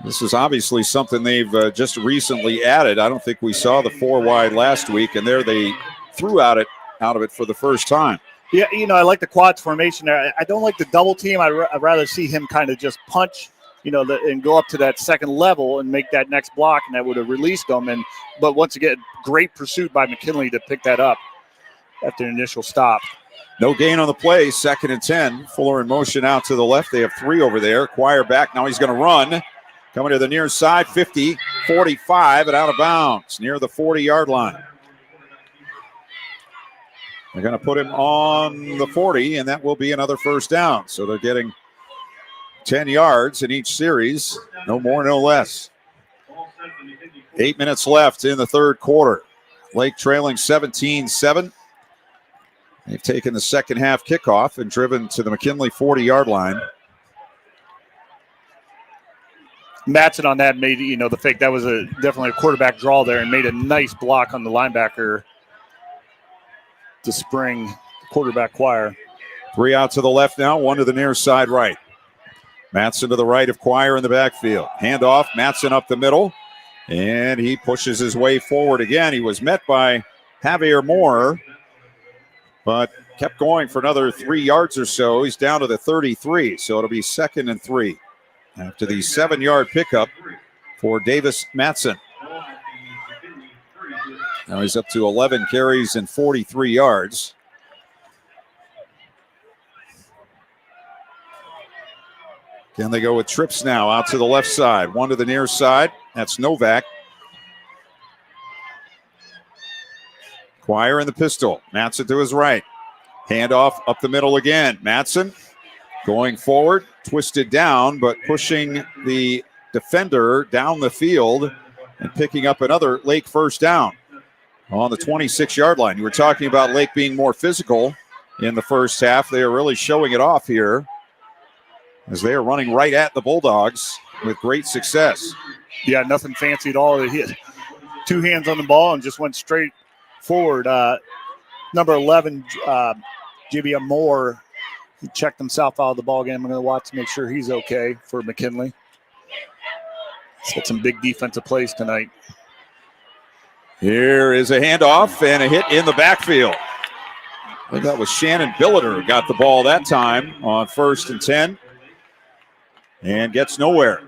This is obviously something they've just recently added. I don't think we saw the 4 wide last week, and there they threw out of it for the first time. Yeah, I like the quads formation there. I don't like the double team. I'd rather see him kind of just punch, and go up to that second level and make that next block, and that would have released them. But once again, great pursuit by McKinley to pick that up after the initial stop. No gain on the play, 2nd and 10. Fuller in motion out to the left. They have 3 over there. Quire back. Now he's going to run. Coming to the near side, 50, 45, and out of bounds near the 40-yard line. They're going to put him on the 40, and that will be another first down. So they're getting 10 yards in each series, no more, no less. 8 minutes left in the third quarter. Lake trailing 17-7. They've taken the second half kickoff and driven to the McKinley 40-yard line. Matson on that made, the fake. That was definitely a quarterback draw there and made a nice block on the linebacker to spring quarterback Quire. 3 out to the left now, 1 to the near side right. Matson to the right of Quire in the backfield. Handoff, Matson up the middle, and he pushes his way forward again. He was met by Javier Moore, but kept going for another 3 yards or so. He's down to the 33, so it'll be 2nd and 3 after the 7-yard pickup for Davis Matson. Now he's up to 11 carries and 43 yards. Can they go with trips now out to the left side? 1 to the near side. That's Novak. Quire in the pistol. Matson to his right. Handoff up the middle again. Matson going forward, twisted down, but pushing the defender down the field and picking up another Lake first down on the 26-yard line. You were talking about Lake being more physical in the first half. They are really showing it off here as they are running right at the Bulldogs with great success. Yeah, nothing fancy at all. They hit 2 hands on the ball and just went straight forward. Number 11, J.B. Moore, he checked himself out of the ball game. I'm going to watch to make sure he's okay for McKinley. He's got some big defensive plays tonight. Here is a handoff and a hit in the backfield. I think that was Shannon Billiter who got the ball that time on 1st and 10 and gets nowhere.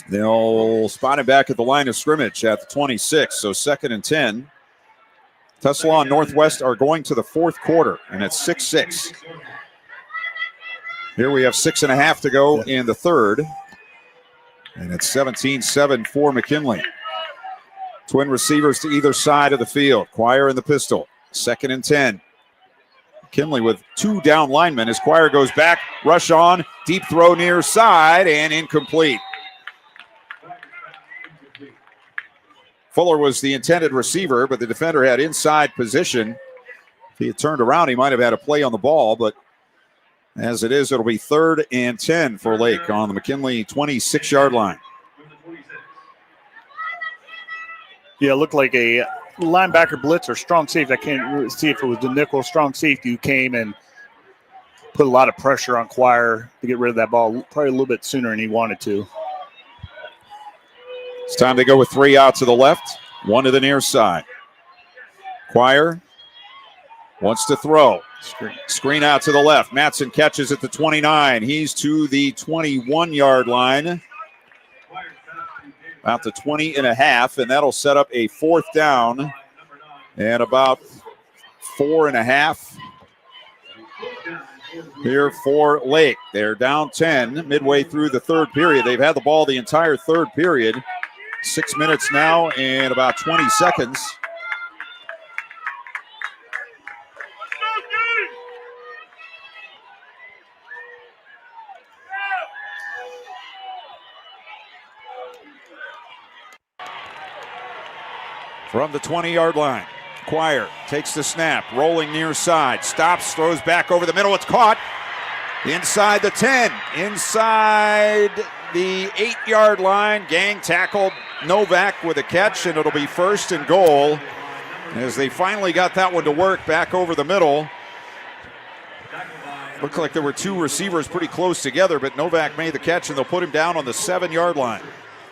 They'll spot him back at the line of scrimmage at the 26. So 2nd and 10. Tuslaw and Northwest are going to the fourth quarter, and it's 6-6. Here we have 6.5 to go in the third, and it's 17-7 for McKinley. Twin receivers to either side of the field. Quire in the pistol. 2nd and 10. McKinley with 2 down linemen as Quire goes back, rush on, deep throw near side, and incomplete. Fuller was the intended receiver, but the defender had inside position. If he had turned around, he might have had a play on the ball, but as it is, it'll be 3rd and 10 for Lake on the McKinley 26-yard line. Yeah, it looked like a linebacker blitz or strong safety. I can't really see if it was the nickel strong safety who came and put a lot of pressure on Quire to get rid of that ball probably a little bit sooner than he wanted to. It's time to go with 3 out to the left, 1 to the near side. Quire wants to throw. Screen out to the left. Matson catches at the 29. He's to the 21-yard line. About the 20.5, and that'll set up a 4th down and about 4.5 here for Lake. They're down 10 midway through the third period. They've had the ball the entire third period. 6 minutes now and about 20 seconds. From the 20-yard line, Quire takes the snap, rolling near side, stops, throws back over the middle. It's caught inside the 10, inside the 8-yard line. Gang tackled Novak with a catch, and it'll be 1st and goal as they finally got that one to work back over the middle. Looked like there were 2 receivers pretty close together, but Novak made the catch, and they'll put him down on the 7-yard line.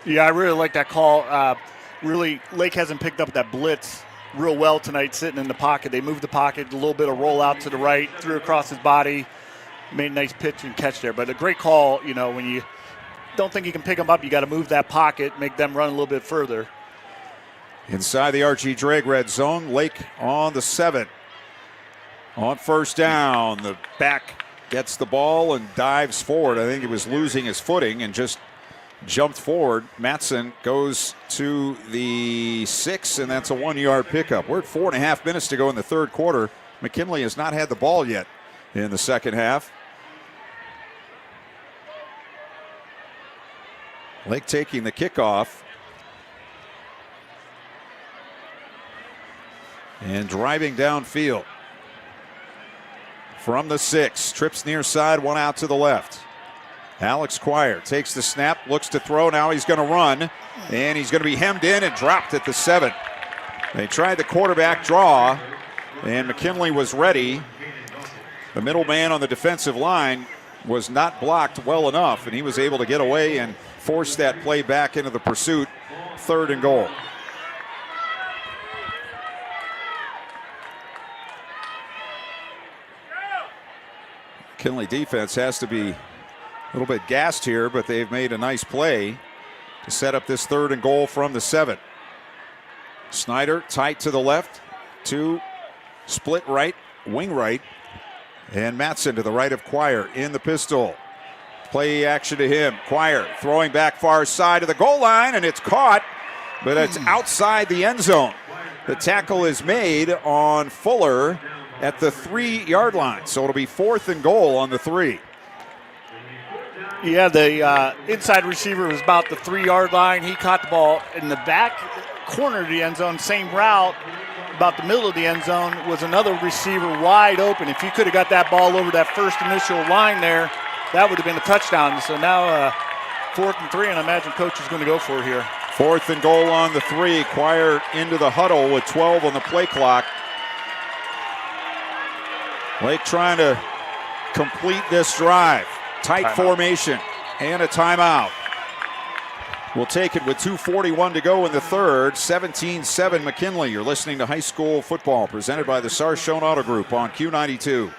Yeah, I really like that call. Really, Lake hasn't picked up that blitz real well tonight, sitting in the pocket. They moved the pocket, a little bit of roll out to the right, threw across his body, made a nice pitch and catch there. But a great call, when you don't think you can pick them up, you got to move that pocket, make them run a little bit further. Inside the RG Drag red zone, Lake on the 7. On 1st down, the back gets the ball and dives forward. I think he was losing his footing and just jumped forward. Matson goes to the 6, and that's a 1-yard pickup. We're at 4.5 minutes to go in the third quarter. McKinley has not had the ball yet in the second half. Lake taking the kickoff and driving downfield. From the 6, trips near side, 1 out to the left. Alex Quire takes the snap, looks to throw. Now he's going to run, and he's going to be hemmed in and dropped at the 7. They tried the quarterback draw, and McKinley was ready. The middle man on the defensive line was not blocked well enough, and he was able to get away and force that play back into the pursuit. 3rd and goal. McKinley defense has to be a little bit gassed here, but they've made a nice play to set up this 3rd and goal from the 7. Snyder tight to the left, 2 split right, wing right, and Matson to the right of Quire in the pistol. Play action to him. Quire throwing back far side of the goal line, and it's caught, but it's outside the end zone. The tackle is made on Fuller at the 3-yard line, so it'll be 4th and goal on the 3. Yeah, the inside receiver was about the 3-yard line. He caught the ball in the back corner of the end zone, same route. About the middle of the end zone was another receiver wide open. If he could have got that ball over that first initial line there, that would have been a touchdown. So now 4th and 3, and I imagine coach is going to go for it here. 4th and goal on the 3. Quire into the huddle with 12 on the play clock. Lake trying to complete this drive. Tight formation and a timeout. We'll take it with 2:41 to go in the third. 17-7 McKinley. You're listening to high school football presented by the Sarshone Auto Group on Q92.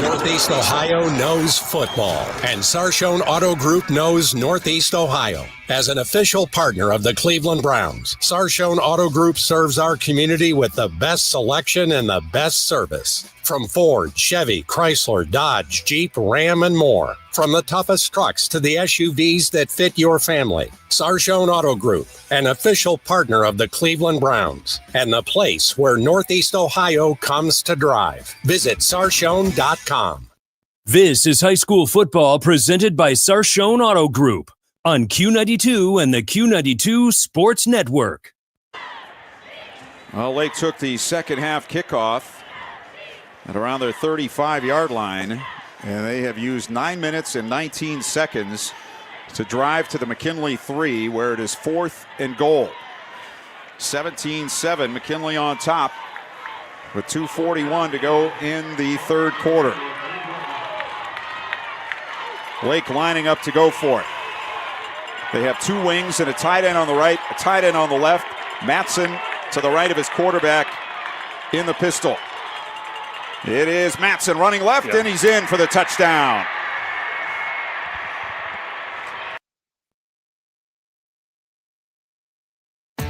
Northeast Ohio knows football, and Sarshone Auto Group knows Northeast Ohio. As an official partner of the Cleveland Browns, Sarshone Auto Group serves our community with the best selection and the best service. From Ford, Chevy, Chrysler, Dodge, Jeep, Ram, and more. From the toughest trucks to the SUVs that fit your family. Sarshone Auto Group, an official partner of the Cleveland Browns, and the place where Northeast Ohio comes to drive. Visit sarshone.com. This is high school football presented by Sarshone Auto Group on Q92 and the Q92 Sports Network. Well, Lake took the second half kickoff at around their 35-yard line, and they have used 9 minutes and 19 seconds to drive to the McKinley 3, where it is 4th and goal. 17-7, McKinley on top with 2:41 to go in the third quarter. Lake lining up to go for it. They have two wings and a tight end on the right, a tight end on the left. Matson to the right of his quarterback in the pistol. It is Matson running left, and he's in for the touchdown.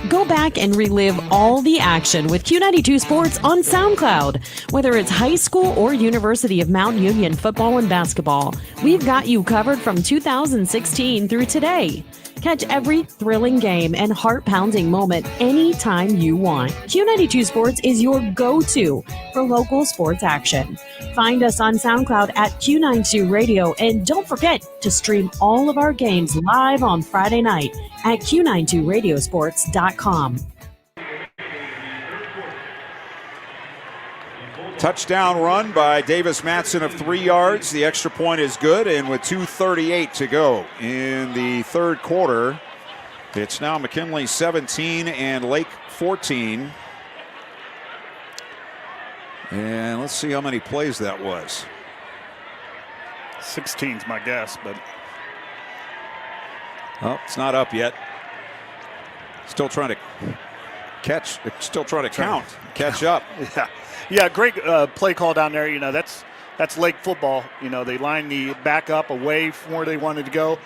Go back and relive all the action with Q92 Sports on SoundCloud. Whether it's high school or University of Mount Union football and basketball, we've got you covered from 2016 through today. Catch every thrilling game and heart-pounding moment anytime you want. Q92 Sports is your go-to for local sports action. Find us on SoundCloud at Q92 Radio, and don't forget to stream all of our games live on Friday night at Q92Radiosports.com. Touchdown run by Davis Matson of 3 yards. The extra point is good, and with 2:38 to go in the third quarter, it's now McKinley 17 and Lake 14. And let's see how many plays that was. 16 is my guess, but oh, it's not up yet. Still trying to catch, still trying to catch up. Yeah, great play call down there. You know, that's Lake football. You know, they lined the back up away from where they wanted to go,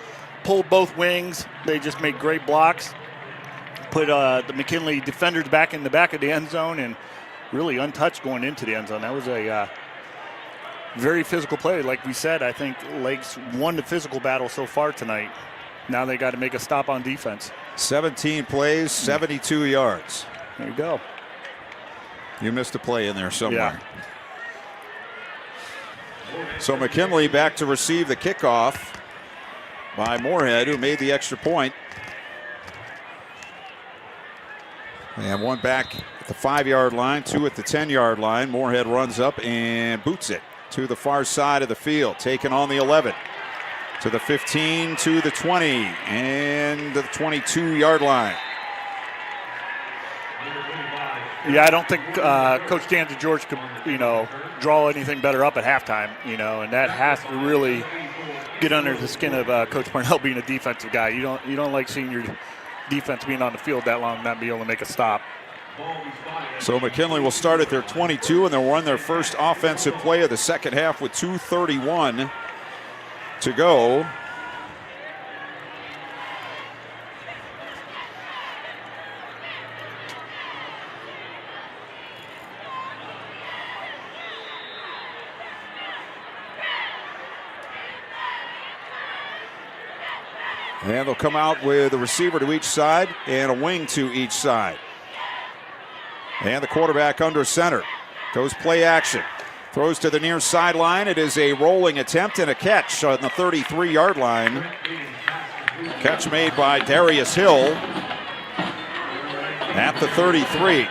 pulled both wings. They just made great blocks, put the McKinley defenders back in the back of the end zone, and really untouched going into the end zone. That was a very physical play. Like we said, I think Lake's won the physical battle so far tonight. Now they got to make a stop on defense. 17 plays, 72 yards. There you go. You missed a play in there somewhere. Yeah. So McKinley back to receive the kickoff by Moorhead, who made the extra point. And one back at the 5-yard line, two at the 10-yard line. Moorhead runs up and boots it to the far side of the field, taken on the 11. To the 15, to the 20, and the 22-yard line. Yeah, I don't think Coach Dan DeGeorge could, draw anything better up at halftime, and that has to really get under the skin of Coach Parnell being a defensive guy. You don't like seeing your defense being on the field that long and not be able to make a stop. So McKinley will start at their 22, and they'll run their first offensive play of the second half with 2:31 to go. And they'll come out with a receiver to each side and a wing to each side. And the quarterback under center. Goes play action. Throws to the near sideline. It is a rolling attempt and a catch on the 33-yard line. Catch made by Darius Hill at the 33.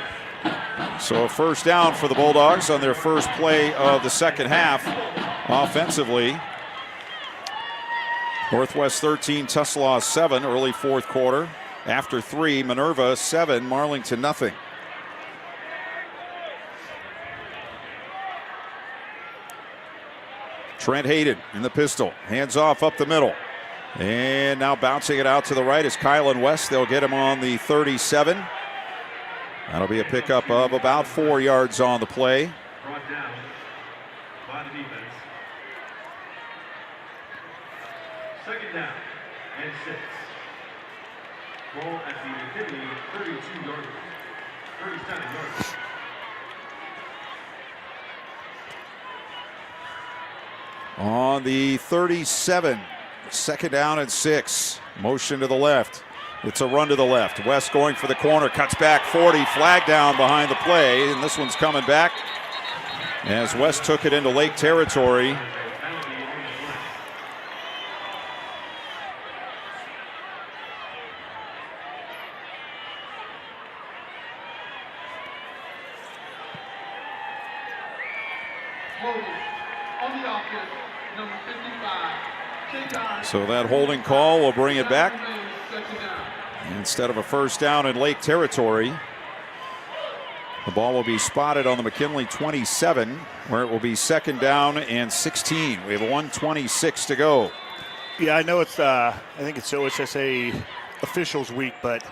So a first down for the Bulldogs on their first play of the second half offensively. Northwest 13, Tuslaw 7, early fourth quarter. After 3, Minerva 7, Marlington nothing. Trent Hayden in the pistol. Hands off up the middle. And now bouncing it out to the right is Kylan West. They'll get him on the 37. That'll be a pickup of about 4 yards on the play. Second down and 6. Ball at the McKinley 32-yard line. 37 yards. On the 37, second down and 6. Motion to the left. It's a run to the left. West going for the corner, cuts back 40, flag down behind the play, and this one's coming back as West took it into Lake territory. So that holding call will bring it back. Instead of a first down in Lake territory, the ball will be spotted on the McKinley 27, where it will be second down and 16. We have 1:26 to go. Yeah, I know it's, I think it's OHSA officials week, but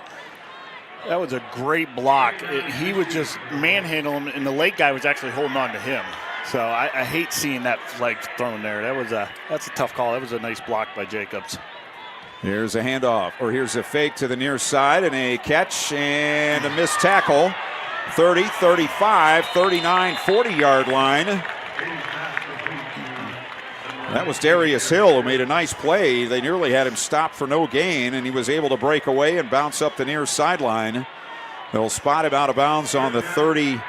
that was a great block. He would just manhandle him, and the Lake guy was actually holding on to him. So I hate seeing that flag thrown there. That's a tough call. That was a nice block by Jacobs. Here's a handoff, or here's a fake to the near side, and a catch and a missed tackle. 30, 35, 39, 40-yard line. That was Darius Hill, who made a nice play. They nearly had him stopped for no gain, and he was able to break away and bounce up the near sideline. They'll spot him out of bounds on the 38,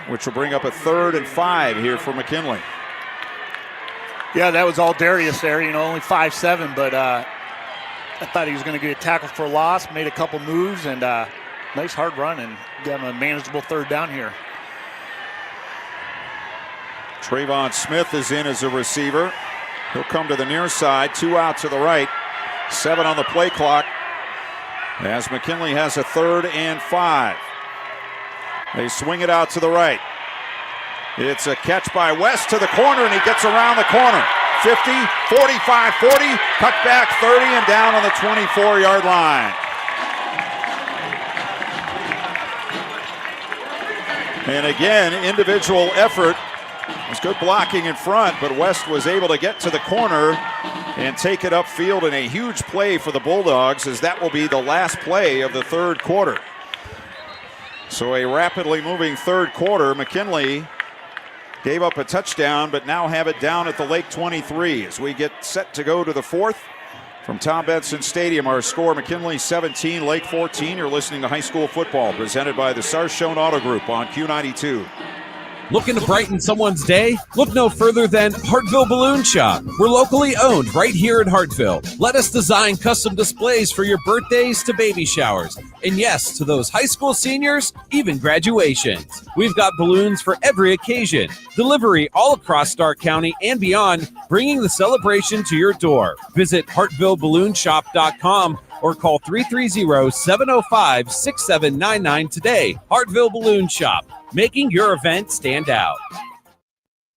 which will bring up a 3rd and 5 here for McKinley. Yeah, that was all Darius there, only 5'7", but I thought he was going to get a tackle for a loss, made a couple moves, and nice hard run, and got him a manageable 3rd down here. Trayvon Smith is in as a receiver. He'll come to the near side, 2 out to the right, 7 on the play clock, as McKinley has a 3rd and 5. They swing it out to the right. It's a catch by West to the corner, and he gets around the corner. 50, 45, 40, cut back 30, and down on the 24-yard line. And again, individual effort. It was good blocking in front, but West was able to get to the corner and take it upfield in a huge play for the Bulldogs, as that will be the last play of the 3rd quarter. So a rapidly moving 3rd quarter. McKinley gave up a touchdown, but now have it down at the Lake 23 as we get set to go to the 4th. From Tom Benson Stadium, our score, McKinley 17, Lake 14. You're listening to High School Football, presented by the Sarshone Auto Group on Q92. Looking to brighten someone's day? Look no further than Hartville Balloon Shop. We're locally owned right here in Hartville. Let us design custom displays for your birthdays to baby showers. And yes, to those high school seniors, even graduations. We've got balloons for every occasion. Delivery all across Stark County and beyond, bringing the celebration to your door. Visit HartvilleBalloonShop.com or call 330-705-6799 today. Hartville Balloon Shop, making your event stand out.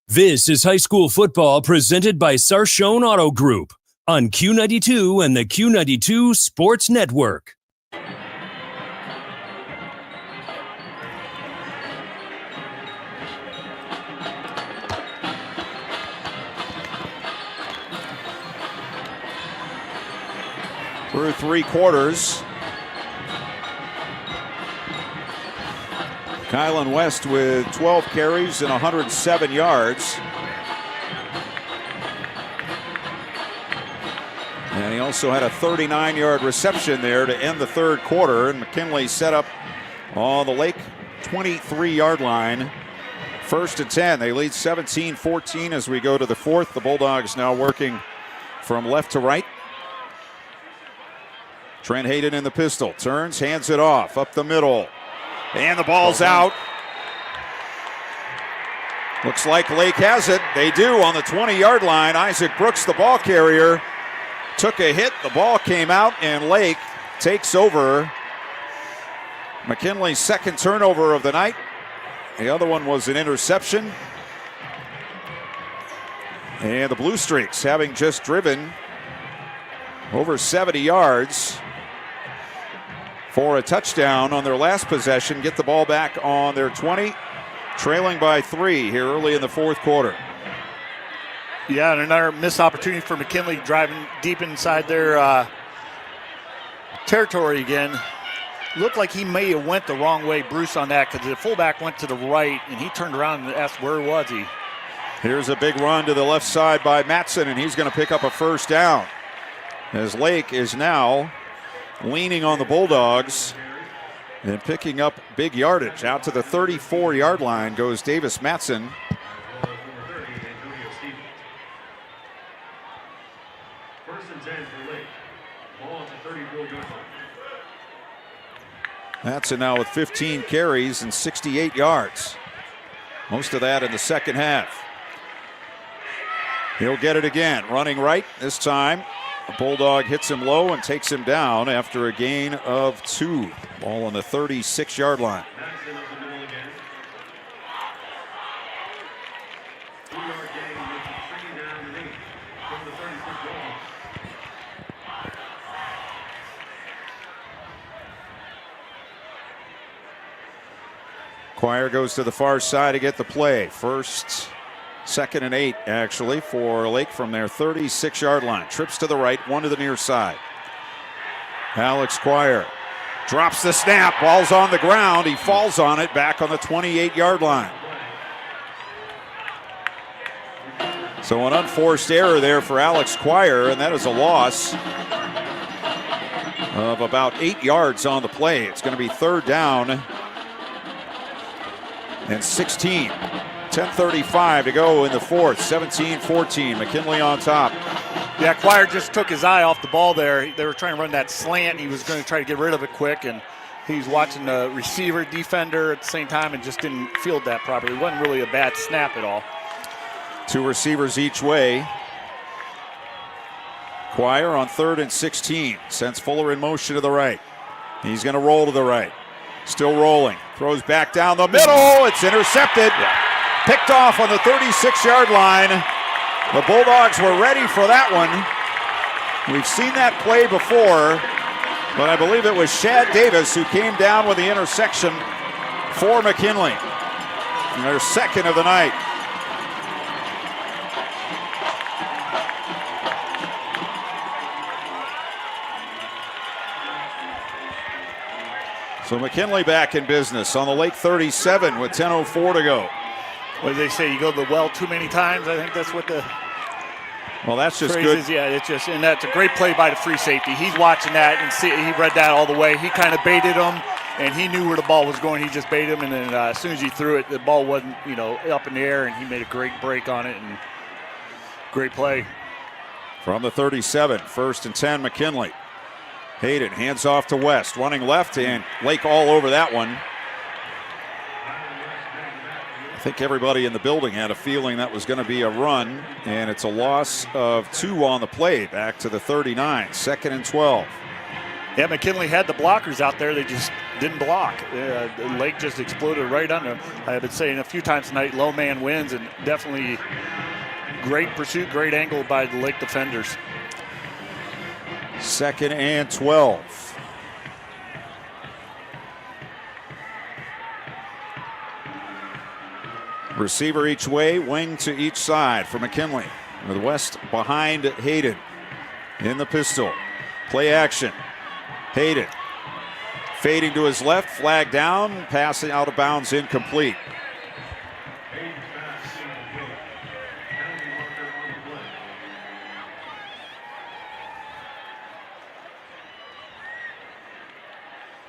This is high school football presented by Sarshone Auto Group on Q92 and the Q92 Sports Network. Through 3 quarters. Kylan West with 12 carries and 107 yards. And he also had a 39-yard reception there to end the 3rd quarter. And McKinley set up on the Lake 23-yard line. 1st and 10. They lead 17-14 as we go to the 4th. The Bulldogs now working from left to right. Trent Hayden in the pistol. Turns, hands it off, up the middle. And the ball's out. Looks like Lake has it. They do on the 20-yard line. Isaac Brooks, the ball carrier, took a hit. The ball came out, and Lake takes over. McKinley's 2nd turnover of the night. The other one was an interception. And the Blue Streaks, having just driven over 70 yards for a touchdown on their last possession, get the ball back on their 20, trailing by 3 here early in the 4th quarter. Yeah, and another missed opportunity for McKinley driving deep inside their territory again. Looked like he may have went the wrong way, Bruce, on that, because the fullback went to the right, and he turned around and asked where was he. Here's a big run to the left side by Matson, and he's going to pick up a first down. As Lake is now leaning on the Bulldogs and picking up big yardage. Out to the 34-yard line goes Davis Matson. First and 10 for Lake. Ball at the 34-yard line. Matson now with 15 carries and 68 yards. Most of that in the second half. He'll get it again. Running right this time. The Bulldog hits him low and takes him down after a gain of 2. Ball on the 36-yard line. Madison up the middle again. 2-yard gain makes it 3 down and 8 from the 36-yard line. Quire goes to the far side to get the play. First, second and 8 actually for Lake from their 36-yard line. Trips to the right, one to the near side. Alex Quire drops the snap. Ball's on the ground. He falls on it back on the 28-yard line. So an unforced error there for Alex Quire, and that is a loss of about 8 yards on the play. It's going to be third down and 16. 10:35 to go in the fourth. 17-14. McKinley on top. Yeah, Quire just took his eye off the ball there. They were trying to run that slant. He was going to try to get rid of it quick, and he was watching the receiver, defender at the same time and just didn't field that properly. It wasn't really a bad snap at all. 2 receivers each way. Quire on 3rd and 16. Sends Fuller in motion to the right. He's going to roll to the right. Still rolling. Throws back down the middle. It's intercepted. Picked off on the 36-yard line. The Bulldogs were ready for that one. We've seen that play before, but I believe it was Shad Davis who came down with the interception for McKinley. And their second of the night. So McKinley back in business on the Lake 37 with 10:04 to go. What do they say? You go to the well too many times? I think that's what the well, that's just phrase good. Is. Yeah, it's just, and that's a great play by the free safety. He's watching that and he read that all the way. He kind of baited him, and he knew where the ball was going. He just baited him, and then as soon as he threw it, the ball wasn't, up in the air, and he made a great break on it, and great play. From the 37, 1st and 10, McKinley. Hayden hands off to West, running left, and Lake all over that one. I think everybody in the building had a feeling that was going to be a run, and it's a loss of 2 on the play, back to the 39, 2nd and 12. Yeah, McKinley had the blockers out there. They just didn't block. Lake just exploded right on them. I've been saying a few times tonight, low man wins, and definitely great pursuit, great angle by the Lake defenders. 2nd and 12. Receiver each way, wing to each side for McKinley. With West behind Hayden in the pistol. Play action. Hayden fading to his left, flag down, passing out of bounds, incomplete.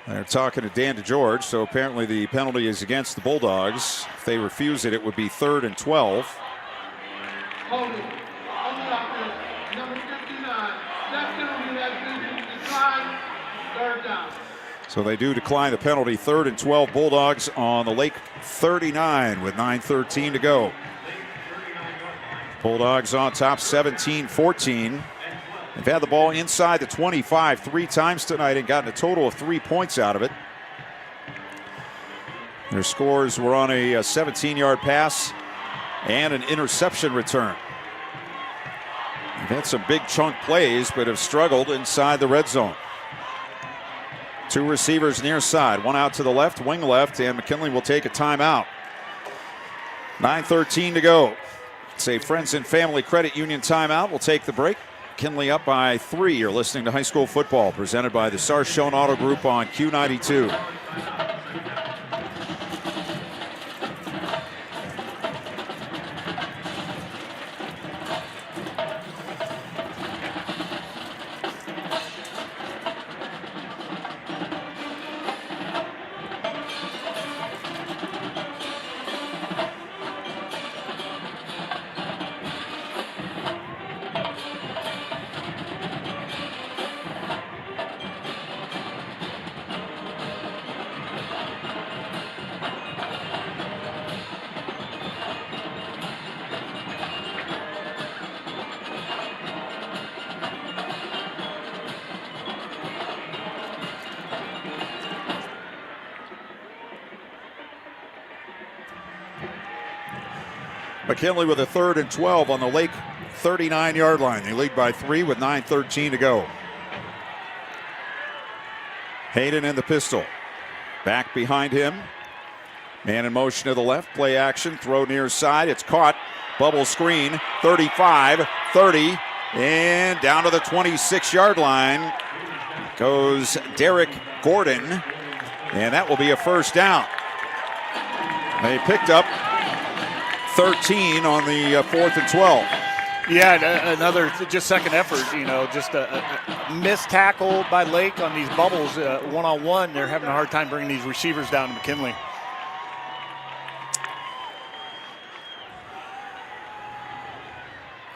They're talking to Dan DeGeorge, so apparently the penalty is against the Bulldogs. If they refuse it, it would be 3rd and 12. So they do decline the penalty. 3rd and 12, Bulldogs on the Lake 39 with 9:13 to go. Bulldogs on top, 17-14. They've had the ball inside the 25 3 times tonight and gotten a total of 3 points out of it. Their scores were on a 17-yard pass and an interception return. They've had some big chunk plays, but have struggled inside the red zone. 2 receivers near side, one out to the left, wing left, and McKinley will take a timeout. 9:13 to go. It's a Friends and Family Credit Union timeout. We'll take the break. McKinley up by 3. You're listening to High School Football, presented by the Sarshone Auto Group on Q92. McKinley with a 3rd and 12 on the Lake 39-yard line. They lead by 3 with 9:13 to go. Hayden in the pistol. Back behind him. Man in motion to the left. Play action. Throw near side. It's caught. Bubble screen. 35, 30, and down to the 26-yard line goes Derek Gordon, and that will be a first down. They picked up 13 on the 4th and 12. Yeah, another just second effort, just a missed tackle by Lake on these bubbles one-on-one. They're having a hard time bringing these receivers down to McKinley.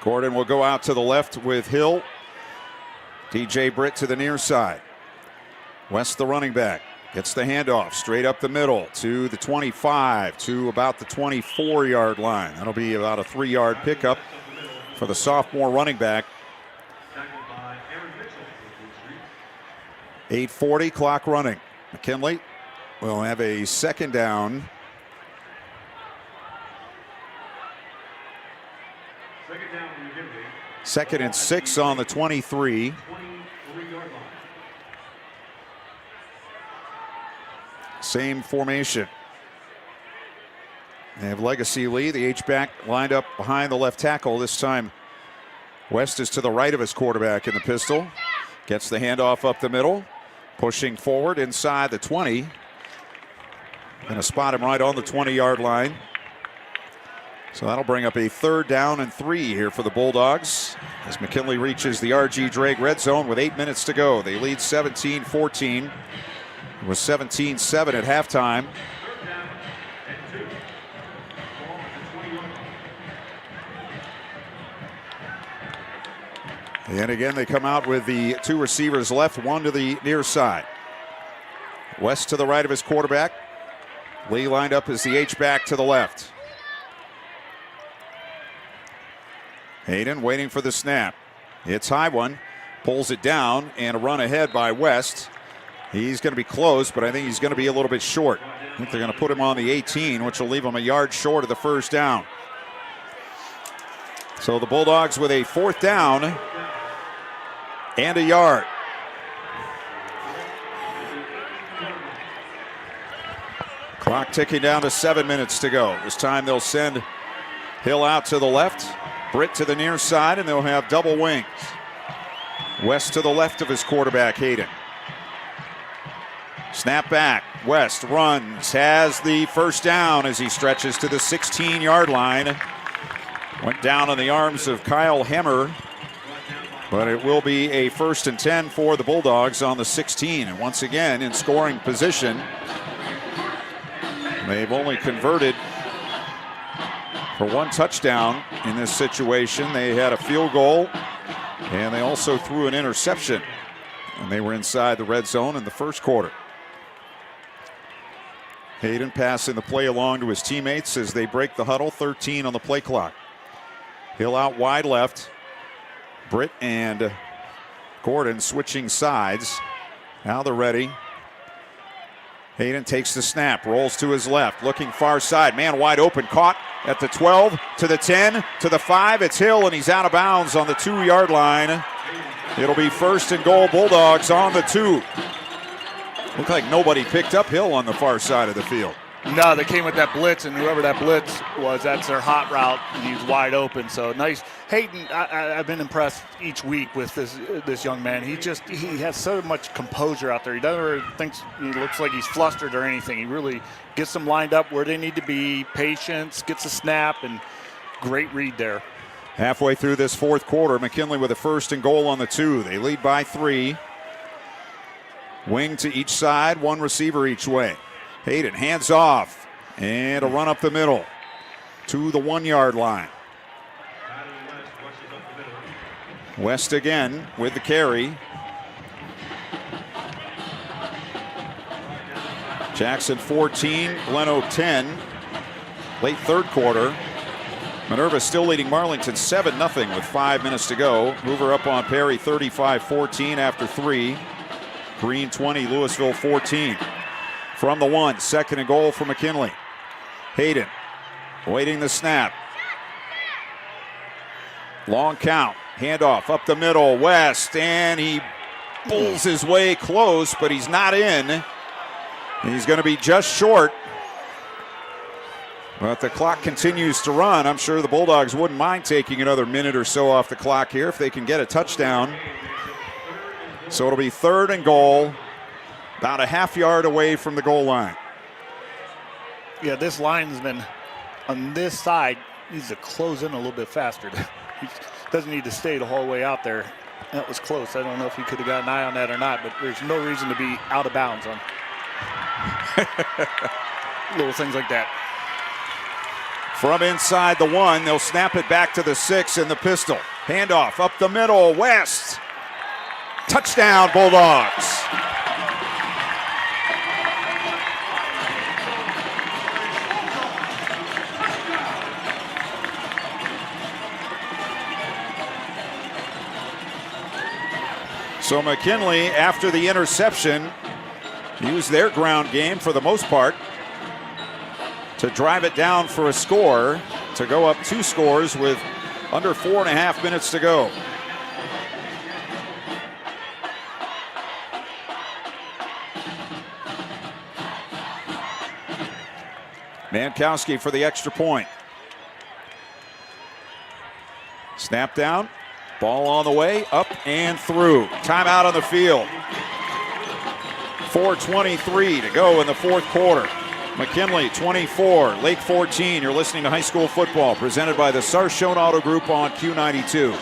Gordon will go out to the left with Hill. DJ Britt to the near side. West, the running back, gets the handoff straight up the middle to the 25 to about the 24-yard line. That'll be about a 3-yard pickup for the sophomore running back. 8:40 clock running. McKinley will have a second down. Second and 6 on the 23. Same formation. They have Legacy Lee, the H-back, lined up behind the left tackle. This time, West is to the right of his quarterback in the pistol. Gets the handoff up the middle. Pushing forward inside the 20. Going to spot him right on the 20-yard line. So that'll bring up a 3rd down and 3 here for the Bulldogs as McKinley reaches the R.G. Drake red zone with 8 minutes to go. They lead 17-14. It was 17-7 at halftime. And again, they come out with the 2 receivers left, 1 to the near side. West to the right of his quarterback. Lee lined up as the H-back to the left. Hayden waiting for the snap. It's high one, pulls it down, and a run ahead by West. He's going to be close, but I think he's going to be a little bit short. I think they're going to put him on the 18, which will leave him a yard short of the first down. So the Bulldogs with a 4th down and a yard. Clock ticking down to 7 minutes to go. This time they'll send Hill out to the left, Britt to the near side, and they'll have double wings. West to the left of his quarterback, Hayden. Snap back. West runs, has the first down as he stretches to the 16-yard line. Went down in the arms of Kyle Hemmer, but it will be a 1st and 10 for the Bulldogs on the 16. And once again, in scoring position, they've only converted for 1 touchdown in this situation. They had a field goal, and they also threw an interception. And they were inside the red zone in the first quarter. Hayden passing the play along to his teammates as they break the huddle. 13 on the play clock. Hill out wide left. Britt and Gordon switching sides. Now they're ready. Hayden takes the snap, rolls to his left, looking far side. Man wide open, caught at the 12, to the 10, to the 5. It's Hill, and he's out of bounds on the 2-yard line. It'll be 1st and goal, Bulldogs on the 2. Looked like nobody picked up Hill on the far side of the field. No, they came with that blitz, and whoever that blitz was, that's their hot route, and he's wide open. So nice. Hayden, I've been impressed each week with this young man. He has so much composure out there. He never thinks he looks like he's flustered or anything. He really gets them lined up where they need to be, patience, gets a snap, and great read there. Halfway through this fourth quarter, McKinley with a 1st and goal on the 2. They lead by 3. Wing to each side, 1 receiver each way. Hayden hands off, and a run up the middle to the 1-yard line. West again with the carry. Jackson 14, Leno 10. Late third quarter. Minerva still leading Marlington 7-0 with 5 minutes to go. Hoover up on Perry 35-14 after 3. Green 20, Louisville 14. From the 1, 2nd and goal for McKinley. Hayden waiting the snap. Long count. Handoff up the middle. West, and he pulls his way close, but he's not in. He's going to be just short. But the clock continues to run. I'm sure the Bulldogs wouldn't mind taking another minute or so off the clock here if they can get a touchdown. So it'll be 3rd and goal, about a half-yard away from the goal line. Yeah, this linesman on this side needs to close in a little bit faster. He doesn't need to stay the whole way out there. That was close. I don't know if he could have got an eye on that or not, but there's no reason to be out of bounds on little things like that. From inside the 1, they'll snap it back to the 6 in the pistol. Handoff up the middle, West. Touchdown, Bulldogs. So McKinley, after the interception, used their ground game for the most part to drive it down for a score, to go up 2 scores with under 4.5 minutes to go. Mankowski for the extra point. Snap down. Ball on the way, up and through. Timeout on the field. 4:23 to go in the fourth quarter. McKinley 24, Lake 14. You're listening to High School Football, presented by the Sarshone Auto Group on Q92.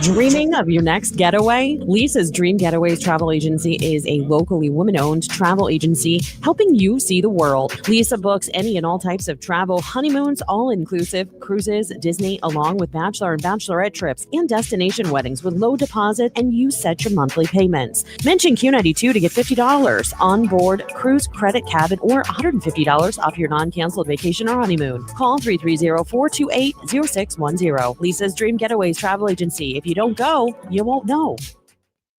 Dreaming of your next getaway? Lisa's Dream Getaways Travel Agency is a locally women-owned travel agency helping you see the world. Lisa books any and all types of travel, honeymoons, all-inclusive, cruises, Disney, along with bachelor and bachelorette trips and destination weddings with low deposit, and you set your monthly payments. Mention Q92 to get $50 on board cruise, credit, cabin, or $150 off your non-canceled vacation or honeymoon. Call 330-428-0610. Lisa's Dream Getaways Travel Agency. If you don't go, you won't know.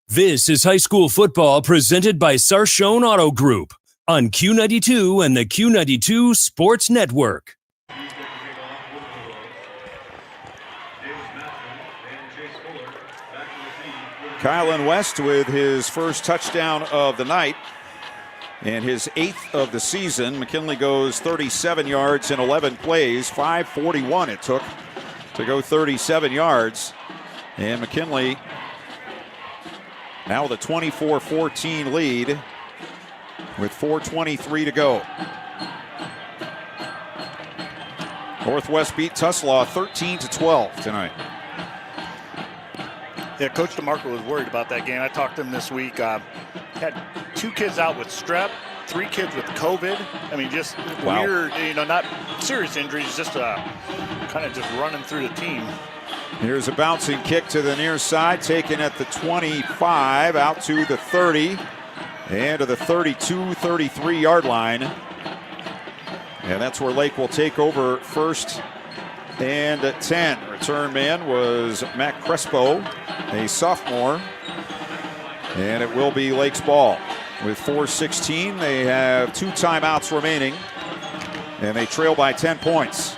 This is high school football presented by Sarshone Auto Group on Q92 and the Q92 Sports Network. Kylan West with his first touchdown of the night and his 8th of the season. McKinley goes 37 yards in 11 plays. 5:41 it took to go 37 yards. And McKinley now with a 24-14 lead with 4:23 to go. Northwest beat Tuslaw 13-12 tonight. Yeah, Coach DeMarco was worried about that game. I talked to him this week. Had 2 kids out with strep, 3 kids with COVID. I mean, just weird, not serious injuries, just kind of just running through the team. Here's a bouncing kick to the near side, taken at the 25, out to the 30, and to the 32-33 yard line. And that's where Lake will take over first and 10. Return man was Matt Crespo, a sophomore. And it will be Lake's ball. With 4:16, they have 2 timeouts remaining. And they trail by 10 points.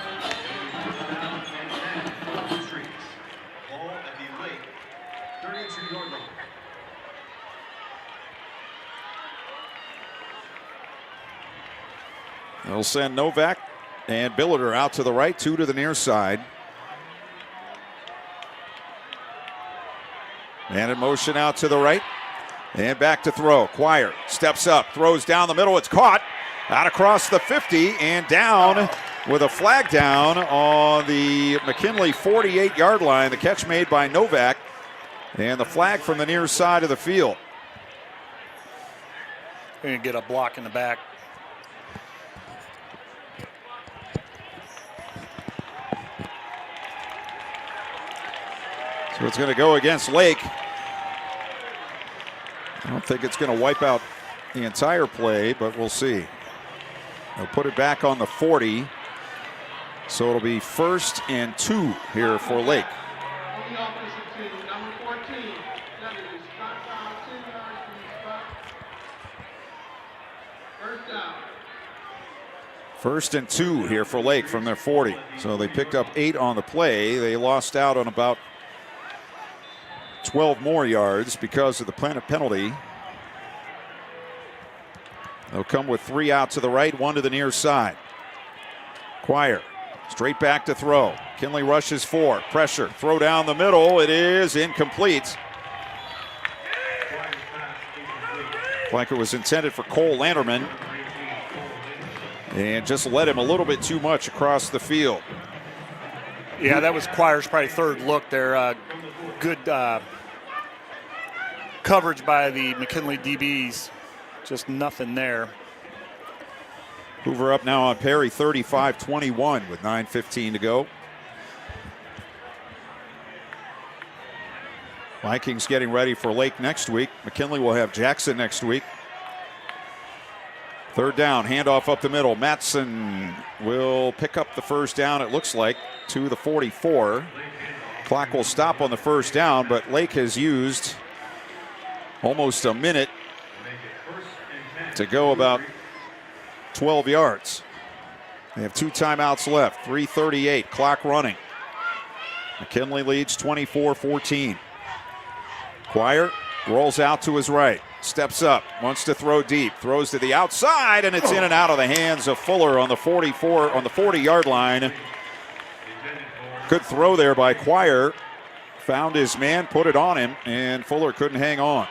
They'll send Novak and Billiter out to the right, 2 to the near side. And in motion out to the right. And back to throw. Quire steps up, throws down the middle. It's caught out across the 50 and down with a flag down on the McKinley 48-yard line. The catch made by Novak. And the flag from the near side of the field. Going to get a block in the back. So it's going to go against Lake. I don't think it's going to wipe out the entire play, but we'll see. They'll put it back on the 40. So it'll be 1st and 2 here for Lake. First and 2 here for Lake from their 40. So they picked up 8 on the play. They lost out on about 12 more yards because of the penalty. They'll come with 3 out to the right, 1 to the near side. Quire straight back to throw. Kinley rushes 4. Pressure. Throw down the middle. It is incomplete. Like it was intended for Cole Landerman. And just led him a little bit too much across the field. Yeah, that was Quire's probably 3rd look there. Good coverage by the McKinley DBs. Just nothing there. Hoover up now on Perry, 35-21 with 9:15 to go. Vikings getting ready for Lake next week. McKinley will have Jackson next week. 3rd down, handoff up the middle. Matson will pick up the first down, it looks like, to the 44. Clock will stop on the first down, but Lake has used almost a minute to go about 12 yards. They have 2 timeouts left, 3:38, clock running. McKinley leads 24-14. Quire rolls out to his right, steps up, wants to throw deep, throws to the outside, and it's in and out of the hands of Fuller on the 40-yard line. Good throw there by Quire. Found his man, put it on him, and Fuller couldn't hang on.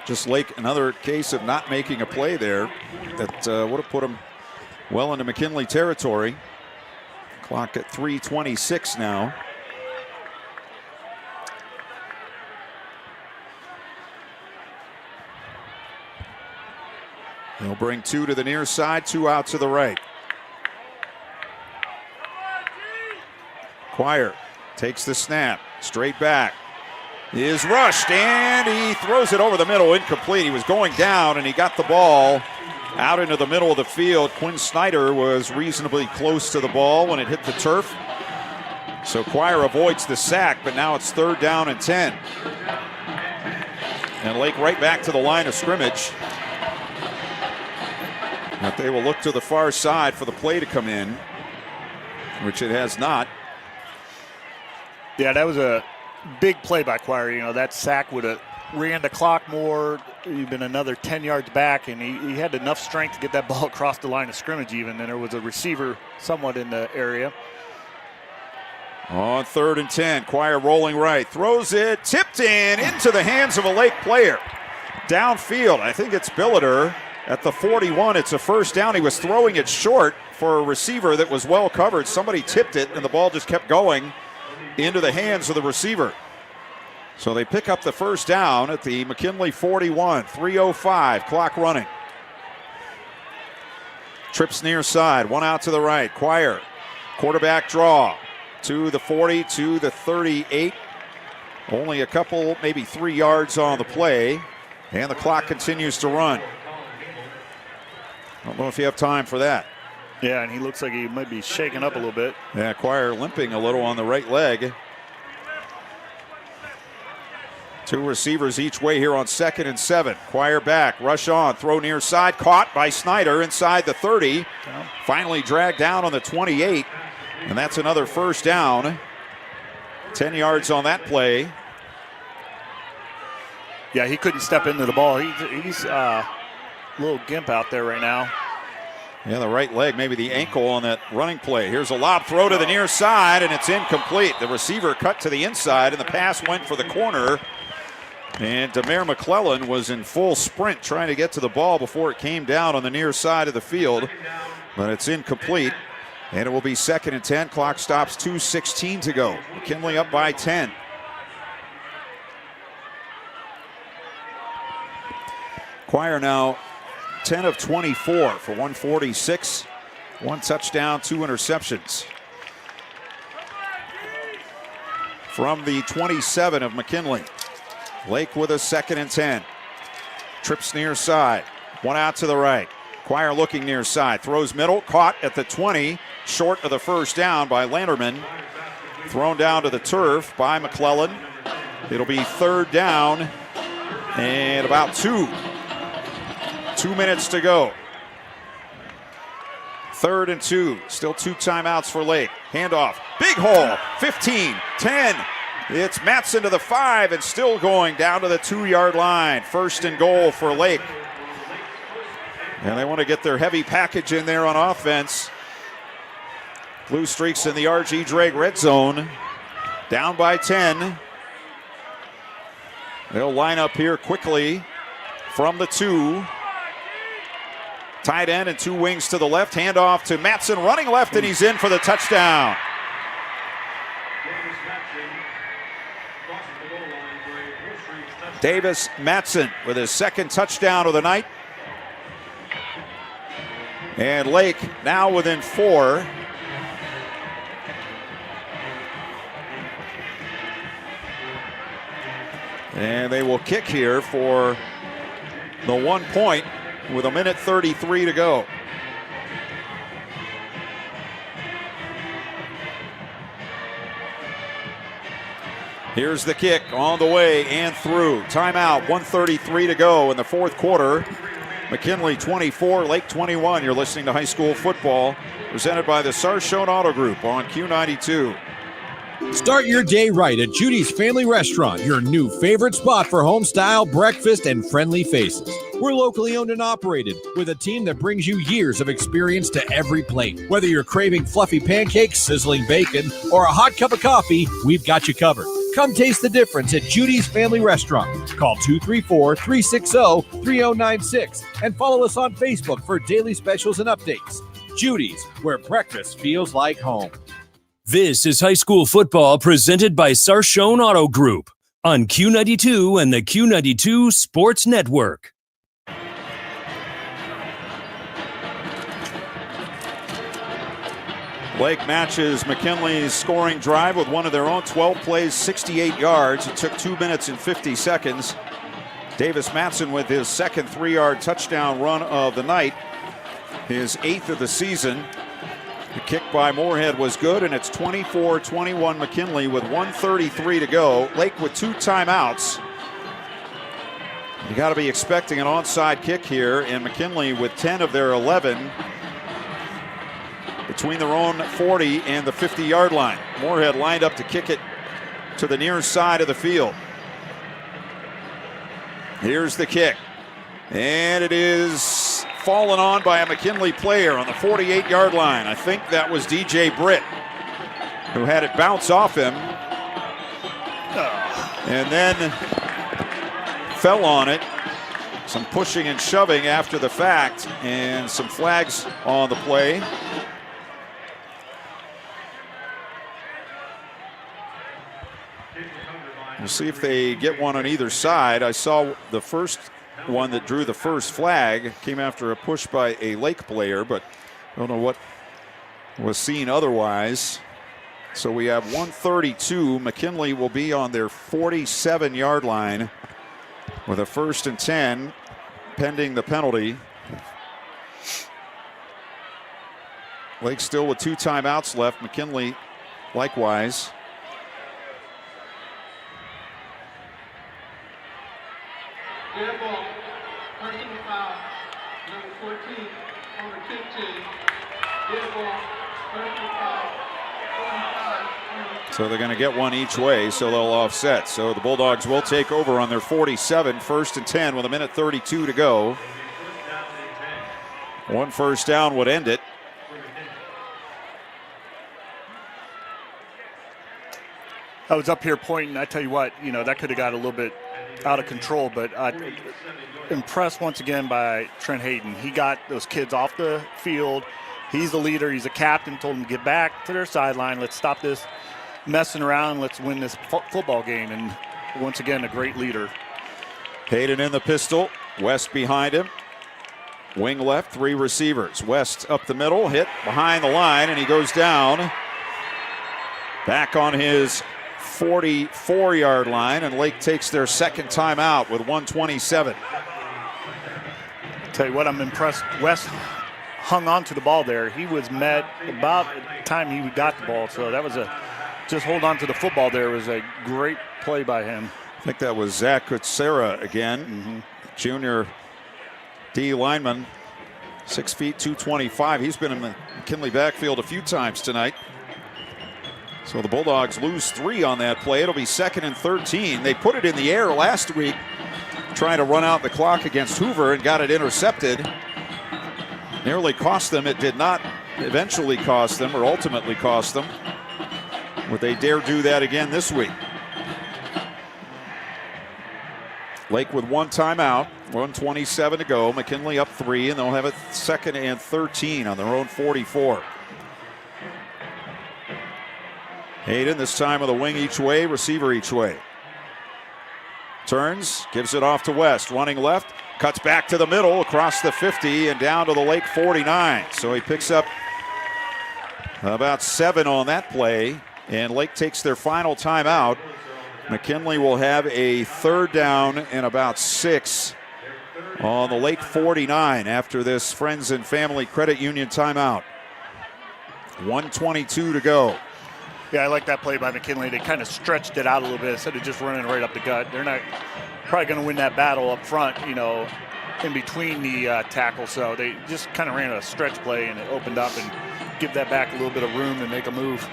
Just Lake, another case of not making a play there that would have put him well into McKinley territory. Clock at 3:26 now. They'll bring 2 to the near side, 2 out to the right. Quire takes the snap, straight back. He is rushed, and he throws it over the middle, incomplete. He was going down, and he got the ball out into the middle of the field. Quinn Snyder was reasonably close to the ball when it hit the turf. So Quire avoids the sack, but now it's 3rd down and 10. And Lake right back to the line of scrimmage. But they will look to the far side for the play to come in, which it has not. Yeah, that was a big play by Quire. You know, that sack would have ran the clock more, even another 10 yards back, and he had enough strength to get that ball across the line of scrimmage even, and there was a receiver somewhat in the area. On 3rd and 10, Quire rolling right, throws it, tipped into the hands of a Lake player. Downfield, I think it's Billiter at the 41. It's a first down. He was throwing it short for a receiver that was well covered. Somebody tipped it, and the ball just kept going into the hands of the receiver. So they pick up the first down at the McKinley 41, 3:05, clock running. Trips near side, 1 out to the right. Quire, quarterback draw to the 40, to the 38. Only a couple, maybe 3 yards on the play, and the clock continues to run. I don't know if you have time for that. Yeah, and he looks like he might be shaking up a little bit. Yeah, Quire limping a little on the right leg. 2 receivers each way here on 2nd and 7. Quire back, rush on, throw near side, caught by Snyder inside the 30. Finally dragged down on the 28, and that's another first down. 10 yards on that play. Yeah, he couldn't step into the ball. He's little gimp out there right now. Yeah, the right leg, maybe the ankle on that running play. Here's a lob throw to the near side, and it's incomplete. The receiver cut to the inside, and the pass went for the corner. And Demare McClellan was in full sprint trying to get to the ball before it came down on the near side of the field. But it's incomplete, and it will be 2nd and 10. Clock stops, 2:16 to go. McKinley up by 10. Quire now 10 of 24 for 146, 1 touchdown, 2 interceptions. From the 27 of McKinley, Lake with a 2nd and 10. Trips near side, 1 out to the right. Quire looking near side, throws middle, caught at the 20, short of the first down by Landerman. Thrown down to the turf by McClellan. It'll be 3rd down and about 2. 2 minutes to go. 3rd and 2. Still 2 timeouts for Lake. Handoff. Big hole. 15, 10. It's Matson to the 5 and still going down to the 2-yard line. 1st and goal for Lake. And they want to get their heavy package in there on offense. Blue Streaks in the RG Drake red zone. Down by 10. They'll line up here quickly from the 2. Tight end and 2 wings to the left. Handoff to Matson running left, and he's in for the touchdown. Davis Matson with his 2nd touchdown of the night. And Lake now within 4. And they will kick here for the 1 point with 1:33 to go. Here's the kick on the way and through. Timeout, 1:33 to go in the 4th quarter. McKinley 24, Lake 21. You're listening to High School Football, presented by the Sarshone Auto Group on Q92. Start your day right at Judy's Family Restaurant, your new favorite spot for home-style breakfast and friendly faces. We're locally owned and operated with a team that brings you years of experience to every plate. Whether you're craving fluffy pancakes, sizzling bacon, or a hot cup of coffee, we've got you covered. Come taste the difference at Judy's Family Restaurant. Call 234-360-3096 and follow us on Facebook for daily specials and updates. Judy's, where breakfast feels like home. This is high school football presented by Sarshone Auto Group on Q92 and the Q92 Sports Network. Lake matches McKinley's scoring drive with one of their own. 12 plays, 68 yards. It took 2 minutes and 50 seconds. Davis Matson with his 2nd 3-yard touchdown run of the night, his 8th of the season. The kick by Moorhead was good, and it's 24-21 McKinley with 1:33 to go. Lake with 2 timeouts. You got to be expecting an onside kick here, and McKinley with 10 of their 11 between their own 40 and the 50-yard line. Moorhead lined up to kick it to the near side of the field. Here's the kick, and it is fallen on by a McKinley player on the 48-yard line. I think that was DJ Britt, who had it bounce off him and then fell on it. Some pushing and shoving after the fact, and some flags on the play. We'll see if they get one on either side. I saw the first one that drew the first flag came after a push by a Lake player, but I don't know what was seen otherwise. So we have 1:32. McKinley will be on their 47-yard line with a 1st and 10 pending the penalty. Lake still with 2 timeouts left. McKinley likewise. So they're going to get one each way, so they'll offset. So the Bulldogs will take over on their 47, 1st and 10 with 1:32 to go. One first down would end it. I was up here pointing. I tell you what, that could have got a little bit out of control, but impressed once again by Trent Hayden. He got those kids off the field. He's the leader. He's a captain. Told them to get back to their sideline. Let's stop this messing around. Let's win this football game. And once again, a great leader. Hayden in the pistol. West behind him. Wing left, 3 receivers. West up the middle, hit behind the line, and he goes down. Back on his 44-yard line, and Lake takes their second timeout with 1:27. Tell you what, I'm impressed. West hung on to the ball there. He was met about the time he got the ball, so that was just hold on to the football there was a great play by him. I think that was Zach Kutsera again, junior D lineman, 6 feet, 225. He's been in the McKinley backfield a few times tonight. So the Bulldogs lose 3 on that play. It'll be 2nd and 13. They put it in the air last week, trying to run out the clock against Hoover, and got it intercepted. Nearly cost them. It did not eventually cost them, or ultimately cost them. Would they dare do that again this week? Lake with 1 timeout, 1:27 to go. McKinley up 3, and they'll have it 2nd and 13 on their own 44. Hayden, this time with a wing each way, receiver each way. Turns, gives it off to West, running left, cuts back to the middle, across the 50, and down to the Lake 49. So he picks up about 7 on that play, and Lake takes their final timeout. McKinley will have a 3rd down and about 6 on the Lake 49 after this Friends and Family Credit Union timeout. 1:22 to go. Yeah, I like that play by McKinley. They kind of stretched it out a little bit instead of just running right up the gut. They're not probably going to win that battle up front, in between the tackles. So they just kind of ran a stretch play, and it opened up and give that back a little bit of room to make a move.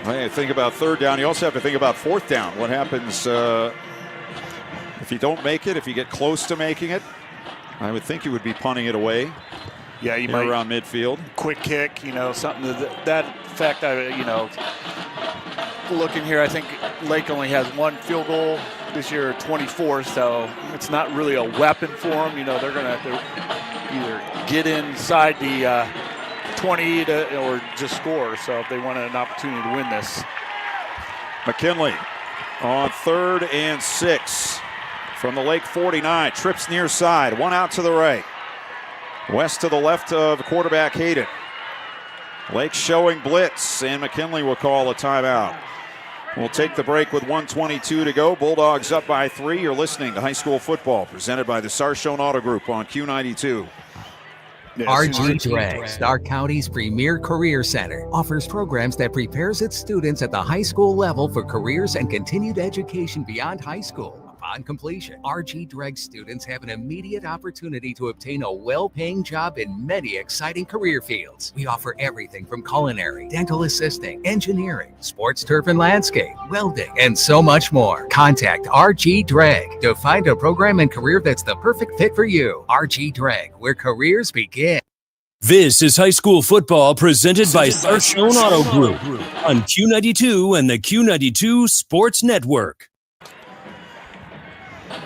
I think about 3rd down. You also have to think about 4th down. What happens if you don't make it, if you get close to making it? I would think you would be punting it away. Yeah, you might around midfield. Quick kick, something to that effect. Looking here, I think Lake only has 1 field goal this year, 24. So it's not really a weapon for them. They're going to have to either get inside the 20 or just score. So if they want an opportunity to win this, McKinley on 3rd and 6. From the Lake 49, trips near side, 1 out to the right. West to the left of quarterback Hayden. Lake showing blitz, and McKinley will call a timeout. We'll take the break with 1:22 to go. Bulldogs up by 3. You're listening to High School Football, presented by the Sarshone Auto Group on Q92. RG Drag, Stark County's premier career center, offers programs that prepares its students at the high school level for careers and continued education beyond high school. Upon completion, RG Dreg students have an immediate opportunity to obtain a well-paying job in many exciting career fields. We offer everything from culinary, dental assisting, engineering, sports turf and landscape, welding, and so much more. Contact RG Dreg to find a program and career that's the perfect fit for you. RG Dreg, where careers begin. This is high school football presented by Sarshone Auto Group on Q92 and the Q92 Sports Network.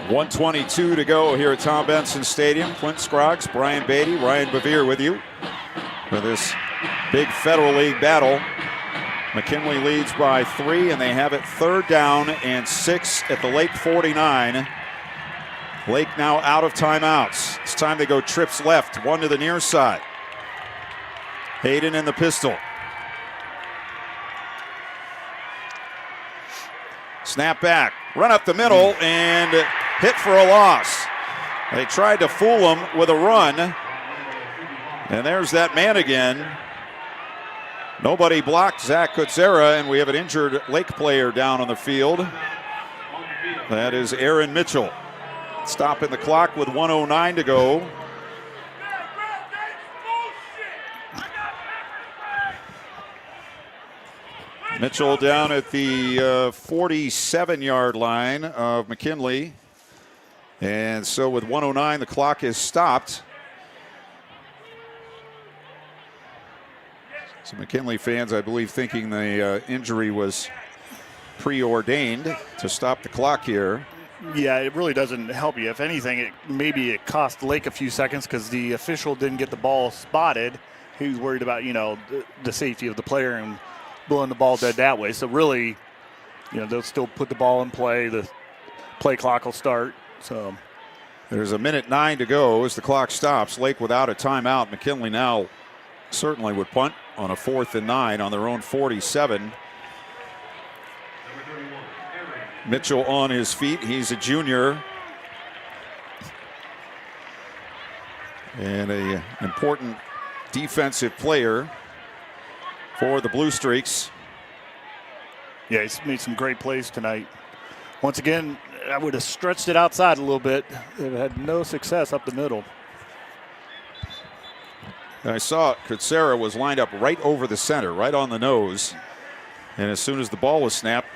1:22 to go here at Tom Benson Stadium. Clint Scroggs, Brian Beatty, Ryan Bevere with you for this big Federal League battle. McKinley leads by 3, and they have it 3rd down and 6 at the Lake 49. Lake now out of timeouts. It's time they go trips left, 1 to the near side. Hayden in the pistol. Snap back, run up the middle, and hit for a loss. They tried to fool him with a run. And there's that man again. Nobody blocked Zach Kutsera, and we have an injured Lake player down on the field. That is Aaron Mitchell. Stopping the clock with 1:09 to go. Mitchell down at the 47-yard line of McKinley. And so with 1:09, the clock is stopped. So McKinley fans, I believe, thinking the injury was preordained to stop the clock here. Yeah, it really doesn't help you. If anything, maybe it cost Lake a few seconds because the official didn't get the ball spotted. He was worried about, the safety of the player and blowing the ball dead that way. So really, they'll still put the ball in play. The play clock will start. So there's 1:09 to go as the clock stops. Lake without a timeout. McKinley now certainly would punt on a 4th and 9 on their own 47. Mitchell on his feet. He's a junior. And an important defensive player for the Blue Streaks. Yeah, he's made some great plays tonight. Once again, I would have stretched it outside a little bit. They've had no success up the middle. I saw Kutsera was lined up right over the center, right on the nose. And as soon as the ball was snapped,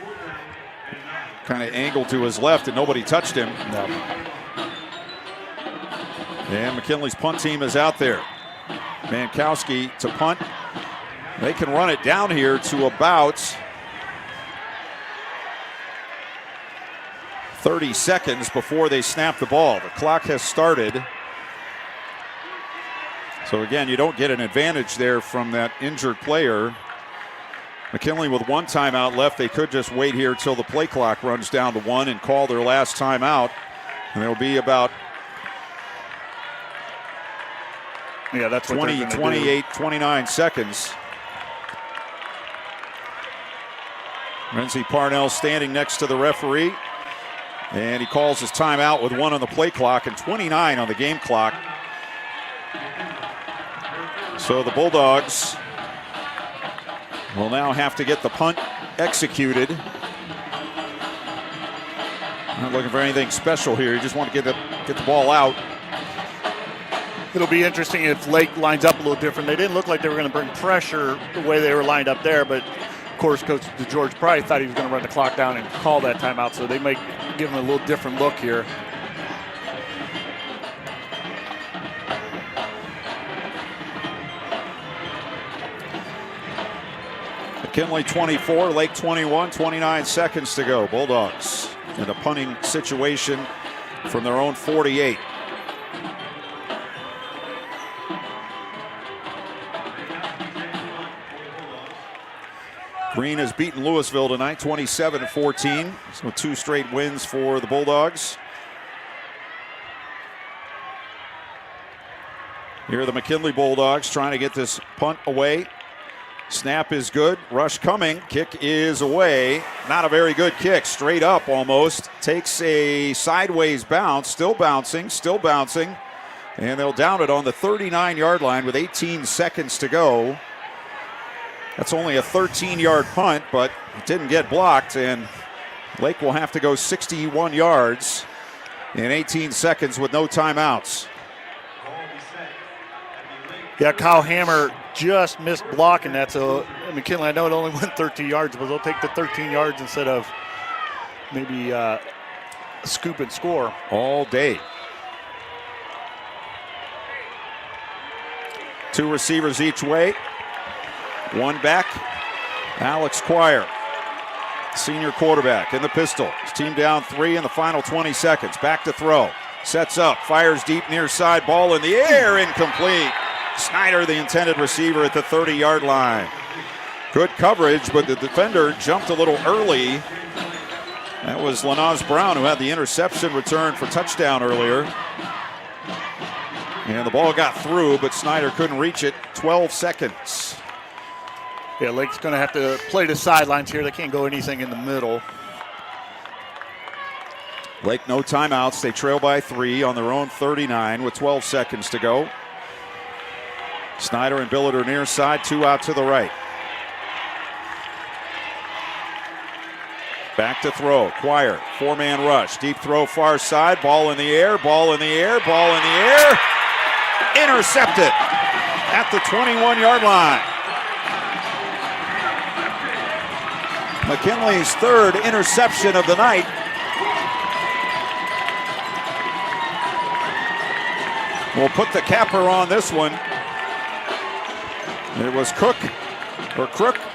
kind of angled to his left and nobody touched him. No. And McKinley's punt team is out there. Mankowski to punt. They can run it down here to about 30 seconds before they snap the ball. The clock has started. So again, you don't get an advantage there from that injured player. McKinley with one timeout left. They could just wait here till the play clock runs down to 1 and call their last timeout. And there'll be about 28, 29 seconds. Renzi Parnell standing next to the referee. And he calls his timeout with 1 on the play clock and 29 on the game clock. So the Bulldogs will now have to get the punt executed. Not looking for anything special here. You just want to get the ball out. It'll be interesting if Lake lines up a little different. They didn't look like they were going to bring pressure the way they were lined up there, but of course Coach George Price thought he was going to run the clock down and call that timeout, so they might give him a little different look here. McKinley 24, Lake 21, 29 seconds to go. Bulldogs in a punting situation from their own 48. Green has beaten Louisville tonight, 27-14. So 2 straight wins for the Bulldogs. Here are the McKinley Bulldogs trying to get this punt away. Snap is good. Rush coming. Kick is away. Not a very good kick. Straight up almost. Takes a sideways bounce. Still bouncing. Still bouncing. And they'll down it on the 39-yard line with 18 seconds to go. That's only a 13-yard punt, but it didn't get blocked. And Lake will have to go 61 yards in 18 seconds with no timeouts. Yeah, Kyle Hammer just missed blocking that. So McKinley, I know it only went 13 yards, but they'll take the 13 yards instead of maybe scoop and score. All day. 2 receivers each way. 1 back. Alex Quire, senior quarterback in the pistol. His team down 3 in the final 20 seconds. Back to throw. Sets up. Fires deep near side. Ball in the air. Incomplete. Snyder, the intended receiver, at the 30-yard line. Good coverage, but the defender jumped a little early. That was Lanaz Brown, who had the interception return for touchdown earlier. And the ball got through, but Snyder couldn't reach it. 12 seconds. Yeah, Lake's going to have to play the sidelines here. They can't go anything in the middle. Lake, no timeouts. They trail by 3 on their own 39 with 12 seconds to go. Snyder and Billiter near side, 2 out to the right. Back to throw. Quire, 4-man rush. Deep throw far side. Ball in the air. Ball in the air. Ball in the air. Intercepted at the 21-yard line. McKinley's third interception of the night. We'll put the capper on this one. It was Crook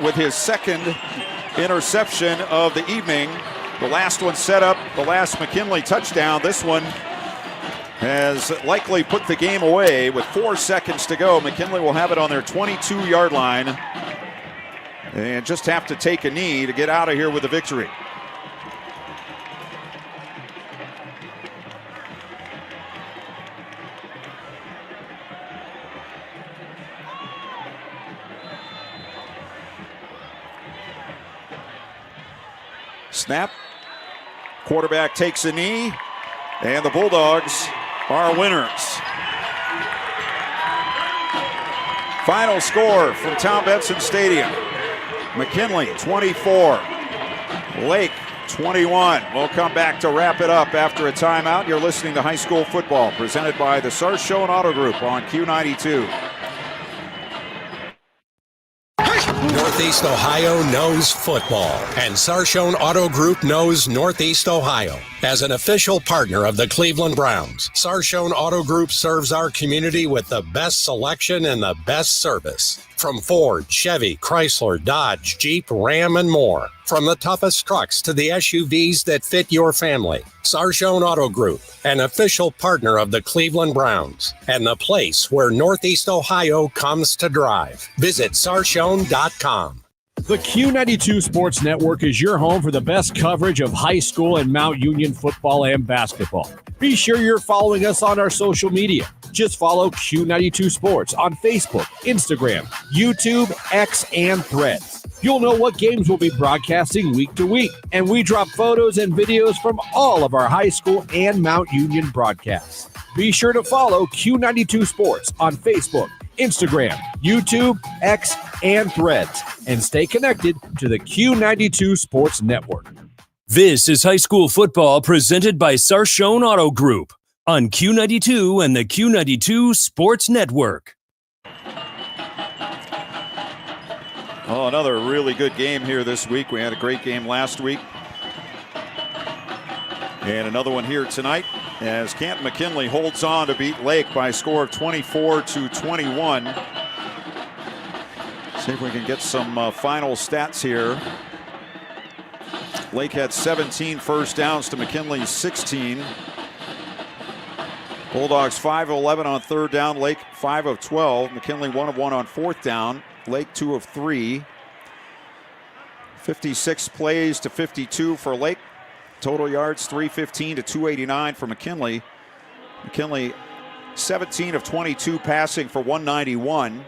with his second interception of the evening. The last one set up the last McKinley touchdown. This one has likely put the game away with 4 seconds to go. McKinley will have it on their 22-yard line and just have to take a knee to get out of here with a victory. Snap. Quarterback takes a knee, and the Bulldogs are winners. Final score from Tom Benson Stadium. McKinley 24, Lake 21. We'll come back to wrap it up after a timeout. You're listening to High School Football presented by the Sarshone Auto Group on Q92. Northeast Ohio knows football, and Sarshone Auto Group knows Northeast Ohio. As an official partner of the Cleveland Browns, Sarshone Auto Group serves our community with the best selection and the best service. From Ford, Chevy, Chrysler, Dodge, Jeep, Ram, and more. From the toughest trucks to the SUVs that fit your family. Sarshone Auto Group, an official partner of the Cleveland Browns, and the place where Northeast Ohio comes to drive. Visit sarshone.com. The Q92 Sports Network is your home for the best coverage of high school and Mount Union football and basketball. Be sure you're following us on our social media. Just follow Q92 Sports on Facebook, Instagram, YouTube, X, and Threads. You'll know what games we'll be broadcasting week to week, and we drop photos and videos from all of our high school and Mount Union broadcasts. Be sure to follow Q92 Sports on Facebook, Instagram, YouTube, X, and Threads, and stay connected to the Q92 Sports Network. This is high school football presented by Sarshone Auto Group on Q92 and the Q92 Sports Network. Oh, another really good game here this week. We had a great game last week. And another one here tonight as Canton McKinley holds on to beat Lake by a score of 24-21. See if we can get some final stats here. Lake had 17 first downs to McKinley's 16. Bulldogs 5 of 11 on third down. Lake 5 of 12. McKinley 1 of 1 on fourth down. Lake 2 of 3. 56 plays to 52 for Lake. Total yards 315 to 289 for McKinley. McKinley 17 of 22 passing for 191.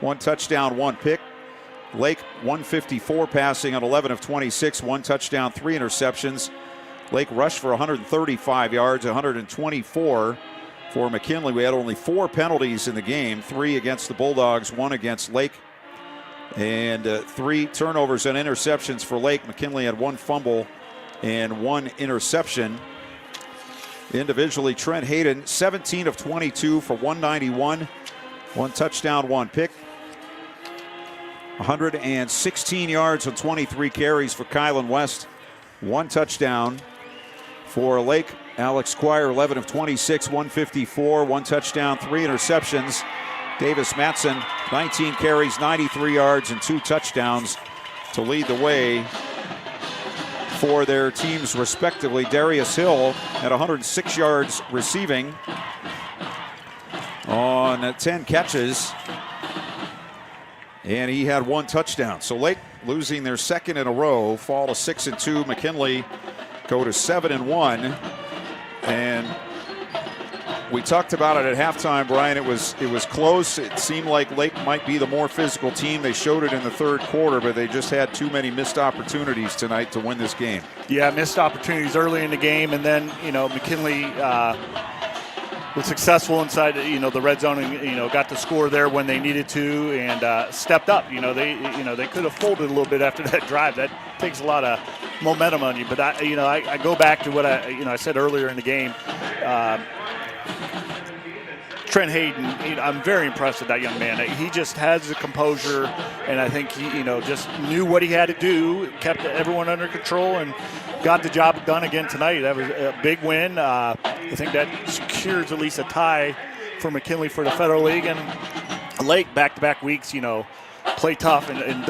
1 touchdown, 1 pick. Lake 154 passing on 11 of 26. 1 touchdown, 3 interceptions. Lake rushed for 135 yards, 124 for McKinley. We had only 4 penalties in the game, 3 against the Bulldogs, 1 against Lake. And 3 turnovers and interceptions for Lake. McKinley had 1 fumble and 1 interception. Individually, Trent Hayden, 17 of 22 for 191. 1 touchdown, 1 pick. 116 yards on 23 carries for Kylan West. 1 touchdown for Lake. Alex Squire, 11 of 26, 154. 1 touchdown, 3 interceptions. Davis Matson, 19 carries, 93 yards, and 2 touchdowns to lead the way for their teams respectively. Darius Hill had 106 yards receiving on 10 catches, and he had 1 touchdown. So Lake losing their second in a row, fall to 6-2. McKinley go to 7-1, and we talked about it at halftime, Brian. It was close. It seemed like Lake might be the more physical team. They showed it in the third quarter, but they just had too many missed opportunities tonight to win this game. Yeah, missed opportunities early in the game, and then McKinley was successful inside the red zone and got the score there when they needed to and stepped up. They could have folded a little bit after that drive. That takes a lot of momentum on you. But I go back to what I said earlier in the game. Trent Hayden, I'm very impressed with that young man. He just has the composure, and I think he, just knew what he had to do, kept everyone under control, and got the job done again tonight. That was a big win. I think that secures at least a tie for McKinley for the Federal League. And Lake, back-to-back weeks, play tough, and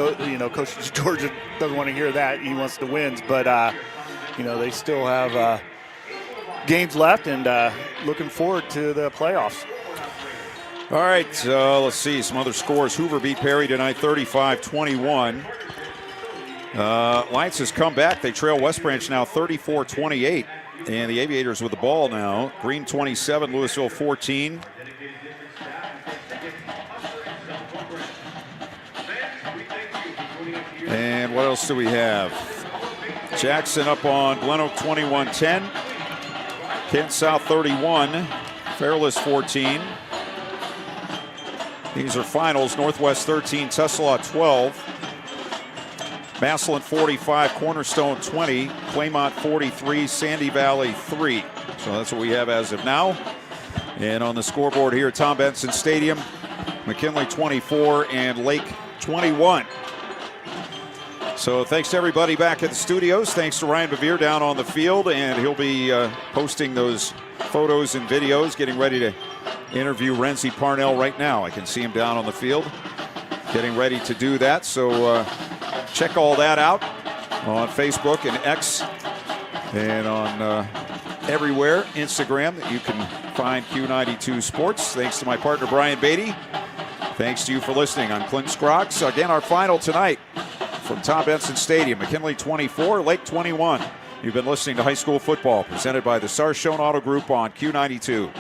Coach Georgia doesn't want to hear that. He wants the wins, but they still have games left, and looking forward to the playoffs. All right, let's see some other scores. Hoover beat Perry tonight 35-21. Lions has come back. They trail West Branch now 34-28. And the Aviators with the ball now. Green 27, Louisville 14. And what else do we have? Jackson up on Glen Oak 21-10. Kent South 31. Fairless 14. These are finals. Northwest 13, Tuslaw 12. Massillon 45, Cornerstone 20, Claymont 43, Sandy Valley 3. So that's what we have as of now. And on the scoreboard here at Tom Benson Stadium, McKinley 24 and Lake 21. So thanks to everybody back at the studios. Thanks to Ryan Bevere down on the field, and he'll be posting those photos and videos, getting ready to interview Renzi Parnell right now. I can see him down on the field getting ready to do that. So check all that out on Facebook and X and on everywhere, Instagram, that you can find Q92 Sports. Thanks to my partner Brian Beatty. Thanks to you for listening. I'm Clint Scroggs. Again, our final tonight from Tom Benson Stadium, McKinley 24, Lake 21. You've been listening to High School Football presented by the Sarshone Auto Group on Q92.